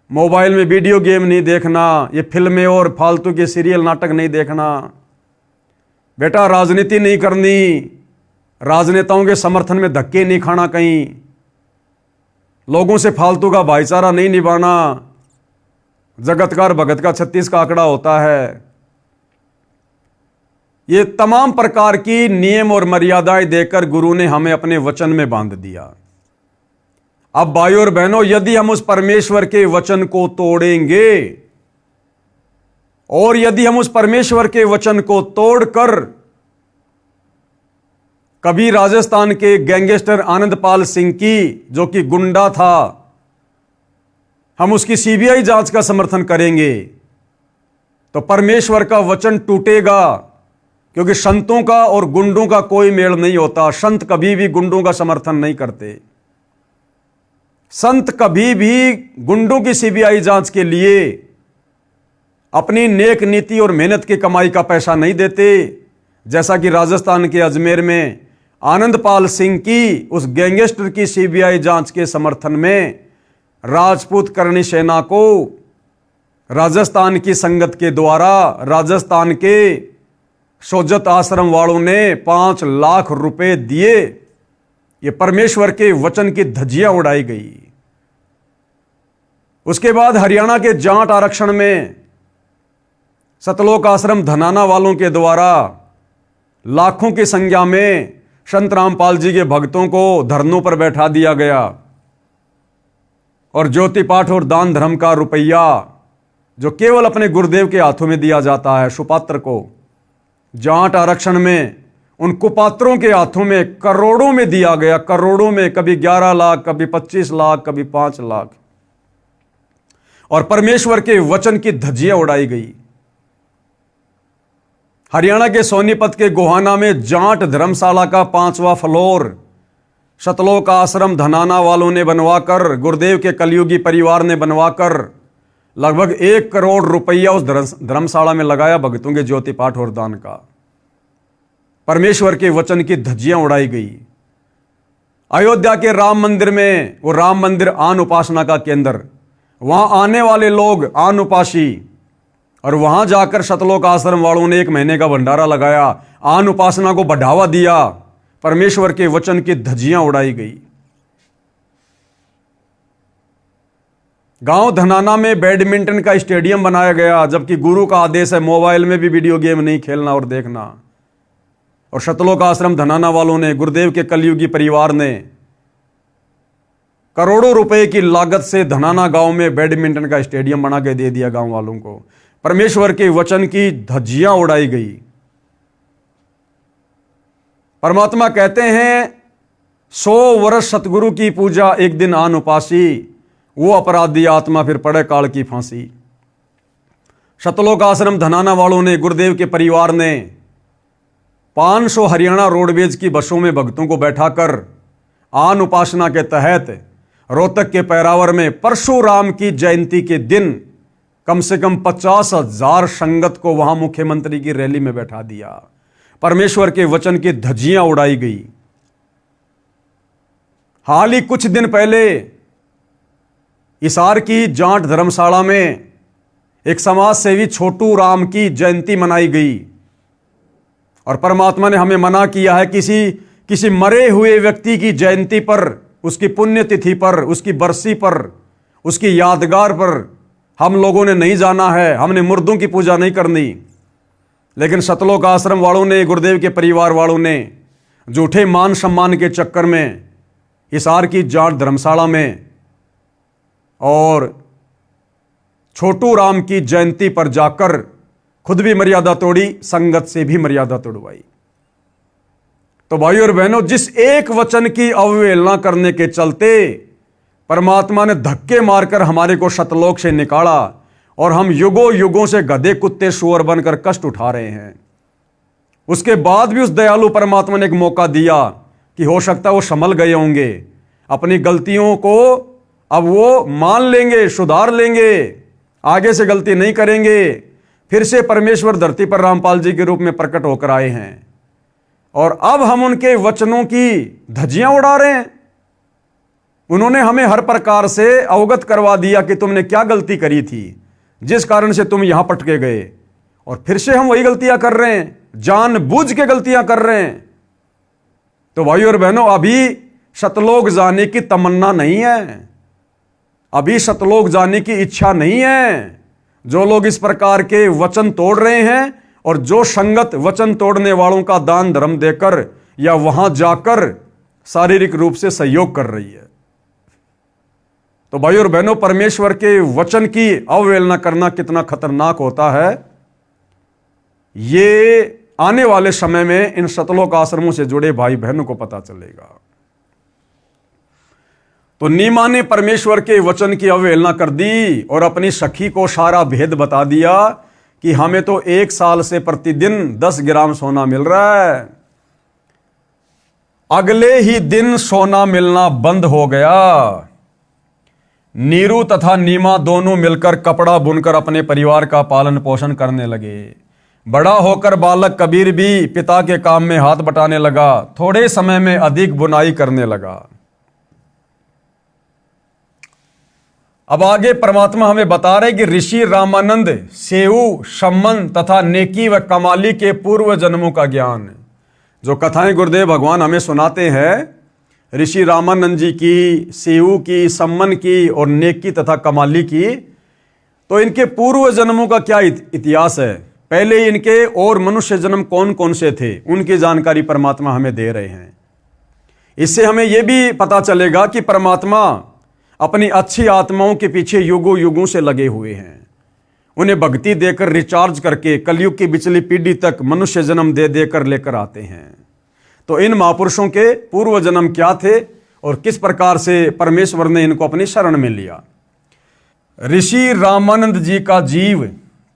मोबाइल में वीडियो गेम नहीं देखना, ये फिल्में और फालतू के सीरियल नाटक नहीं देखना। बेटा, राजनीति नहीं करनी, राजनेताओं के समर्थन में धक्के नहीं खाना, कहीं लोगों से फालतू का भाईचारा नहीं निभाना। जगतकार भगत का 36 का आंकड़ा होता है। ये तमाम प्रकार की नियम और मर्यादाएं देकर गुरु ने हमें अपने वचन में बांध दिया। अब भाइयों और बहनों, यदि हम उस परमेश्वर के वचन को तोड़ेंगे और यदि हम उस परमेश्वर के वचन को तोड़कर कभी राजस्थान के गैंगस्टर आनंदपाल सिंह की, जो कि गुंडा था, हम उसकी सीबीआई जांच का समर्थन करेंगे तो परमेश्वर का वचन टूटेगा। क्योंकि संतों का और गुंडों का कोई मेल नहीं होता। संत कभी भी गुंडों का समर्थन नहीं करते। संत कभी भी गुंडों की सीबीआई जांच के लिए अपनी नेक नीति और मेहनत की कमाई का पैसा नहीं देते। जैसा कि राजस्थान के अजमेर में आनंदपाल सिंह की उस गैंगस्टर की सीबीआई जांच के समर्थन में राजपूत करणी सेना को राजस्थान की संगत के द्वारा राजस्थान के सोजत आश्रम वालों ने 5 लाख रुपए दिए। ये परमेश्वर के वचन की धज्जियां उड़ाई गई। उसके बाद हरियाणा के जाट आरक्षण में सतलोक आश्रम धनाना वालों के द्वारा लाखों की संख्या में संत रामपाल जी के भक्तों को धरनों पर बैठा दिया गया और ज्योति पाठ और दान धर्म का रुपया जो केवल अपने गुरुदेव के हाथों में दिया जाता है, सुपात्र को, जाट आरक्षण में उन कुपात्रों के हाथों में करोड़ों में दिया गया। करोड़ों में, कभी 11 लाख, कभी 25 लाख, कभी 5 लाख। और परमेश्वर के वचन की धज्जियां उड़ाई गई। हरियाणा के सोनीपत के गोहाना में जाट धर्मशाला का 5वां फ्लोर सतलोक आश्रम धनाना वालों ने बनवाकर, गुरुदेव के कलयुगी परिवार ने बनवाकर लगभग 1 करोड़ रुपया उस धर्मशाला में लगाया भक्तों के ज्योति पाठ और दान का। परमेश्वर के वचन की धज्जियां उड़ाई गई। अयोध्या के राम मंदिर में, वो राम मंदिर आन उपासना का केंद्र, वहां आने वाले लोग आन उपासी, और वहां जाकर सतलोक आश्रम वालों ने 1 महीने का भंडारा लगाया, आन उपासना को बढ़ावा दिया, परमेश्वर के वचन की धज्जियां उड़ाई गई। गांव धनाना में बैडमिंटन का स्टेडियम बनाया गया, जबकि गुरु का आदेश है मोबाइल में भी वीडियो गेम नहीं खेलना और देखना। और सतलोक आश्रम धनाना वालों ने, गुरुदेव के कलयुगी परिवार ने करोड़ों रुपए की लागत से धनाना गांव में बैडमिंटन का स्टेडियम बना के दे दिया गांव वालों को। परमेश्वर के वचन की धज्जियां उड़ाई गई। परमात्मा कहते हैं 100 वर्ष सतगुरु की पूजा, एक दिन आन उपासी, वो अपराधी आत्मा फिर पड़े काल की फांसी। सतलोक आश्रम धनाना वालों ने, गुरुदेव के परिवार ने 500 हरियाणा रोडवेज की बसों में भक्तों को बैठाकर आन उपासना के तहत रोहतक के पैरावर में परशुराम की जयंती के दिन कम से कम 50,000 संगत को वहां मुख्यमंत्री की रैली में बैठा दिया। परमेश्वर के वचन की धज्जियां उड़ाई गई। हाल ही कुछ दिन पहले हिसार की जाट धर्मशाला में एक समाज सेवी छोटू राम की जयंती मनाई गई, और परमात्मा ने हमें मना किया है किसी मरे हुए व्यक्ति की जयंती पर, उसकी पुण्यतिथि पर, उसकी बरसी पर, उसकी यादगार पर हम लोगों ने नहीं जाना है। हमने मुर्दों की पूजा नहीं करनी। लेकिन सतलोक आश्रम वालों ने, गुरुदेव के परिवार वालों ने झूठे मान सम्मान के चक्कर में हिसार की जाट धर्मशाला में और छोटू राम की जयंती पर जाकर खुद भी मर्यादा तोड़ी, संगत से भी मर्यादा तोड़वाई। तो भाइयों और बहनों, जिस एक वचन की अवहेलना करने के चलते परमात्मा ने धक्के मारकर हमारे को सतलोक से निकाला, और हम युगों युगों से गधे कुत्ते सूअर बनकर कष्ट उठा रहे हैं, उसके बाद भी उस दयालु परमात्मा ने एक मौका दिया कि हो सकता है वो संभल गए होंगे, अपनी गलतियों को अब वो मान लेंगे, सुधार लेंगे, आगे से गलती नहीं करेंगे। फिर से परमेश्वर धरती पर रामपाल जी के रूप में प्रकट होकर आए हैं, और अब हम उनके वचनों की धज्जियां उड़ा रहे हैं। उन्होंने हमें हर प्रकार से अवगत करवा दिया कि तुमने क्या गलती करी थी जिस कारण से तुम यहां पटके गए, और फिर से हम वही गलतियां कर रहे हैं, जानबूझ के गलतियां कर रहे हैं। तो भाइयों और बहनों, अभी सतलोक जाने की तमन्ना नहीं है, अभी सतलोक जाने की इच्छा नहीं है। जो लोग इस प्रकार के वचन तोड़ रहे हैं, और जो संगत वचन तोड़ने वालों का दान धर्म देकर या वहां जाकर शारीरिक रूप से सहयोग कर रही है। तो भाइयों और बहनों, परमेश्वर के वचन की अवहेलना करना कितना खतरनाक होता है, ये आने वाले समय में इन सतलोक आश्रमों से जुड़े भाई बहनों को पता चलेगा। तो नीमा ने परमेश्वर के वचन की अवहेलना कर दी और अपनी सखी को सारा भेद बता दिया कि हमें तो 1 साल से प्रतिदिन 10 ग्राम सोना मिल रहा है। अगले ही दिन सोना मिलना बंद हो गया। नीरू तथा नीमा दोनों मिलकर कपड़ा बुनकर अपने परिवार का पालन पोषण करने लगे। बड़ा होकर बालक कबीर भी पिता के काम में हाथ बटाने लगा। थोड़े समय में अधिक बुनाई करने लगा। अब आगे परमात्मा हमें बता रहे कि ऋषि रामानंद सेऊ, सम्मन तथा नेकी व कमाली के पूर्व जन्मों का ज्ञान, जो कथाएं गुरुदेव भगवान हमें सुनाते हैं, ऋषि रामानंद जी की, सेऊ की, सम्मन की और नेकी तथा कमाली की, तो इनके पूर्व जन्मों का क्या इतिहास है, पहले इनके और मनुष्य जन्म कौन कौन से थे, उनकी जानकारी परमात्मा हमें दे रहे हैं। इससे हमें यह भी पता चलेगा कि परमात्मा अपनी अच्छी आत्माओं के पीछे युगों युगों से लगे हुए हैं। उन्हें भक्ति देकर रिचार्ज करके कलयुग की पिछली पीढ़ी तक मनुष्य जन्म दे देकर लेकर आते हैं। तो इन महापुरुषों के पूर्व जन्म क्या थे और किस प्रकार से परमेश्वर ने इनको अपनी शरण में लिया। ऋषि रामानंद जी का जीव,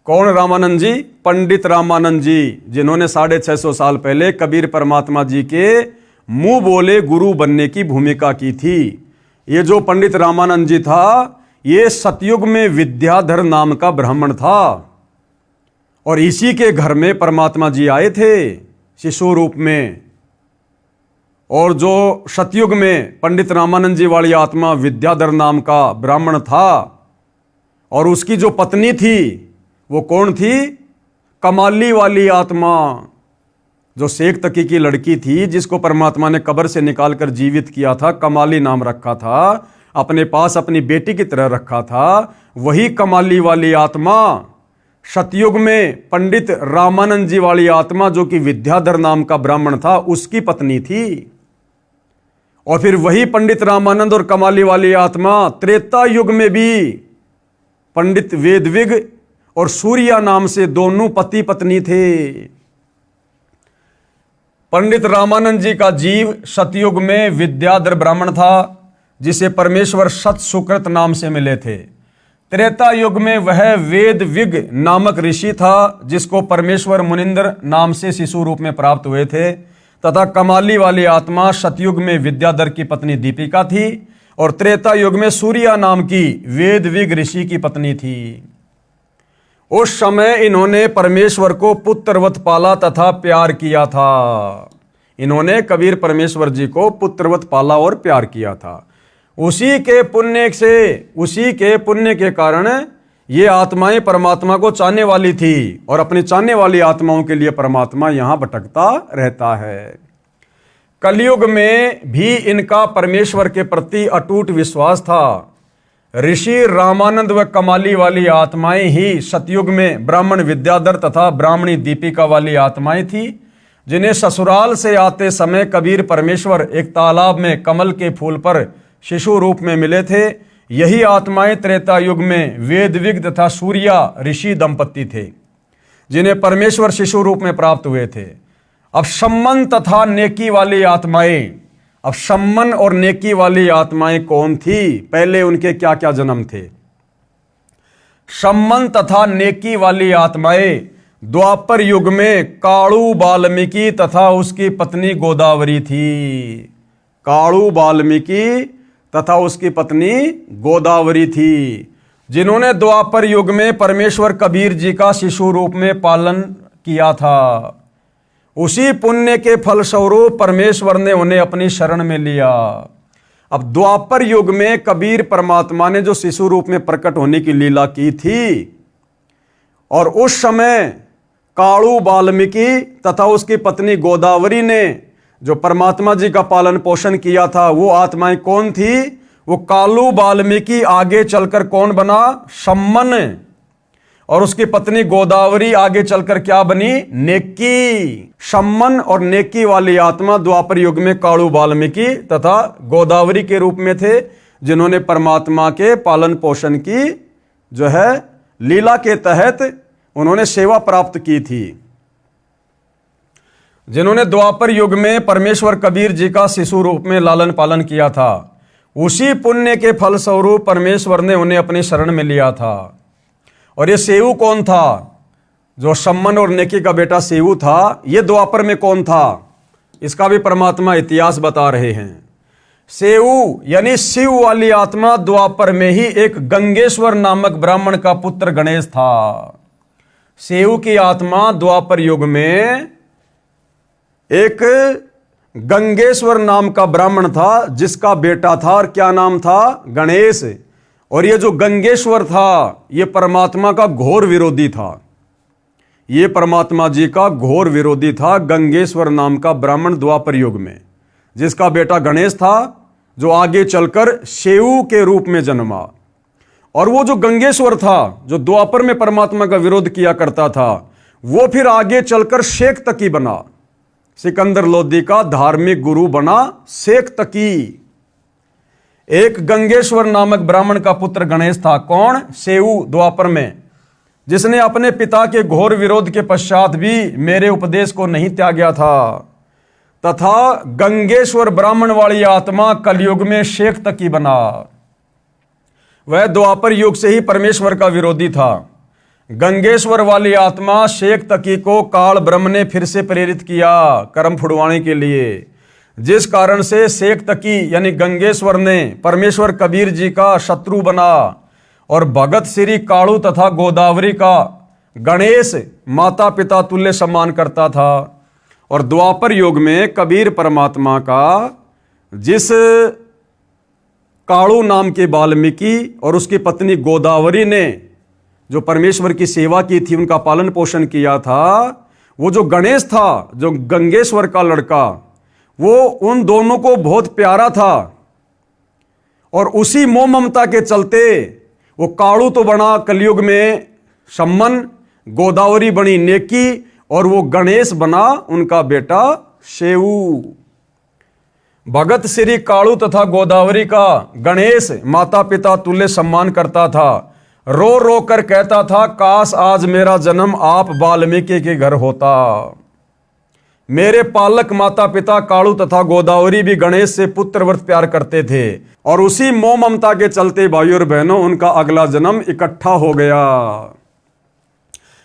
कौन रामानंद जी? पंडित रामानंद जी, जिन्होंने 650 साल पहले कबीर परमात्मा जी के मुंह बोले गुरु बनने की भूमिका की थी। ये जो पंडित रामानंद जी था, ये सतयुग में विद्याधर नाम का ब्राह्मण था और इसी के घर में परमात्मा जी आए थे शिशु रूप में। और जो सतयुग में पंडित रामानंद जी वाली आत्मा विद्याधर नाम का ब्राह्मण था, और उसकी जो पत्नी थी वो कौन थी? कमाली वाली आत्मा, जो शेख तकी की लड़की थी, जिसको परमात्मा ने कब्र से निकालकर जीवित किया था, कमाली नाम रखा था, अपने पास अपनी बेटी की तरह रखा था। वही कमाली वाली आत्मा सतयुग में पंडित रामानंद जी वाली आत्मा, जो कि विद्याधर नाम का ब्राह्मण था, उसकी पत्नी थी। और फिर वही पंडित रामानंद और कमाली वाली आत्मा त्रेता युग में भी पंडित वेदविग और सूर्या नाम से दोनों पति पत्नी थे। पंडित रामानंद जी का जीव सतयुग में विद्याधर ब्राह्मण था, जिसे परमेश्वर सत सुकृत नाम से मिले थे। त्रेता युग में वह वेदविग नामक ऋषि था, जिसको परमेश्वर मुनिंद्र नाम से शिशु रूप में प्राप्त हुए थे। तथा कमाली वाली आत्मा सतयुग में विद्याधर की पत्नी दीपिका थी, और त्रेता युग में सूर्या नाम की वेदविग ऋषि की पत्नी थी। उस समय इन्होंने परमेश्वर को पुत्रवत पाला तथा प्यार किया था। इन्होंने कबीर परमेश्वर जी को पुत्रवत पाला और प्यार किया था। उसी के पुण्य के कारण ये आत्माएं परमात्मा को चाहने वाली थी, और अपनी चाहने वाली आत्माओं के लिए परमात्मा यहां भटकता रहता है। कलयुग में भी इनका परमेश्वर के प्रति अटूट विश्वास था। ऋषि रामानंद व कमाली वाली आत्माएं ही सतयुग में ब्राह्मण विद्याधर तथा ब्राह्मणी दीपिका वाली आत्माएं थी, जिन्हें ससुराल से आते समय कबीर परमेश्वर एक तालाब में कमल के फूल पर शिशु रूप में मिले थे। यही आत्माएं त्रेता युग में वेदविग तथा सूर्या ऋषि दंपत्ति थे, जिन्हें परमेश्वर शिशु रूप में प्राप्त हुए थे। अब सम्मन तथा नेकी वाली आत्माएं, अब सम्मन और नेकी वाली आत्माएं कौन थी? पहले उनके क्या क्या जन्म थे? सम्मन तथा नेकी वाली आत्माएं द्वापर युग में काणु वाल्मीकि तथा उसकी पत्नी गोदावरी थी। काणु वाल्मीकि तथा उसकी पत्नी गोदावरी थी, जिन्होंने द्वापर युग में परमेश्वर कबीर जी का शिशु रूप में पालन किया था। उसी पुण्य के फलस्वरूप परमेश्वर ने उन्हें अपनी शरण में लिया। अब द्वापर युग में कबीर परमात्मा ने जो शिशु रूप में प्रकट होने की लीला की थी, और उस समय काणु वाल्मीकि तथा उसकी पत्नी गोदावरी ने जो परमात्मा जी का पालन पोषण किया था, वो आत्माएं कौन थी? वो काणु वाल्मीकि आगे चलकर कौन बना? सम्मन। और उसकी पत्नी गोदावरी आगे चलकर क्या बनी? नेकी। सम्मन और नेकी वाली आत्मा द्वापर युग में काणु वाल्मीकि तथा गोदावरी के रूप में थे, जिन्होंने परमात्मा के पालन पोषण की जो है लीला के तहत उन्होंने सेवा प्राप्त की थी। जिन्होंने द्वापर युग में परमेश्वर कबीर जी का शिशु रूप में लालन पालन किया था, उसी पुण्य के फलस्वरूप परमेश्वर ने उन्हें अपनी शरण में लिया था। और ये सेऊ कौन था? जो सम्मन और नेकी का बेटा सेऊ था, ये द्वापर में कौन था? इसका भी परमात्मा इतिहास बता रहे हैं। सेऊ यानी शिव वाली आत्मा द्वापर में ही एक गंगेश्वर नामक ब्राह्मण का पुत्र गणेश था। सेऊ की आत्मा द्वापर युग में एक गंगेश्वर नाम का ब्राह्मण था, जिसका बेटा था, और क्या नाम था? गणेश। और ये जो गंगेश्वर था, ये परमात्मा का घोर विरोधी था। ये परमात्मा जी का घोर विरोधी था, गंगेश्वर नाम का ब्राह्मण द्वापर युग में, जिसका बेटा गणेश था, जो आगे चलकर सेऊ के रूप में जन्मा। और वो जो गंगेश्वर था, जो द्वापर में परमात्मा का विरोध किया करता था, वो फिर आगे चलकर शेख तकी बना। सिकंदर लोदी का धार्मिक गुरु बना शेख तकी। एक गंगेश्वर नामक ब्राह्मण का पुत्र गणेश था। कौन? सेऊ द्वापर में, जिसने अपने पिता के घोर विरोध के पश्चात भी मेरे उपदेश को नहीं त्यागा था। तथा गंगेश्वर ब्राह्मण वाली आत्मा कलयुग में शेख तकी बना। वह द्वापर युग से ही परमेश्वर का विरोधी था। गंगेश्वर वाली आत्मा शेख तकी को काल ब्रह्म ने फिर से प्रेरित किया कर्म फुड़वाने के लिए, जिस कारण से शेख तकी यानी गंगेश्वर ने परमेश्वर कबीर जी का शत्रु बना, और भगत श्री काणु तथा गोदावरी का गणेश माता पिता तुल्य सम्मान करता था। और द्वापर युग में कबीर परमात्मा का जिस काणु नाम के वाल्मीकि और उसकी पत्नी गोदावरी ने जो परमेश्वर की सेवा की थी, उनका पालन पोषण किया था, वो जो गणेश था, जो गंगेश्वर का लड़का, वो उन दोनों को बहुत प्यारा था। और उसी मोह ममता के चलते वो काणु तो बना कलयुग में सम्मन, गोदावरी बनी नेकी, और वो गणेश बना उनका बेटा शेऊ। भगत श्री काणु तथा गोदावरी का गणेश माता पिता तुल्य सम्मान करता था। रो रो कर कहता था, काश आज मेरा जन्म आप वाल्मीकि के घर होता। मेरे पालक माता पिता काणु तथा गोदावरी भी गणेश से पुत्रव्रत प्यार करते थे, और उसी मोह ममता के चलते भाइयों और बहनों उनका अगला जन्म इकट्ठा हो गया।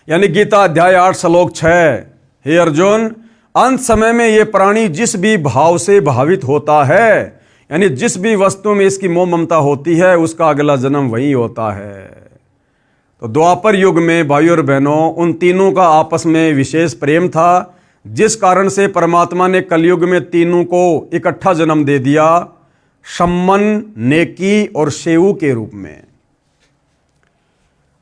यानी गीता अध्याय 8 श्लोक 6, हे अर्जुन, अंत समय में ये प्राणी जिस भी भाव से भावित होता है, यानी जिस भी वस्तु में इसकी मोह ममता होती है, उसका अगला जन्म वही होता है। तो द्वापर युग में भाइयों और बहनों उन तीनों का आपस में विशेष प्रेम था, जिस कारण से परमात्मा ने कलयुग में तीनों को इकट्ठा जन्म दे दिया, सम्मन, नेकी और शेऊ के रूप में।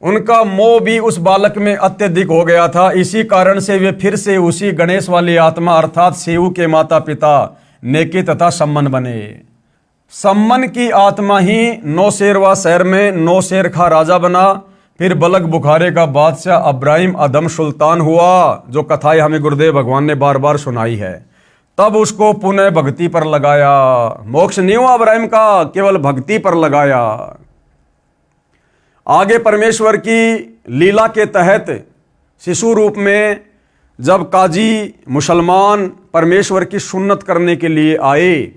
उनका मोह भी उस बालक में अत्यधिक हो गया था। इसी कारण से वे फिर से उसी गणेश वाली आत्मा अर्थात शेऊ के माता पिता नेकी तथा सम्मन बने। सम्मन की आत्मा ही नौशेरवा शहर में नौशेर खा राजा बना, फिर बलक बुखारे का बादशाह अब्राहिम अदम सुल्तान हुआ, जो कथाएं हमें गुरुदेव भगवान ने बार बार सुनाई है। तब उसको पुनः भक्ति पर लगाया। मोक्ष नहीं हुआ अब्राहिम का, केवल भक्ति पर लगाया। आगे परमेश्वर की लीला के तहत शिशु रूप में जब काजी मुसलमान परमेश्वर की सुन्नत करने के लिए आए,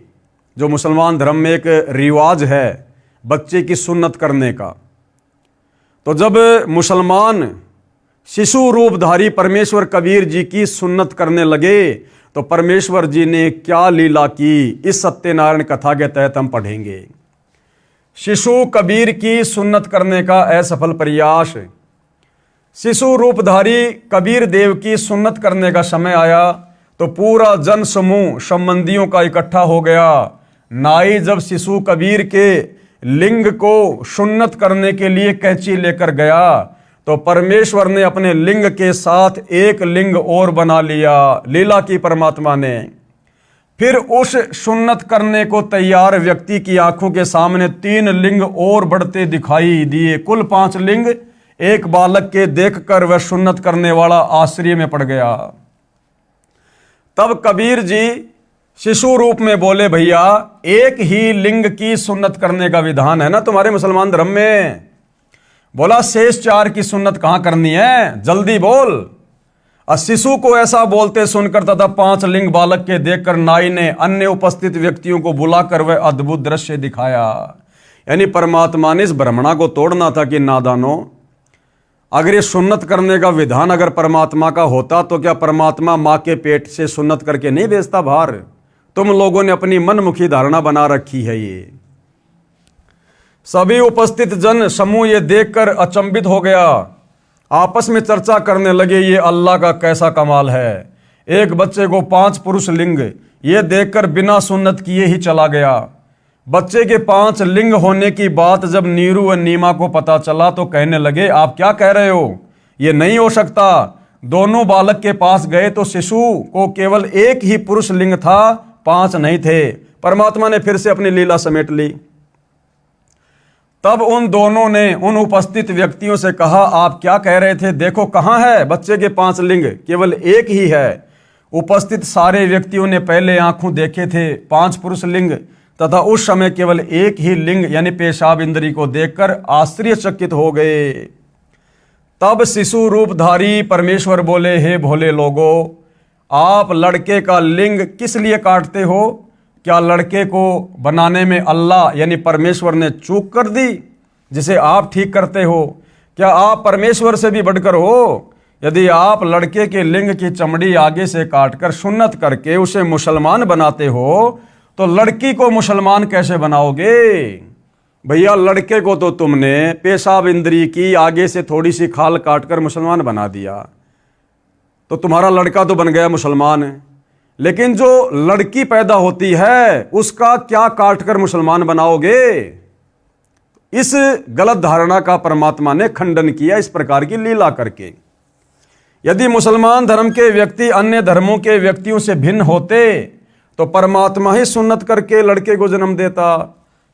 जो मुसलमान धर्म में एक रिवाज है बच्चे की सुन्नत करने का, तो जब मुसलमान शिशु रूपधारी परमेश्वर कबीर जी की सुन्नत करने लगे, तो परमेश्वर जी ने क्या लीला की, इस सत्यनारायण कथा के तहत हम पढ़ेंगे। शिशु कबीर की सुन्नत करने का असफल प्रयास। शिशु रूपधारी कबीर देव की सुन्नत करने का समय आया, तो पूरा जन समूह संबंधियों का इकट्ठा हो गया। नाई जब शिशु कबीर के लिंग को सुन्नत करने के लिए कैंची लेकर गया, तो परमेश्वर ने अपने लिंग के साथ एक लिंग और बना लिया, लीला की परमात्मा ने। फिर उस सुन्नत करने को तैयार व्यक्ति की आंखों के सामने 3 लिंग और बढ़ते दिखाई दिए। कुल 5 लिंग एक बालक के देखकर वह सुन्नत करने वाला आश्चर्य में पड़ गया। तब कबीर जी शिशु रूप में बोले, भैया एक ही लिंग की सुन्नत करने का विधान है ना तुम्हारे मुसलमान धर्म में। बोला शेष 4 की सुन्नत कहां करनी है, जल्दी बोल। और शिशु को ऐसा बोलते सुनकर तथा 5 लिंग बालक के देखकर नाई ने अन्य उपस्थित व्यक्तियों को बुलाकर वह अद्भुत दृश्य दिखाया। यानी परमात्मा ने इस ब्रह्मणा को तोड़ना था कि नादानो, अगर ये सुन्नत करने का विधान अगर परमात्मा का होता, तो क्या परमात्मा माँ के पेट से सुन्नत करके नहीं भेजता बाहर? तुम लोगों ने अपनी मनमुखी धारणा बना रखी है। ये सभी उपस्थित जन समूह ये देखकर अचंभित हो गया, आपस में चर्चा करने लगे, ये अल्लाह का कैसा कमाल है। एक बच्चे को 5 पुरुष लिंग ये देखकर बिना सुन्नत किए ही चला गया। बच्चे के 5 लिंग होने की बात जब नीरू व नीमा को पता चला, तो कहने लगे, आप क्या कह रहे हो, ये नहीं हो सकता। दोनों बालक के पास गए तो शिशु को केवल एक ही पुरुष लिंग था, 5 नहीं थे। परमात्मा ने फिर से अपनी लीला समेट ली। तब उन दोनों ने उन उपस्थित व्यक्तियों से कहा, आप क्या कह रहे थे, देखो कहां है बच्चे के 5 लिंग, केवल एक ही है। उपस्थित सारे व्यक्तियों ने पहले आंखों देखे थे 5 पुरुष लिंग, तथा उस समय केवल एक ही लिंग यानी पेशाब इंद्री को देखकर आश्चर्यचकित हो गए। तब शिशु रूपधारी परमेश्वर बोले, हे भोले लोगों, आप लड़के का लिंग किस लिए काटते हो? क्या लड़के को बनाने में अल्लाह यानी परमेश्वर ने चूक कर दी जिसे आप ठीक करते हो? क्या आप परमेश्वर से भी बढ़कर हो? यदि आप लड़के के लिंग की चमड़ी आगे से काटकर सुन्नत करके उसे मुसलमान बनाते हो, तो लड़की को मुसलमान कैसे बनाओगे? भैया लड़के को तो तुमने पेशाब इंद्री की आगे से थोड़ी सी खाल काटकर मुसलमान बना दिया, तो तुम्हारा लड़का तो बन गया मुसलमान। लेकिन जो लड़की पैदा होती है उसका क्या काटकर मुसलमान बनाओगे? इस गलत धारणा का परमात्मा ने खंडन किया इस प्रकार की लीला करके। यदि मुसलमान धर्म के व्यक्ति अन्य धर्मों के व्यक्तियों से भिन्न होते तो परमात्मा ही सुन्नत करके लड़के को जन्म देता।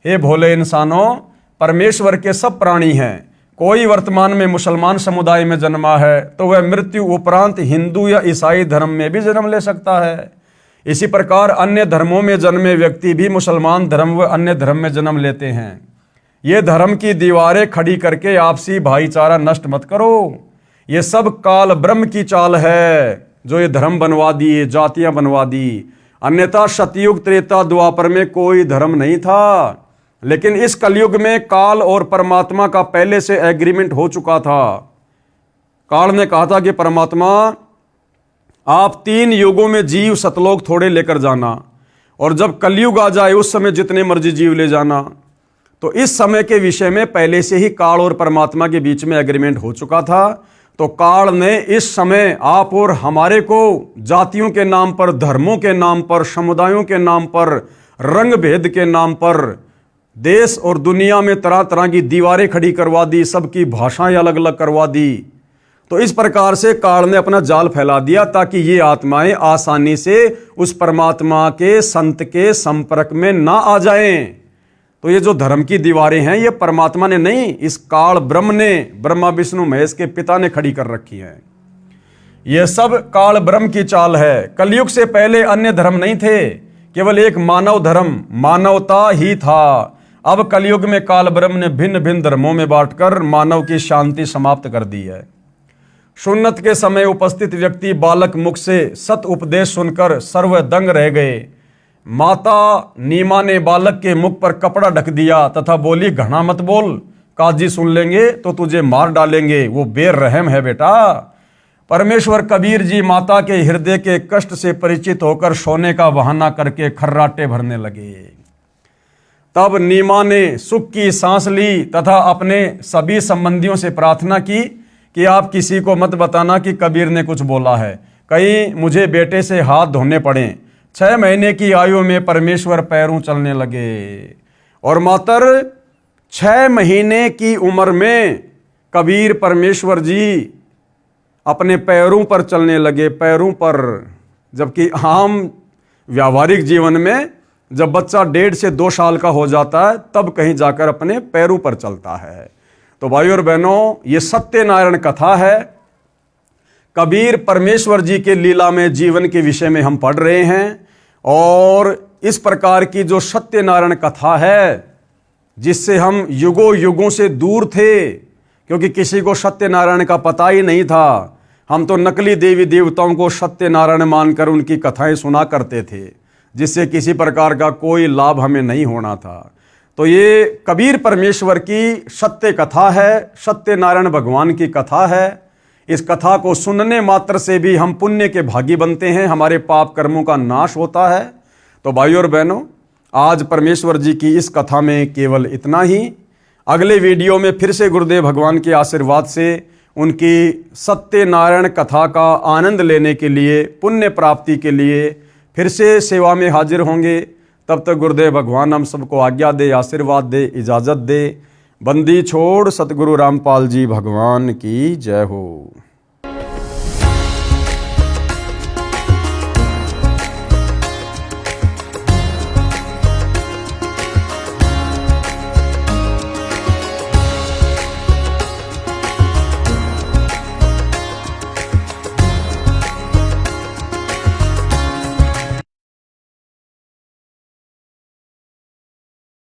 हे भोले इंसानों, परमेश्वर के सब प्राणी हैं। कोई वर्तमान में मुसलमान समुदाय में जन्मा है तो वह मृत्यु उपरांत हिंदू या ईसाई धर्म में भी जन्म ले सकता है। इसी प्रकार अन्य धर्मों में जन्मे व्यक्ति भी मुसलमान धर्म व अन्य धर्म में जन्म लेते हैं। ये धर्म की दीवारें खड़ी करके आपसी भाईचारा नष्ट मत करो। ये सब काल ब्रह्म की चाल है जो ये धर्म बनवा दिए, जातियां बनवा दी। अन्यथा सतयुग त्रेता द्वापर में कोई धर्म नहीं था, लेकिन इस कलयुग में काल और परमात्मा का पहले से एग्रीमेंट हो चुका था। काल ने कहा था कि परमात्मा आप 3 युगों में जीव सतलोक थोड़े लेकर जाना, और जब कलयुग आ जाए उस समय जितने मर्जी जीव ले जाना। तो इस समय के विषय में पहले से ही काल और परमात्मा के बीच में एग्रीमेंट हो चुका था। तो काल ने इस समय आप और हमारे को जातियों के नाम पर, धर्मों के नाम पर, समुदायों के नाम पर, रंग भेद के नाम पर देश और दुनिया में तरह तरह की दीवारें खड़ी करवा दी, सबकी भाषाएं अलग अलग करवा दी। तो इस प्रकार से काल ने अपना जाल फैला दिया ताकि ये आत्माएं आसानी से उस परमात्मा के संत के संपर्क में ना आ जाएं। तो ये जो धर्म की दीवारें हैं ये परमात्मा ने नहीं, इस काल ब्रह्म ने, ब्रह्मा विष्णु महेश के पिता ने खड़ी कर रखी हैं। ये सब काल ब्रह्म की चाल है। कलयुग से पहले अन्य धर्म नहीं थे, केवल एक मानव धर्म, मानवता ही था। अब कलयुग में काल ब्रह्म ने भिन्न भिन्न धर्मों में बांटकर मानव की शांति समाप्त कर दी है। सुन्नत के समय उपस्थित व्यक्ति बालक मुख से सत उपदेश सुनकर सर्वदंग रह गए। माता नीमा ने बालक के मुख पर कपड़ा ढक दिया तथा बोली, घना मत बोल, काजी सुन लेंगे तो तुझे मार डालेंगे, वो बेरहम है बेटा। परमेश्वर कबीर जी माता के हृदय के कष्ट से परिचित होकर सोने का बहाना करके खर्राटे भरने लगे। तब नीमा ने सुख की सांस ली तथा अपने सभी संबंधियों से प्रार्थना की कि आप किसी को मत बताना कि कबीर ने कुछ बोला है, कहीं मुझे बेटे से हाथ धोने पड़े। 6 महीने की आयु में परमेश्वर पैरों चलने लगे, और मात्र 6 महीने की उम्र में कबीर परमेश्वर जी अपने पैरों पर चलने लगे, पैरों पर। जबकि आम व्यावहारिक जीवन में जब बच्चा 1.5 से 2 साल का हो जाता है तब कहीं जाकर अपने पैरों पर चलता है। तो भाइयों और बहनों, ये सत्यनारायण कथा है। कबीर परमेश्वर जी के लीला में जीवन के विषय में हम पढ़ रहे हैं, और इस प्रकार की जो सत्यनारायण कथा है जिससे हम युगों युगों से दूर थे, क्योंकि किसी को सत्यनारायण का पता ही नहीं था। हम तो नकली देवी देवताओं को सत्यनारायण मानकर उनकी कथाएं सुना करते थे, जिससे किसी प्रकार का कोई लाभ हमें नहीं होना था। तो ये कबीर परमेश्वर की सत्य कथा है, सत्यनारायण भगवान की कथा है। इस कथा को सुनने मात्र से भी हम पुण्य के भागी बनते हैं, हमारे पाप कर्मों का नाश होता है। तो भाइयों और बहनों, आज परमेश्वर जी की इस कथा में केवल इतना ही। अगले वीडियो में फिर से गुरुदेव भगवान के आशीर्वाद से उनकी सत्यनारायण कथा का आनंद लेने के लिए, पुण्य प्राप्ति के लिए फिर से सेवा में हाजिर होंगे। तब तक गुरुदेव भगवान हम सबको आज्ञा दे, आशीर्वाद दे, इजाज़त दे। बंदी छोड़ सतगुरु रामपाल जी भगवान की जय हो।